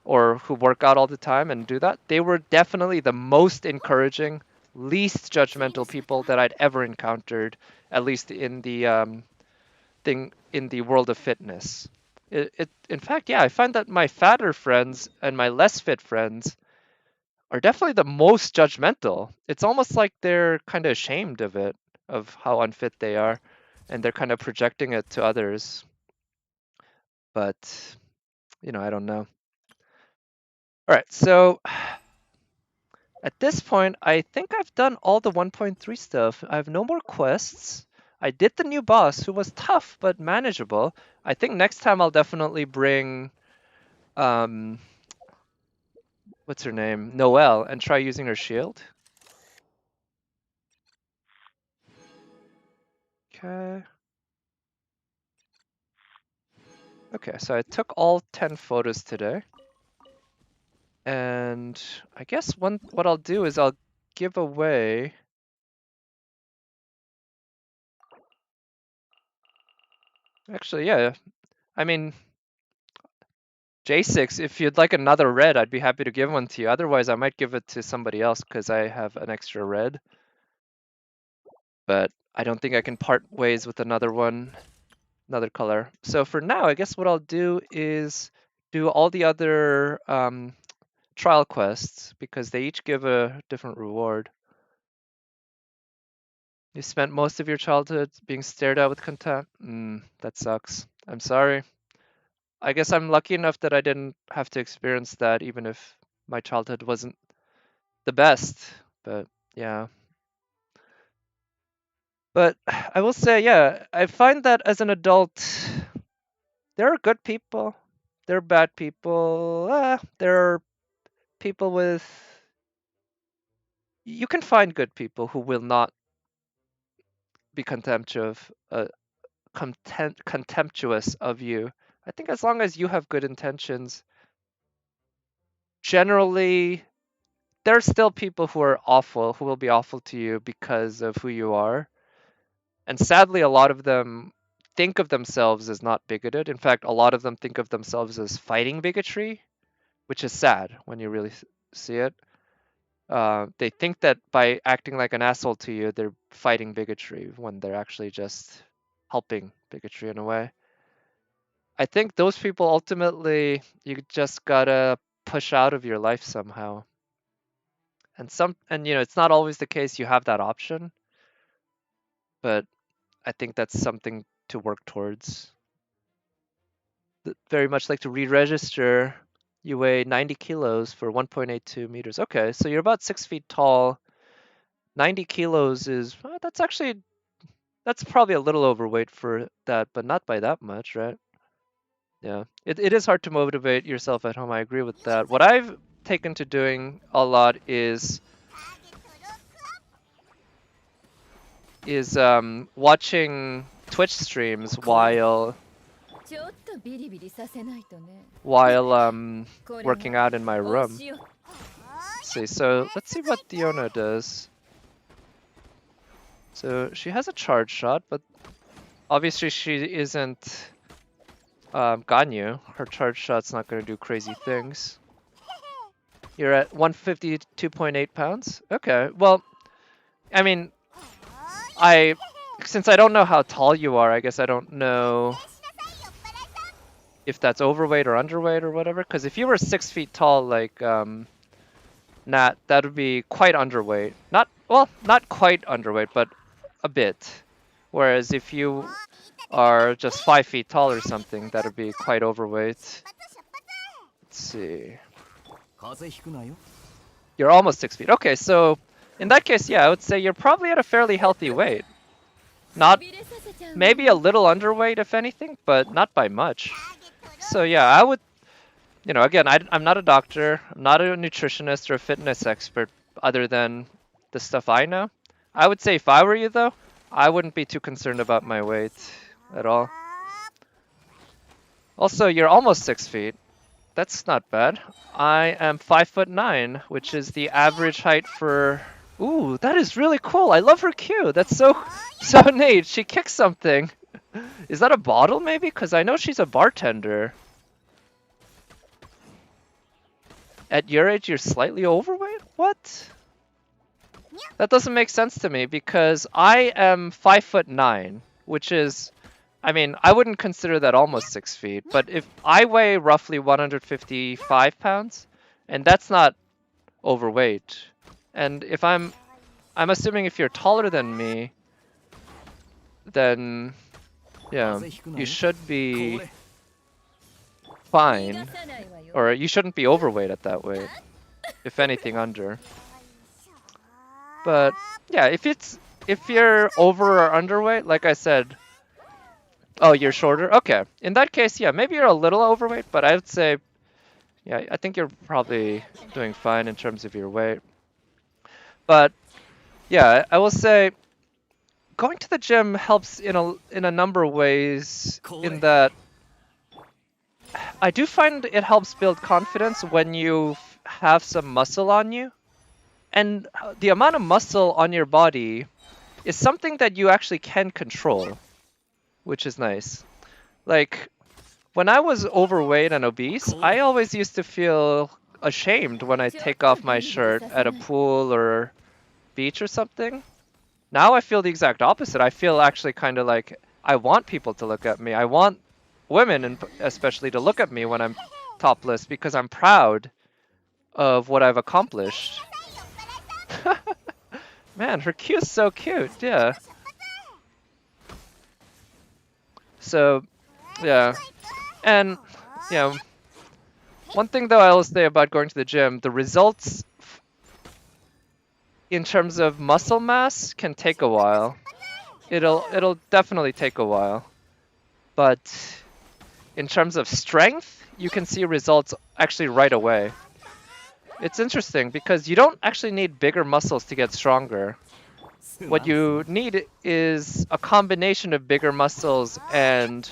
or who work out all the time and do that, they were definitely the most encouraging, least 釣りの judgmental 仕方 people は that I'd ever encountered, at least in the thing in the world of fitness. In fact, yeah, I find that my fatter friends and my less fit friends are definitely the most judgmental. It's almost like they're kind of ashamed of it, of how unfit they are, and they're kind of projecting it to others. But, I don't know. All right, so at this point, I think I've done all the 1.3 stuff. I have no more quests. I did the new boss, who was tough but manageable. I think next time I'll definitely bring, um, what's her name? Noelle, and try using her shield. Okay. Okay, so I took all 10 photos today. And I guess what I'll do is I'll give away. Actually, yeah. I mean, J6, if you'd like another red, I'd be happy to give one to you. Otherwise, I might give it to somebody else because I have an extra red. But I don't think I can part ways with another one, another color. So for now, I guess what I'll do is do all the other trial quests because they each give a different reward. You spent most of your childhood being stared at with contempt. That sucks. I'm sorry. I guess I'm lucky enough that I didn't have to experience that, even if my childhood wasn't the best. But yeah. But I will say, yeah, I find that as an adult, there are good people, there are bad people, there are people with. You can find good people who will not be contemptuous of you. I think as long as you have good intentions, generally there are still people who are awful, who will be awful to you because of who you are. And sadly, a lot of them think of themselves as not bigoted. In fact, a lot of them think of themselves as fighting bigotry, which is sad when you really see it. They think that by acting like an asshole to you, they're fighting bigotry when they're actually just helping bigotry in a way. I think those people ultimately, you just gotta push out of your life somehow. And it's not always the case you have that option, but I think that's something to work towards. Very much like to re-register. You weigh 90 kilos for 1.82 meters. Okay, so you're about 6 feet tall. 90 kilos is that's probably a little overweight for that, but not by that much, right? Yeah, it is hard to motivate yourself at home. I agree with that. What I've taken to doing a lot is watching Twitch streams while ちょっとビリビリさせないとね。 working out in my お room. 塩 See, so let's see what Diona does. So she has a charge shot, but obviously she isn't Ganyu. Her charge shot's not going to do crazy things. You're at 152.8 pounds? Okay, well, I mean, since I don't know how tall you are, I guess I don't know if that's overweight or underweight or whatever. Because if you were 6 feet tall, like Nat, that would be quite underweight. Not quite underweight, but a bit. Whereas if you are just 5 feet tall or something, that would be quite overweight. Let's see. 風邪ひくなよ You're almost 6 feet. Okay, so in that case, yeah, I would say you're probably at a fairly healthy weight. Not maybe a little underweight if anything, but not by much. So yeah, I would, again, I'm not a doctor, I'm not a nutritionist or a fitness expert other than the stuff I know. I would say if I were you though, I wouldn't be too concerned about my weight at all. Also, you're almost 6 feet. That's not bad. I am 5'9", which is the average height for... Ooh, that is really cool. I love her cue. That's so neat. She kicks something. Is that a bottle maybe? Because I know she's a bartender. At your age, you're slightly overweight? What? That doesn't make sense to me because I am 5'9", which is... I mean, I wouldn't consider that almost 6 feet, but if I weigh roughly 155 pounds, and that's not overweight, and if I'm assuming if you're taller than me, then yeah, you should be fine, or you shouldn't be overweight at that weight, if anything under. But yeah, if you're over or underweight, like I said. Oh, you're shorter? Okay. In that case, yeah, maybe you're a little overweight, but I would say, yeah, I think you're probably doing fine in terms of your weight. But yeah, I will say going to the gym helps in a number of ways in that I do find it helps build confidence when you have some muscle on you. And the amount of muscle on your body is something that you actually can control, which is nice. Like, when I was overweight and obese, I always used to feel ashamed when I take off my shirt at a pool or beach or something. Now I feel the exact opposite. I feel actually kind of like I want people to look at me. I want women, and especially, to look at me when I'm topless because I'm proud of what I've accomplished. Man, her cue's so cute, yeah. So, yeah. And, one thing though I will say about going to the gym, the results in terms of muscle mass can take a while. It'll definitely take a while. But in terms of strength, you can see results actually right away. It's interesting because you don't actually need bigger muscles to get stronger. What you need is a combination of bigger muscles and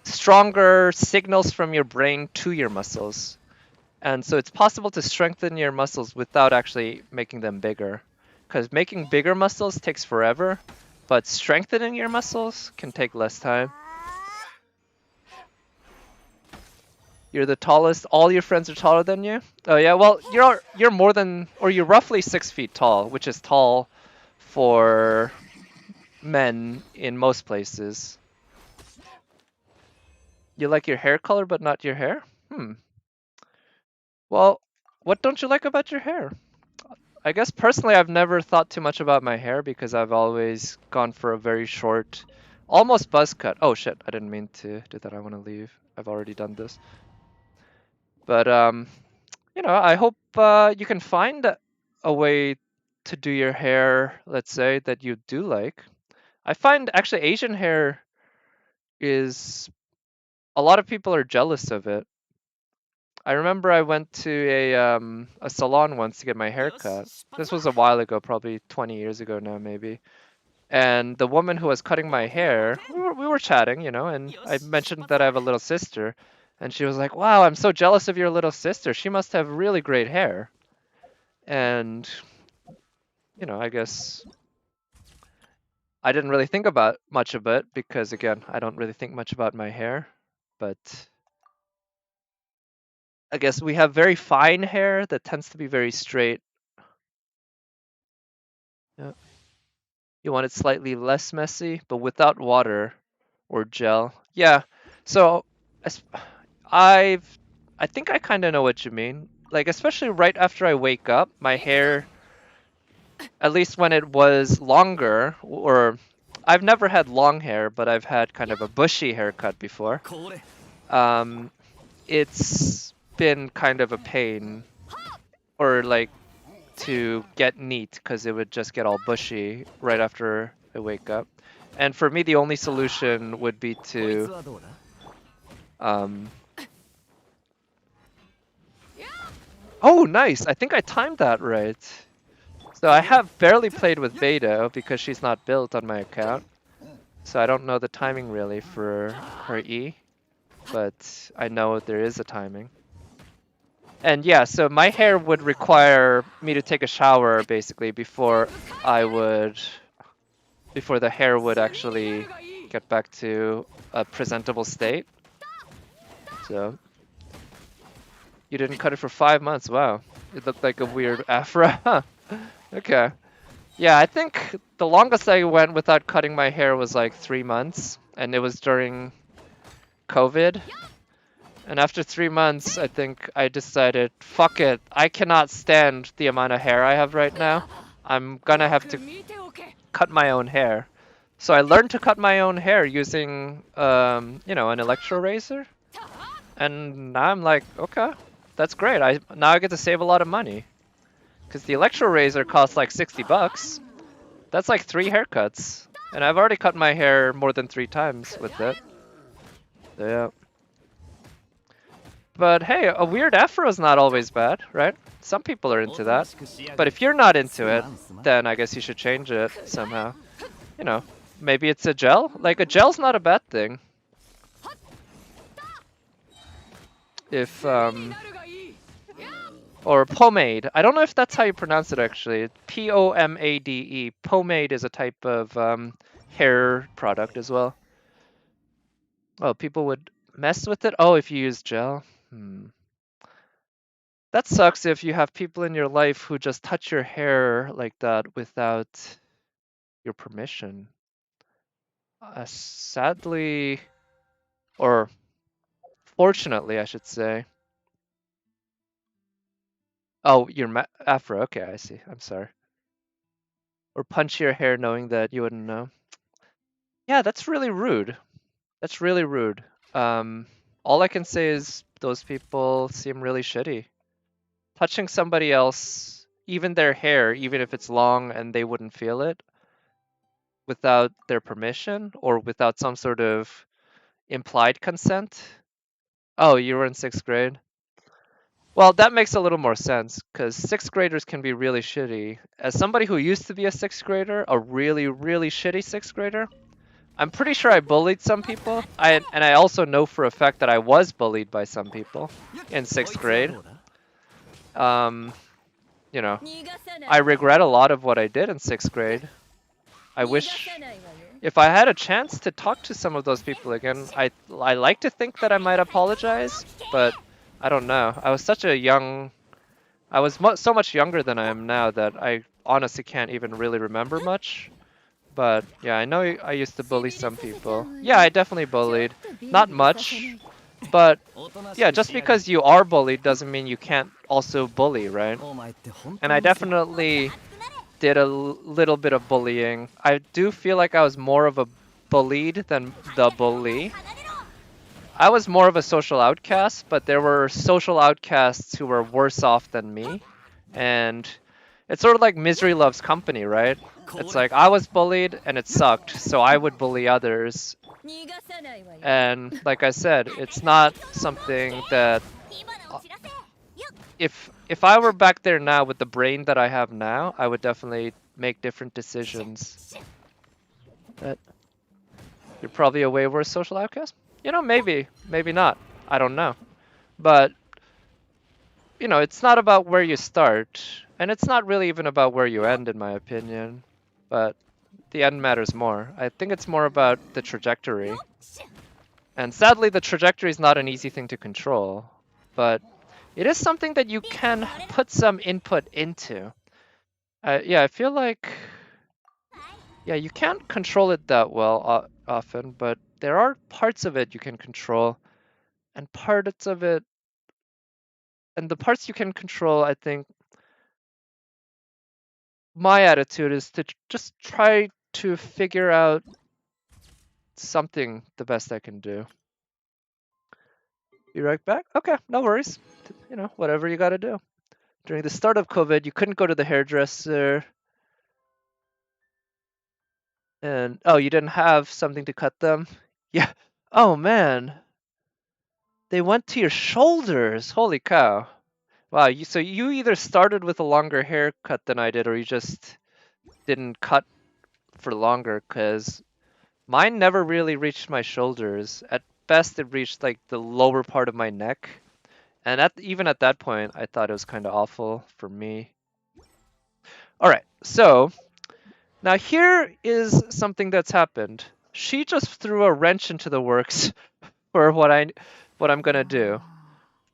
stronger signals from your brain to your muscles. And so it's possible to strengthen your muscles without actually making them bigger. Because making bigger muscles takes forever, but strengthening your muscles can take less time. You're the tallest. All your friends are taller than you? Oh yeah, well, you're more than, or you're roughly 6 feet tall, which is tall for men in most places. You like your hair color but not your hair? Well, what don't you like about your hair? I guess personally I've never thought too much about my hair because I've always gone for a very short, almost buzz cut. Oh shit, I didn't mean to do that. I want to leave. I've already done this. But I hope you can find a way to do your hair, let's say, that you do like. I find actually Asian hair is, a lot of people are jealous of it. I remember I went to a salon once to get my hair cut. This was a while ago, probably 20 years ago now, maybe. And the woman who was cutting my hair, we were chatting, and I mentioned that I have a little sister. And she was like, wow, I'm so jealous of your little sister. She must have really great hair. And, I guess I didn't really think about much of it because, again, I don't really think much about my hair. But I guess we have very fine hair that tends to be very straight. Yeah. You want it slightly less messy, but without water or gel. Yeah. So I think I kind of know what you mean. Like, especially right after I wake up, my hair, at least when it was longer, or I've never had long hair, but I've had kind of a bushy haircut before. It's been kind of a pain, or like to get neat because it would just get all bushy right after I wake up. And for me, the only solution would be to oh, nice! I think I timed that right. So I have barely played with Beta because she's not built on my account. So I don't know the timing really for her E, but I know there is a timing. And yeah, so my hair would require me to take a shower basically before the hair would actually get back to a presentable state. So you didn't cut it for 5 months. Wow, it looked like a weird afro. Okay. Yeah, I think the longest I went without cutting my hair was like 3 months, and it was during COVID. And after 3 months, I think I decided, fuck it, I cannot stand the amount of hair I have right now. I'm gonna have to cut my own hair. So I learned to cut my own hair using, an electro razor. And now I'm like, okay, that's great. Now I get to save a lot of money. Because the electro razor costs like $60. That's like 3 haircuts. And I've already cut my hair more than 3 times with it. So, yeah. But hey, a weird afro is not always bad, right? Some people are into that. But if you're not into it, then I guess you should change it somehow. You know, maybe it's a gel? Like, a gel's not a bad thing. If, or pomade. I don't know if that's how you pronounce it actually. Pomade. Pomade is a type of hair product as well. Oh, people would mess with it? Oh, if you use gel? That sucks if you have people in your life who just touch your hair like that without your permission. Sadly, or fortunately, I should say. Oh, your afro. Okay, I see. I'm sorry. Or punch your hair knowing that you wouldn't know. Yeah, that's really rude. That's really rude. All I can say is those people seem really shitty. Touching somebody else, even their hair, even if it's long and they wouldn't feel it, without their permission or without some sort of implied consent. Oh, you were in 6th grade? Well, that makes a little more sense because 6th graders can be really shitty. As somebody who used to be a 6th grader, a really, really shitty 6th grader, I'm pretty sure I bullied some people. And I also know for a fact that I was bullied by some people in 6th grade. You know, I regret a lot of what I did in 6th grade. I wish if I had a chance to talk to some of those people again, I like to think that I might apologize, but I don't know. I was so much younger than I am now that I honestly can't even really remember much. But yeah, I know I used to bully some people. Yeah, I definitely bullied. Not much, but yeah, just because you are bullied doesn't mean you can't also bully, right? And I definitely did a little bit of bullying. I do feel like I was more of a bullied than the bully. I was more of a social outcast, but there were social outcasts who were worse off than me. And it's sort of like misery loves company, right? It's like I was bullied and it sucked, so I would bully others. And like I said, it's not something that if I were back there now with the brain that I have now, I would definitely make different decisions. But you're probably a way worse social outcast? You know, maybe not. I don't know. But it's not about where you start, and it's not really even about where you end, in my opinion. But the end matters more. I think it's more about the trajectory. And sadly, the trajectory is not an easy thing to control, but it is something that you can put some input into. Yeah, I feel like, yeah, you can't control it that well often, but there are parts of it you can control, and the parts you can control, I think, my attitude is to just try to figure out something the best I can do. Be right back? Okay, no worries. Whatever you gotta do. during the start of COVID, you couldn't go to the hairdresser. And oh, you didn't have something to cut them? Yeah. Oh man. They went to your shoulders. Holy cow. Wow, so you either started with a longer haircut than I did, or you just didn't cut for longer, because mine never really reached my shoulders. At best, it reached like the lower part of my neck. And even at that point, I thought it was kind of awful for me. All right, so now here is something that's happened. She just threw a wrench into the works for what I'm gonna do,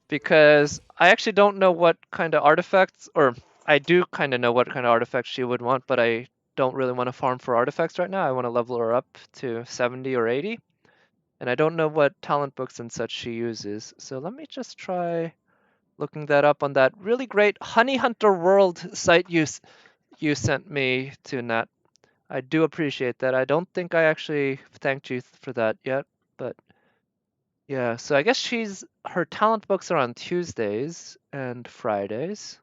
because I actually don't know what kind of artifacts, or I do kind of know what kind of artifacts she would want, but I don't really want to farm for artifacts right now. I want to level her up to 70 or 80, and I don't know what talent books and such she uses. So let me just try looking that up on that really great Honey Hunter World site you sent me to, Nat. I do appreciate that. I don't think I actually thanked you for that yet, but yeah, so I guess her talent books are on Tuesdays and Fridays.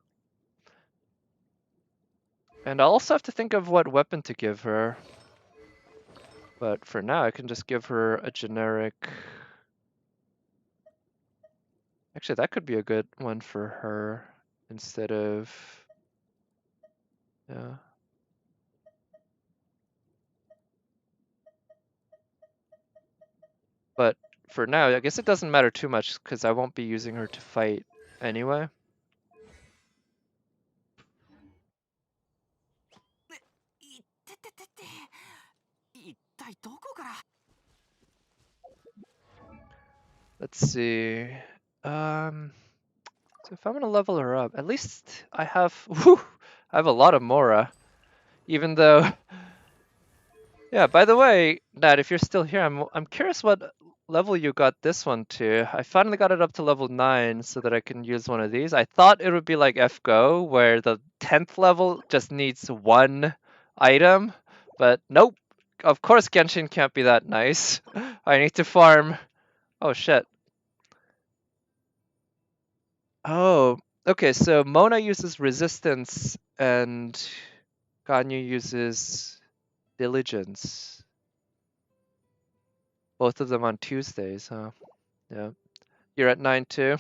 And I'll also have to think of what weapon to give her. But for now, I can just give her a generic. Actually, that could be a good one for her instead of. Yeah. But for now, I guess it doesn't matter too much because I won't be using her to fight anyway. Let's see. So if I'm gonna level her up, at least I have. Whew, I have a lot of Mora, even though. Yeah. By the way, Nat, if you're still here, I'm curious what level you got this one to. I finally got it up to level 9 so that I can use one of these. I thought it would be like FGO, where the 10th level just needs one item, but nope. Of course, Genshin can't be that nice. I need to farm. Oh shit. Oh, okay. So Mona uses resistance and Ganyu uses diligence. Both of them on Tuesdays, huh? Yeah. You're at 9 too?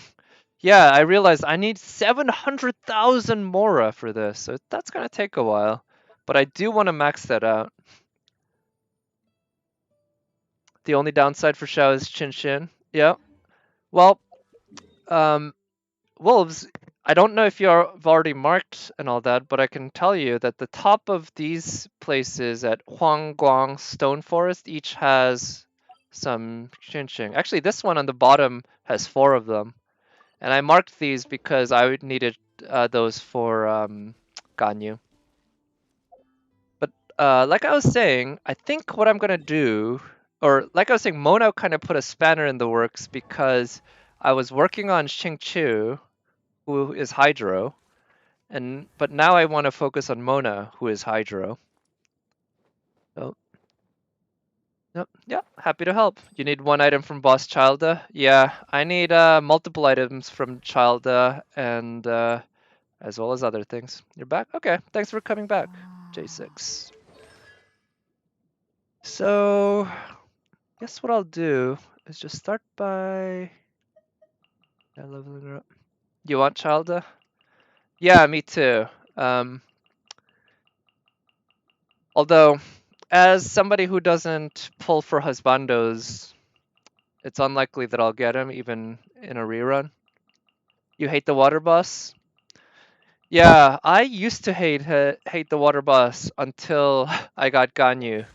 Yeah, I realized I need 700,000 Mora for this, so that's gonna take a while. But I do want to max that out. The only downside for Xiao is Chin Chin. Yeah. Well, um, wolves, I don't know if you've already marked and all that, but I can tell you that the top of these places at Huangguang Stone Forest each has some Xinqing. Actually, this one on the bottom has 4 of them. And I marked these because I needed those for Ganyu. But like I was saying, I think what I'm going to do, or like I was saying, Mono kind of put a spanner in the works because I was working on Xingqiu, who is Hydro, but now I want to focus on Mona, who is Hydro. So, yep, yeah, happy to help. You need one item from Boss Childa? Yeah, I need multiple items from Childa and as well as other things. You're back? Okay, thanks for coming back, J6. So, guess what I'll do is just start by leveling her up. You want Childa? Yeah, me too. Although, as somebody who doesn't pull for husbandos, it's unlikely that I'll get him even in a rerun. You hate the water boss? Yeah, I used to hate the water boss until I got Ganyu.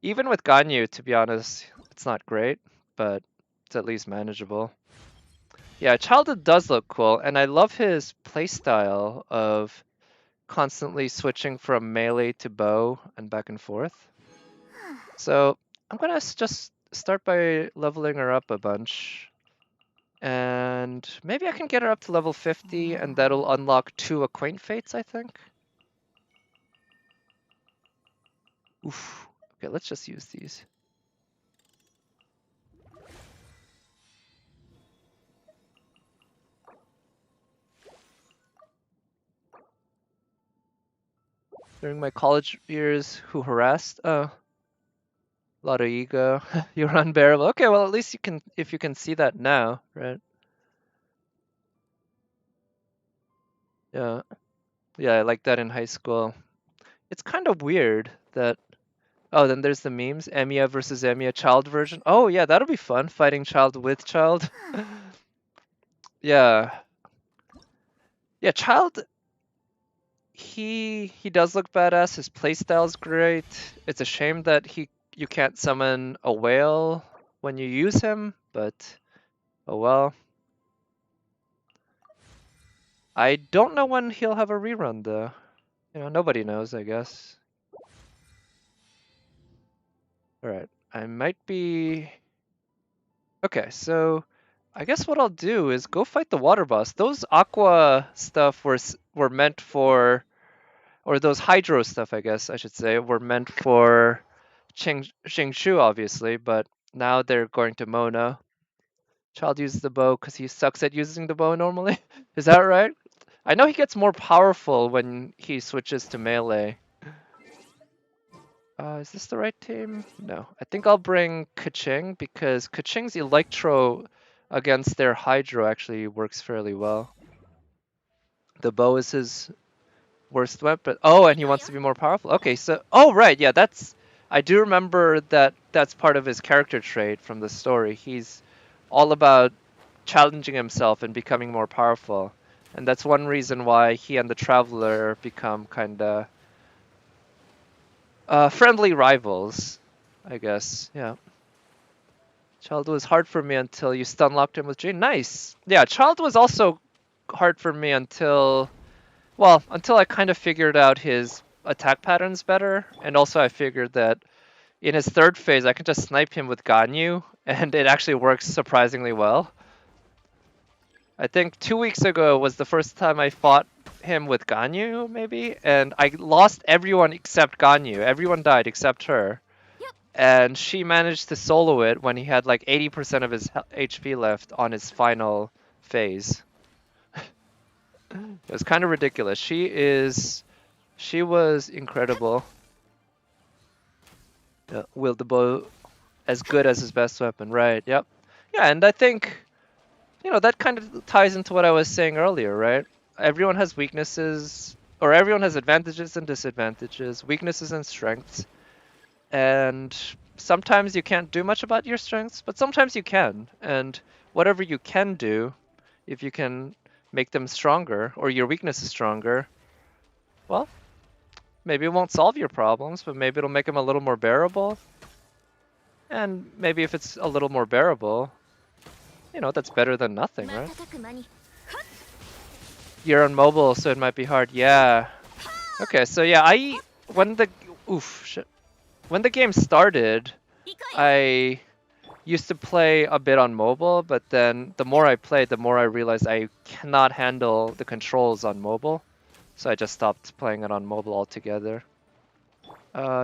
Even with Ganyu, to be honest, it's not great, but it's at least manageable. Yeah, Childhood does look cool, and I love his playstyle of constantly switching from melee to bow and back and forth. So I'm gonna just start by leveling her up a bunch. And maybe I can get her up to level 50, and that'll unlock 2 Acquaint Fates, I think. Oof. Okay, let's just use these. during my college years who harassed. A lot of ego. You're unbearable. Okay, well at least you can if you can see that now, right? Yeah. Yeah, I like that in high school. It's kind of weird that oh, then there's the memes. Emiya versus Emiya child version. Oh yeah, that'll be fun. Fighting child with child. Yeah. Yeah, child he does look badass. His playstyle's great. It's a shame that you can't summon a whale when you use him, but oh well. I don't know when he'll have a rerun though. You know, nobody knows, I guess. Alright, I might be... Okay, so I guess what I'll do is go fight the water boss. Those aqua stuff were meant for, or those hydro stuff, I guess I should say, were meant for Xingshu, obviously, but now they're going to Mona. Child uses the bow because he sucks at using the bow normally. Is that right? I know he gets more powerful when he switches to melee. Is this the right team? No. I think I'll bring Keqing because Keqing's Electro against their Hydro actually works fairly well. The bow is his worst weapon. Oh, and he wants to be more powerful. Okay, so... Oh, right, yeah, that's... I do remember that that's part of his character trait from the story. He's all about challenging himself and becoming more powerful. And that's one reason why he and the Traveler become kinda... friendly rivals, I guess. Yeah. Child was hard for me until you stun locked him with Jane. Nice. Yeah, Child was also hard for me until, well, until I kind of figured out his attack patterns better, and also I figured that in his third phase I can just snipe him with Ganyu, and it actually works surprisingly well. I think 2 weeks ago was the first time I fought him with Ganyu, maybe, and I lost everyone except Ganyu. Everyone died except her. And she managed to solo it when he had like 80% of his HP left on his final phase. It was kind of ridiculous. She was incredible. Yeah, wield the bow as good as his best weapon, right? Yep. Yeah, and I think, you know, that kind of ties into what I was saying earlier, right? Everyone has weaknesses, or everyone has advantages and disadvantages, weaknesses and strengths. And sometimes you can't do much about your strengths, but sometimes you can. And whatever you can do, if you can make them stronger, or your weakness is stronger, well, maybe it won't solve your problems, but maybe it'll make them a little more bearable. And maybe if it's a little more bearable, you know, that's better than nothing, right? You're on mobile, so it might be hard. Yeah. Okay, so yeah, when the game started, I used to play a bit on mobile, but then the more I played, the more I realized I cannot handle the controls on mobile. So I just stopped playing it on mobile altogether.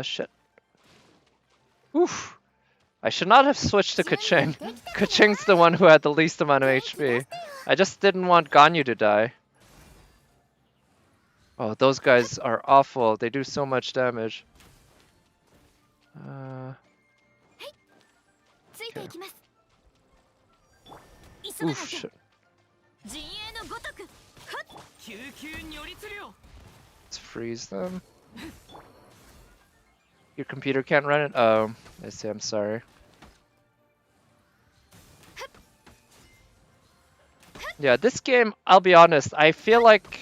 Shit. Oof. I should not have switched to Keqing. Keqing's the one who had the least amount of HP. I just didn't want Ganyu to die. Oh, those guys are awful. They do so much damage. Okay. Oof, shit. Let's freeze them. Your computer can't run it? Oh, I see, I'm sorry. Yeah, this game, I'll be honest, I feel like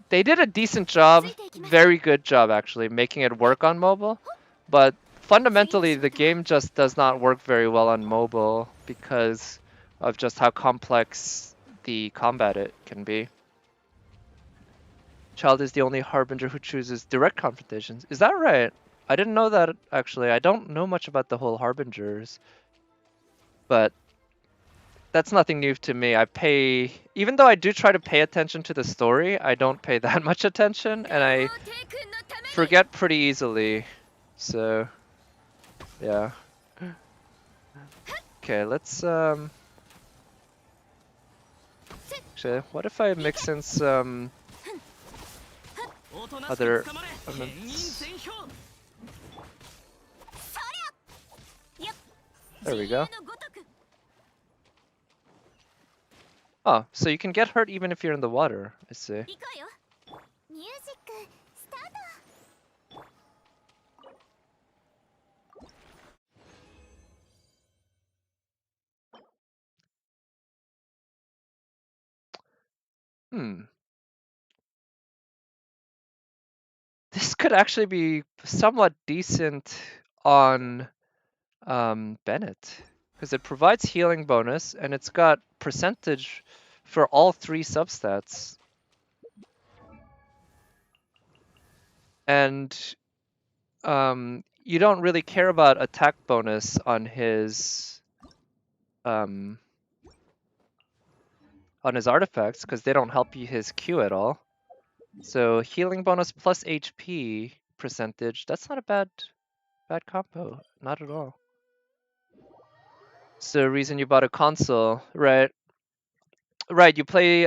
they did a decent job, very good job actually, making it work on mobile. But fundamentally, the game just does not work very well on mobile because of just how complex the combat it can be. Child is the only harbinger who chooses direct confrontations. Is that right? I didn't know that actually. I don't know much about the whole harbingers, but that's nothing new to me. Even though I do try to pay attention to the story, I don't pay that much attention, and I forget pretty easily. So, yeah. Okay, let's actually, what if I mix in some other elements. There we go. Oh, so you can get hurt even if you're in the water, I see. ミュージックスタート。 This could actually be somewhat decent on Bennett, because it provides healing bonus and it's got percentage for all 3 substats. And you don't really care about attack bonus on his artifacts because they don't help you his Q at all. So healing bonus plus HP percentage, that's not a bad combo, not at all. So the reason you bought a console, right? Right, you play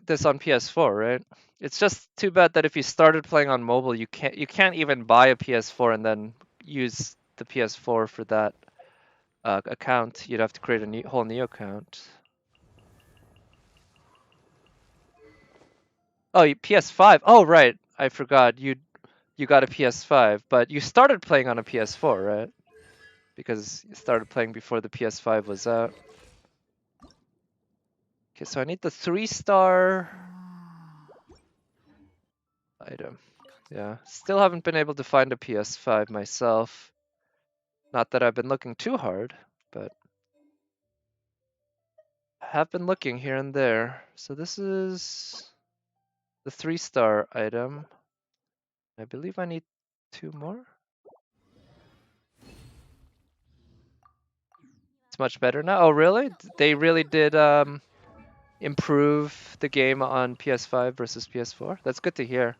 this on PS4, right? It's just too bad that if you started playing on mobile, you can't even buy a PS4 and then use the PS4 for that account. You'd have to create a whole new account. Oh, PS5. Oh, right. I forgot. You got a PS5, but you started playing on a PS4, right? Because you started playing before the PS5 was out. Okay, so I need the 3-star item. Yeah, still haven't been able to find a PS5 myself. Not that I've been looking too hard, but I have been looking here and there. So this is the 3-star item. I believe I need 2 more. It's much better now. Oh, really? They really did improve the game on PS5 versus PS4? That's good to hear.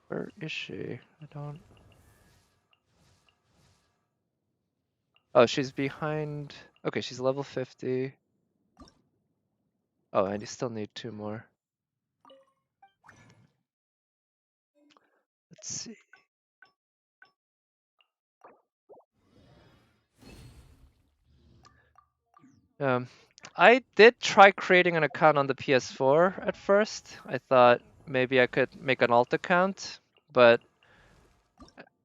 Where is she? I don't... Oh, she's behind... Okay, she's level 50. Oh, I still need 2 more. Let's see. I did try creating an account on the PS4 at first. I thought maybe I could make an alt account, but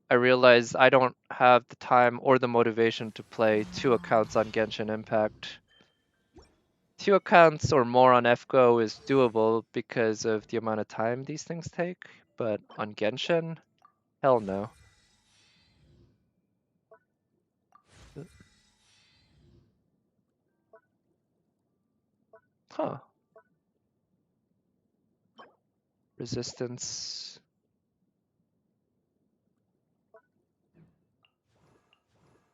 I realized I don't have the time or the motivation to play 2 accounts on Genshin Impact. 2 accounts or more on FGO is doable because of the amount of time these things take, but on Genshin, hell no. Huh. Resistance.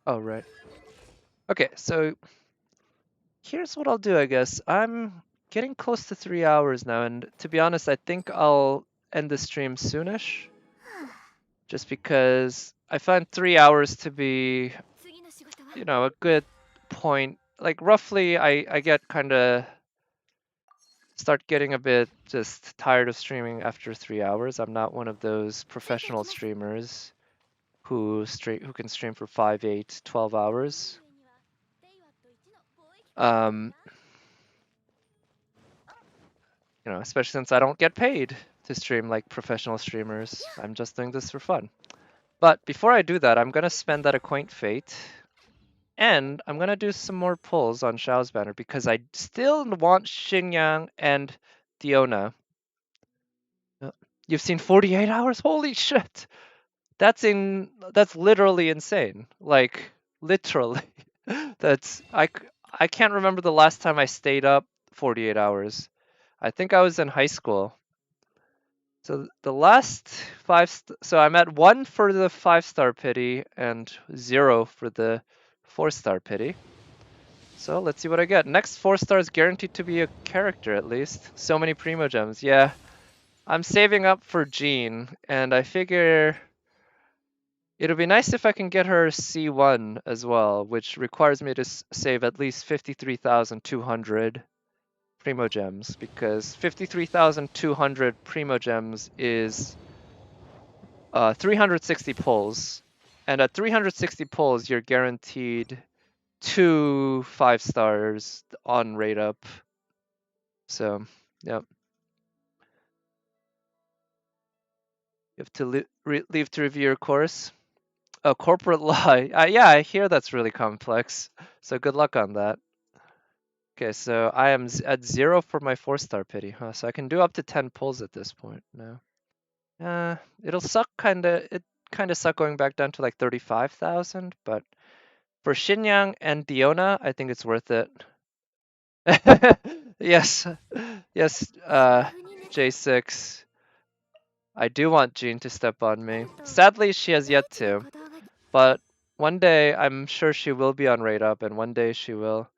Oh, right. Okay, so here's what I'll do, I guess. I'm getting close to 3 hours now, and to be honest, I think I'll end the stream soonish. Just because I find 3 hours to be, you know, a good point. Like, roughly, I get kind of start getting a bit just tired of streaming after 3 hours. I'm not one of those professional streamers who can stream for 5, 8, 12 hours. You know, especially since I don't get paid to stream like professional streamers. I'm just doing this for fun. But before I do that, I'm gonna spend that Acquaint Fate, and I'm gonna do some more pulls on Xiao's banner because I still want Xinyang and Diona. You've seen 48 hours? Holy shit! That's literally insane. Like, literally. I can't remember the last time I stayed up 48 hours. I think I was in high school. So the last 5, so I'm at 1 for the 5-star pity and 0 for the 4-star pity. So let's see what I get. Next 4 stars guaranteed to be a character at least. So many Primo Gems. Yeah, I'm saving up for Jean, and I figure it'll be nice if I can get her C1 as well, which requires me to save at least 53,200. Primogems because 53,200 Primogems is 360 pulls, and at 360 pulls, you're guaranteed 2 5-stars on rate up. So, yep. You have to leave to review your course. Oh, corporate law. Yeah, I hear that's really complex. So good luck on that. Okay, so I am at 0 for my 4-star pity, huh? So I can do up to 10 pulls at this point now. It'll suck it kinda suck going back down to like 35,000, but for Shinyang and Diona, I think it's worth it. Yes, yes, J6. I do want Jean to step on me. Sadly, she has yet to, but one day I'm sure she will be on rate up, and one day she will.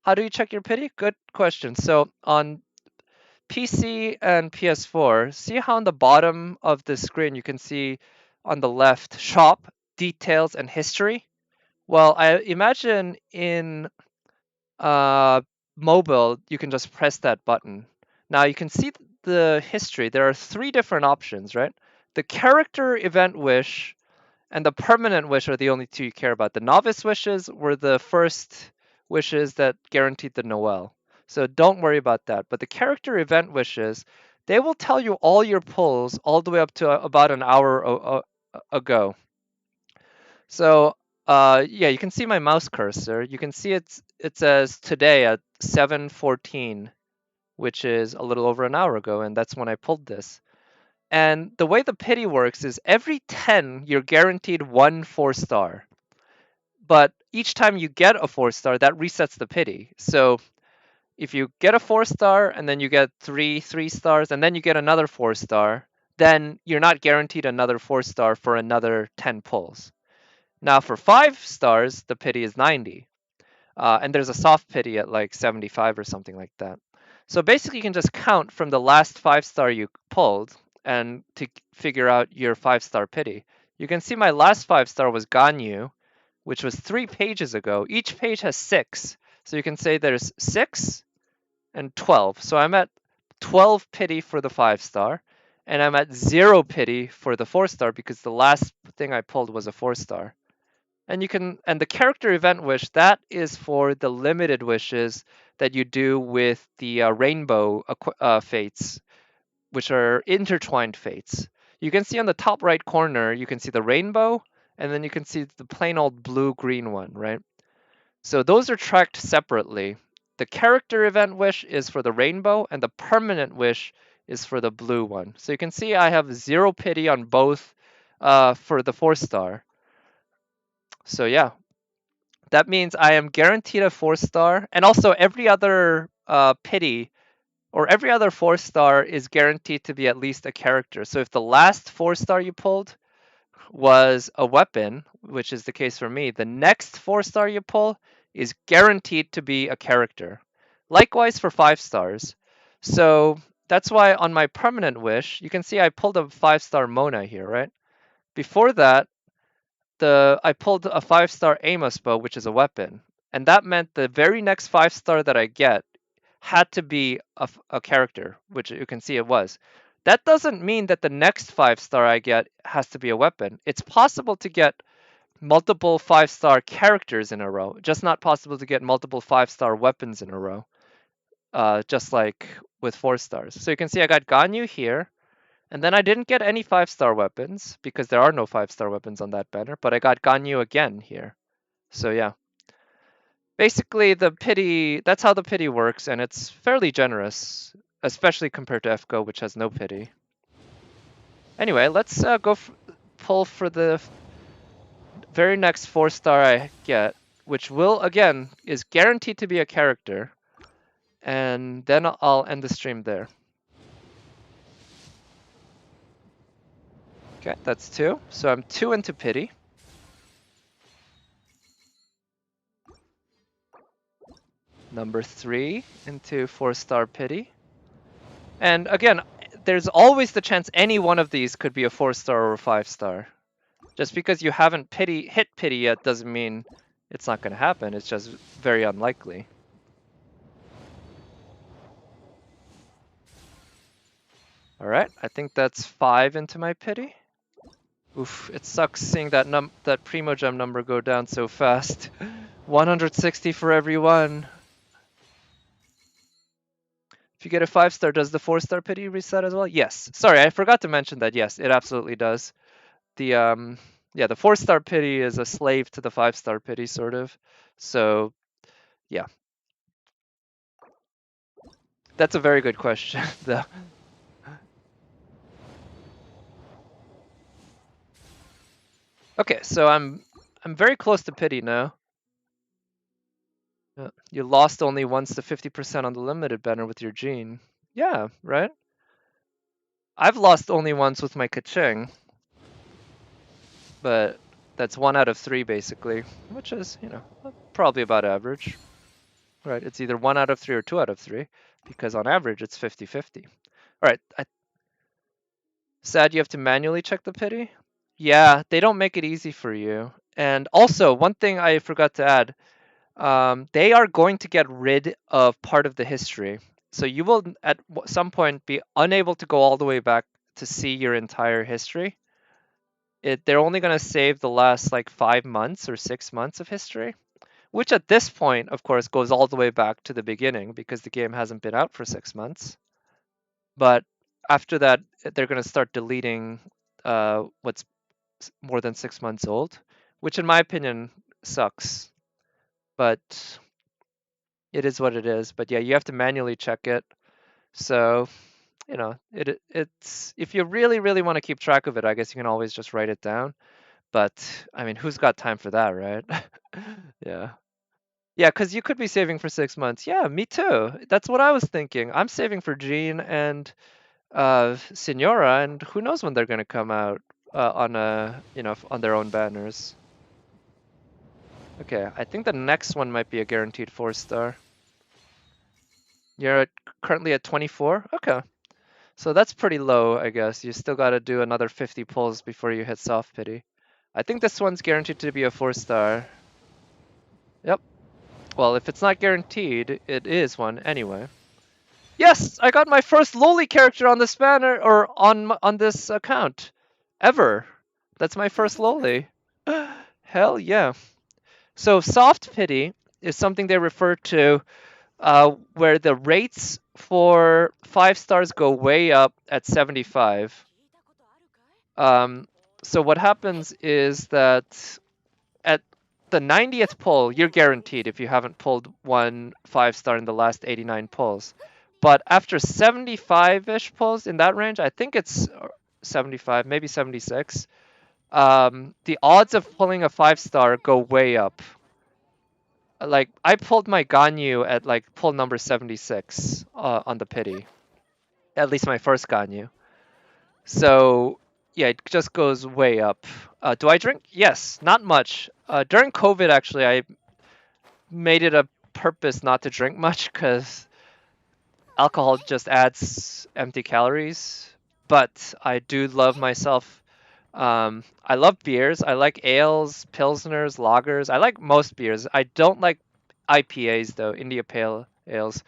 How do you check your pity? Good question. So on PC and PS4, see how on the bottom of the screen you can see on the left shop, details, and history? Well, I imagine in uh, mobile you can just press that button. Now you can see the history. There are 3 different options, right? The character event wish and the permanent wish are the only 2 you care about. The novice wishes were the first wishes that guaranteed the Noel. So don't worry about that. But the character event wishes, they will tell you all your pulls all the way up to about an hour ago. So yeah, you can see my mouse cursor. You can see it says today at 7:14, which is a little over an hour ago, and that's when I pulled this. And the way the pity works is every 10, you're guaranteed 1 4-star. But each time you get a 4-star, that resets the pity. So if you get a 4-star and then you get 3 3-stars and then you get another 4-star, then you're not guaranteed another 4-star for another 10 pulls. Now for 5 stars, the pity is 90. And there's a soft pity at like 75 or something like that. So basically, you can just count from the last 5-star you pulled and to figure out your 5-star pity. You can see my last 5-star was Ganyu, which was 3 pages ago. Each page has 6. So you can say there's 6 and 12. So I'm at 12 pity for the 5-star, and I'm at 0 pity for the 4-star because the last thing I pulled was a 4-star. And the character event wish, that is for the limited wishes that you do with the rainbow fates, which are intertwined fates. You can see on the top right corner, you can see the rainbow, and then you can see the plain old blue-green one, right? So those are tracked separately. The character event wish is for the rainbow, and the permanent wish is for the blue one. So you can see I have 0 pity on both for the 4-star. So yeah, that means I am guaranteed a 4-star, and also every other pity or every other 4-star is guaranteed to be at least a character. So if the last 4-star you pulled was a weapon, which is the case for me, the next 4-star you pull is guaranteed to be a character. Likewise for 5-stars. So that's why on my permanent wish, you can see I pulled a 5-star Mona here, right? Before that, I pulled a 5-star Amos bow, which is a weapon, and that meant the very next 5-star that I get had to be a character, which you can see it was. That doesn't mean that the next 5-star I get has to be a weapon. It's possible to get multiple 5-star characters in a row, just not possible to get multiple 5-star weapons in a row, just like with 4-stars. So you can see I got Ganyu here, and then I didn't get any 5-star weapons because there are no 5-star weapons on that banner, but I got Ganyu again here. So yeah. Basically, that's how the pity works, and it's fairly generous, especially compared to FGO, which has no pity. Anyway, let's pull for the very next 4-star I get, which again, is guaranteed to be a character, and then I'll end the stream there. Okay, that's 2. So I'm 2 into pity. Number 3 into 4-star pity. And again, there's always the chance any one of these could be a 4-star or a 5-star. Just because you haven't hit pity yet doesn't mean it's not going to happen. It's just very unlikely. Alright, I think that's 5 into my pity. Oof, it sucks seeing that that Primogem number go down so fast. 160 for every one. If you get a 5-star, does the 4-star pity reset as well? Yes. Sorry, I forgot to mention that. Yes, it absolutely does. The yeah, the 4-star pity is a slave to the 5-star pity, sort of. So yeah. That's a very good question, though. Okay, so I'm very close to pity now. You lost only once to 50% on the limited banner with your gene. Yeah, right? I've lost only once with my Kaching, but that's 1 out of 3 basically, which is, you know, probably about average. Right, it's either 1 out of 3 or 2 out of 3, because on average it's 50-50. Alright, sad you have to manually check the pity? Yeah, they don't make it easy for you. And also, one thing I forgot to add, they are going to get rid of part of the history. So you will at some point be unable to go all the way back to see your entire history. They're only going to save the last like 5 months or 6 months of history, which at this point, of course, goes all the way back to the beginning because the game hasn't been out for 6 months. But after that, they're going to start deleting what's more than 6 months old, which in my opinion sucks. But it is what it is. But yeah, you have to manually check it. So, you know, it's if you really want to keep track of it, I guess you can always just write it down. But I mean, who's got time for that, right? Yeah. Yeah, because you could be saving for 6 months. Yeah, me too. That's what I was thinking. I'm saving for Jean and Senora, and who knows when they're gonna come out on on their own banners. Okay, I think the next one might be a guaranteed 4-star. You're currently at 24? Okay. So that's pretty low, I guess. You still gotta do another 50 pulls before you hit soft pity. I think this one's guaranteed to be a 4-star. Yep. Well, if it's not guaranteed, it is one anyway. Yes, I got my first lowly character on this banner or on this account ever. That's my first lowly. Hell yeah. So soft pity is something they refer to where the rates for 5-stars go way up at 75. So what happens is that at the 90th pull, you're guaranteed if you haven't pulled one 5-star in the last 89 pulls. But after 75-ish pulls in that range, I think it's 75, maybe 76, the odds of pulling a 5-star go way up. Like, I pulled my Ganyu at like pull number 76 on the pity. At least my first Ganyu. So yeah, it just goes way up. Do I drink? Yes, not much. During COVID, actually, I made it a purpose not to drink much because alcohol just adds empty calories. But I do love myself. I love beers. I like ales, pilsners, lagers. I like most beers. I don't like IPAs though, India Pale Ales.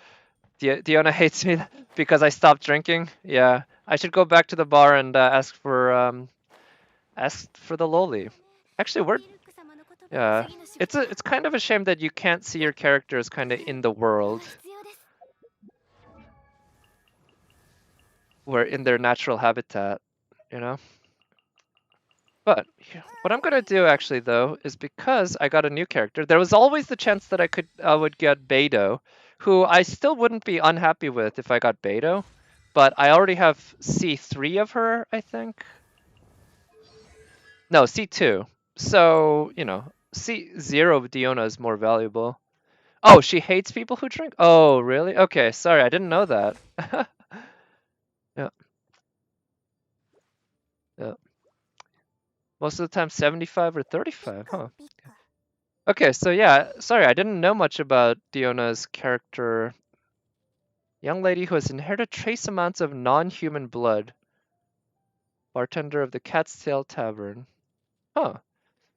Diona hates me because I stopped drinking. Yeah, I should go back to the bar and ask for the loli. Actually, yeah, it's kind of a shame that you can't see your characters kind of in the world, where in their natural habitat, you know. But what I'm gonna do actually though is because I got a new character, there was always the chance that I would get Beidou, who I still wouldn't be unhappy with if I got Beidou, but I already have C3 of her, I think. No, C2. So, you know, C0 of Diona is more valuable. Oh, she hates people who drink? Oh, really? Okay, sorry, I didn't know that. Yeah, yeah. Most of the time 75 or 35, huh? Okay, so yeah, sorry, I didn't know much about Diona's character. Young lady who has inherited trace amounts of non-human blood. Bartender of the Cat's Tail Tavern. Huh.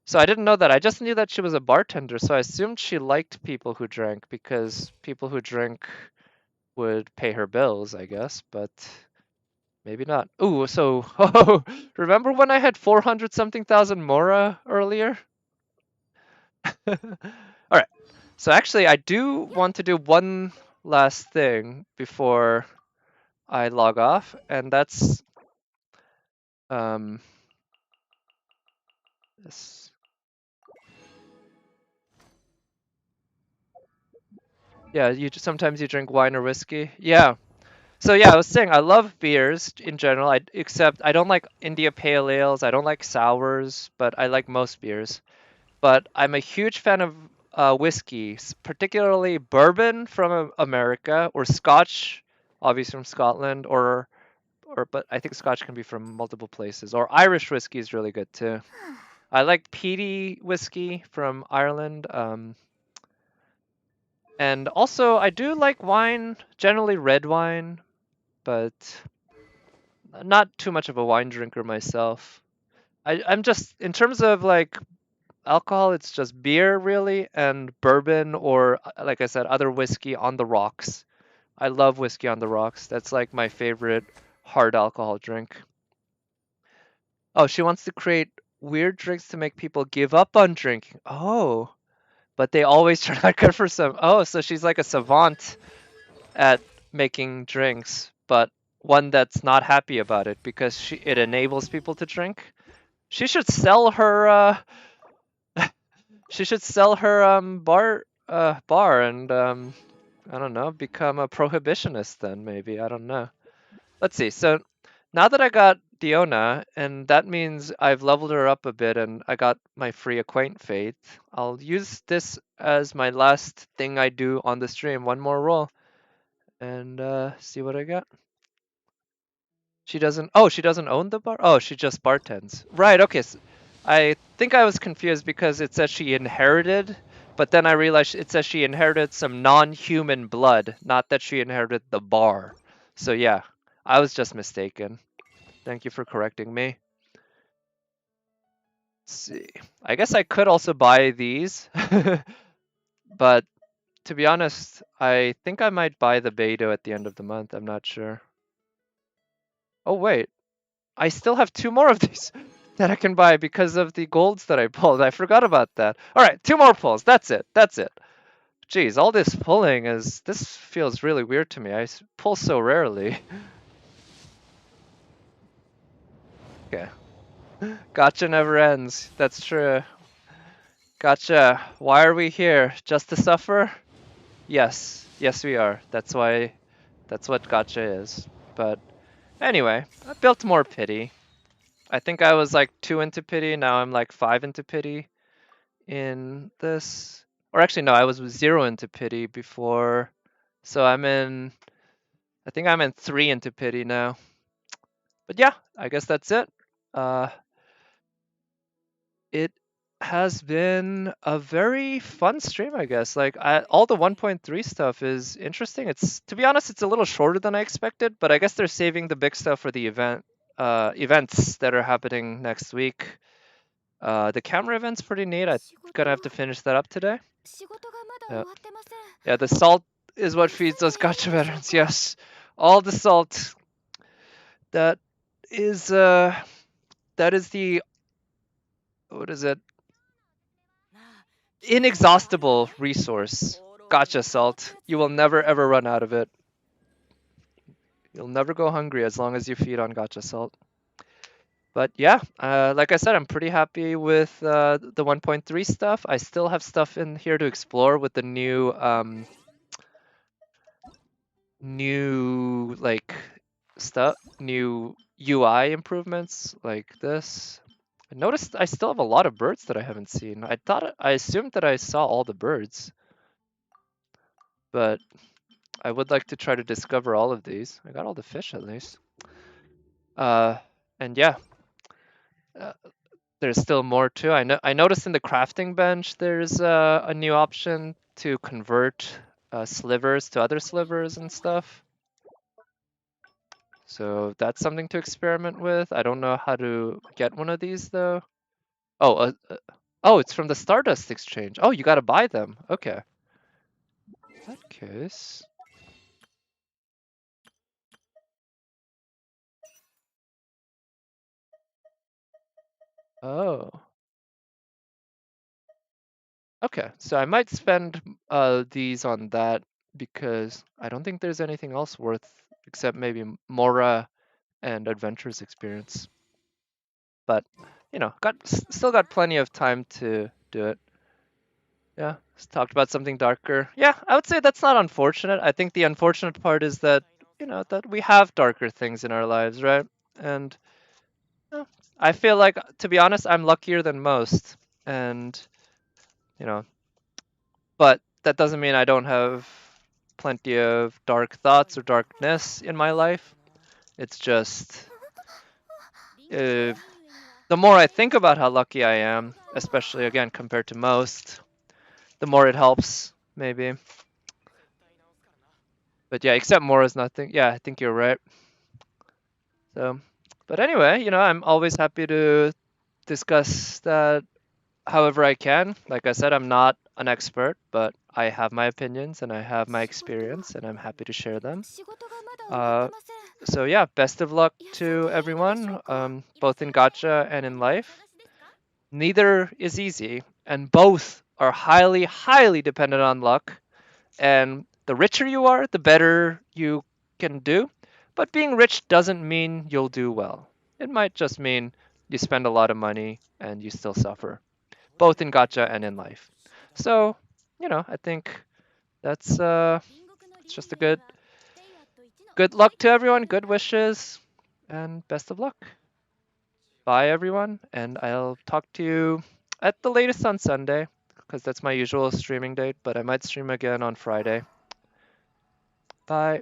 So I didn't know that. I just knew that she was a bartender, so I assumed she liked people who drank because people who drink would pay her bills, I guess, but Maybe not. Ooh, so oh, remember when I had 400 something thousand Mora earlier? All right. So actually, I do want to do one last thing before I log off, and that's this. Yeah, sometimes you drink wine or whiskey. Yeah. So yeah, I was saying I love beers in general. Except I don't like India Pale Ales. I don't like sours, but I like most beers. But I'm a huge fan of whiskey, particularly bourbon from America or Scotch, obviously from Scotland, or but I think Scotch can be from multiple places. Or Irish whiskey is really good too. I like peaty whiskey from Ireland. And also I do like wine, generally red wine, but not too much of a wine drinker myself. I'm just in terms of like alcohol, it's just beer really and bourbon or like I said, other whiskey on the rocks. I love whiskey on the rocks. That's like my favorite hard alcohol drink. Oh, she wants to create weird drinks to make people give up on drinking. Oh, but they always turn out good for some. Oh, so she's like a savant at making drinks, but one that's not happy about it because it enables people to drink. She should sell her she should sell her bar and I don't know, become a prohibitionist then maybe. I don't know. Let's see. So now that I got Diona, and that means I've leveled her up a bit and I got my free acquaint fate, I'll use this as my last thing I do on the stream. One more roll and see what I got. She doesn't. Oh, she doesn't own the bar. Oh, she just bartends. Right. Okay. So I think I was confused because it says she inherited, but then I realized it says she inherited some non-human blood, not that she inherited the bar. So yeah, I was just mistaken. Thank you for correcting me. Let's see. I guess I could also buy these, but to be honest, I think I might buy the Beidou at the end of the month. I'm not sure. Oh wait. I still have two more of these that I can buy because of the golds that I pulled. I forgot about that. All right, two more pulls. That's it. That's it. Jeez, all this pulling this feels really weird to me. I pull so rarely. Okay. Gotcha never ends. That's true. Gotcha. Why are we here? Just to suffer? Yes. Yes, we are. That's what gotcha is. But anyway, I built more pity. I think I was like 2 into pity. Now I'm like 5 into pity in this. Or actually, no, I was 0 into pity before. So I think I'm in 3 into pity now. But yeah, I guess that's it. It has been a very fun stream, I guess. Like all the 1.3 stuff is interesting. It's, to be honest, it's a little shorter than I expected, but I guess they're saving the big stuff for the events that are happening next week. The camera event's pretty neat. I'm gonna have to finish that up today. 仕事がまだ Yeah. 終わってません。 Yeah, the salt is what feeds us gotcha veterans. Yes, all the salt. That is the, what is it? Inexhaustible resource. Gotcha salt. You will never ever run out of it. You'll never go hungry as long as you feed on gotcha salt. But yeah, like I said, I'm pretty happy with the 1.3 stuff. I still have stuff in here to explore with the new like stuff, new UI improvements like this. I noticed I still have a lot of birds that I haven't seen. I assumed that I saw all the birds, but I would like to try to discover all of these. I got all the fish at least. And yeah, uh, there's still more too. I noticed in the crafting bench there's a new option to convert slivers to other slivers and stuff. So that's something to experiment with. I don't know how to get one of these though. Oh, oh, it's from the Stardust Exchange. Oh, you gotta buy them. Okay. In that case. Oh. Okay, so I might spend these on that because I don't think there's anything else worth except maybe Mora and Adventurers experience. But you know, still got plenty of time to do it. Yeah, just talked about something darker. Yeah, I would say that's not unfortunate. I think the unfortunate part is that that we have darker things in our lives, right? And uh, I feel like, to be honest, I'm luckier than most, and you know, but that doesn't mean I don't have plenty of dark thoughts or darkness in my life. It's just uh, the more I think about how lucky I am, especially again compared to most, the more it helps, maybe. But yeah, except more is nothing. Yeah, I think you're right. So, but anyway, I'm always happy to discuss that however I can. Like I said, I'm not an expert, but I have my opinions and I have my experience, and I'm happy to share them. 仕事がまだ終わって Uh, ません。 so yeah, best of luck 休ん to でいいのでしょう everyone, か？ both in gacha and in life. Neither is easy, and both are highly, highly dependent on luck. And the richer you are, the better you can do. But being rich doesn't mean you'll do well. It might just mean you spend a lot of money and you still suffer, both in gacha and in life. So, I think that's it's just a good luck to everyone, good wishes, and best of luck. Bye everyone, and I'll talk to you at the latest on Sunday because that's my usual streaming date, but I might stream again on Friday. Bye.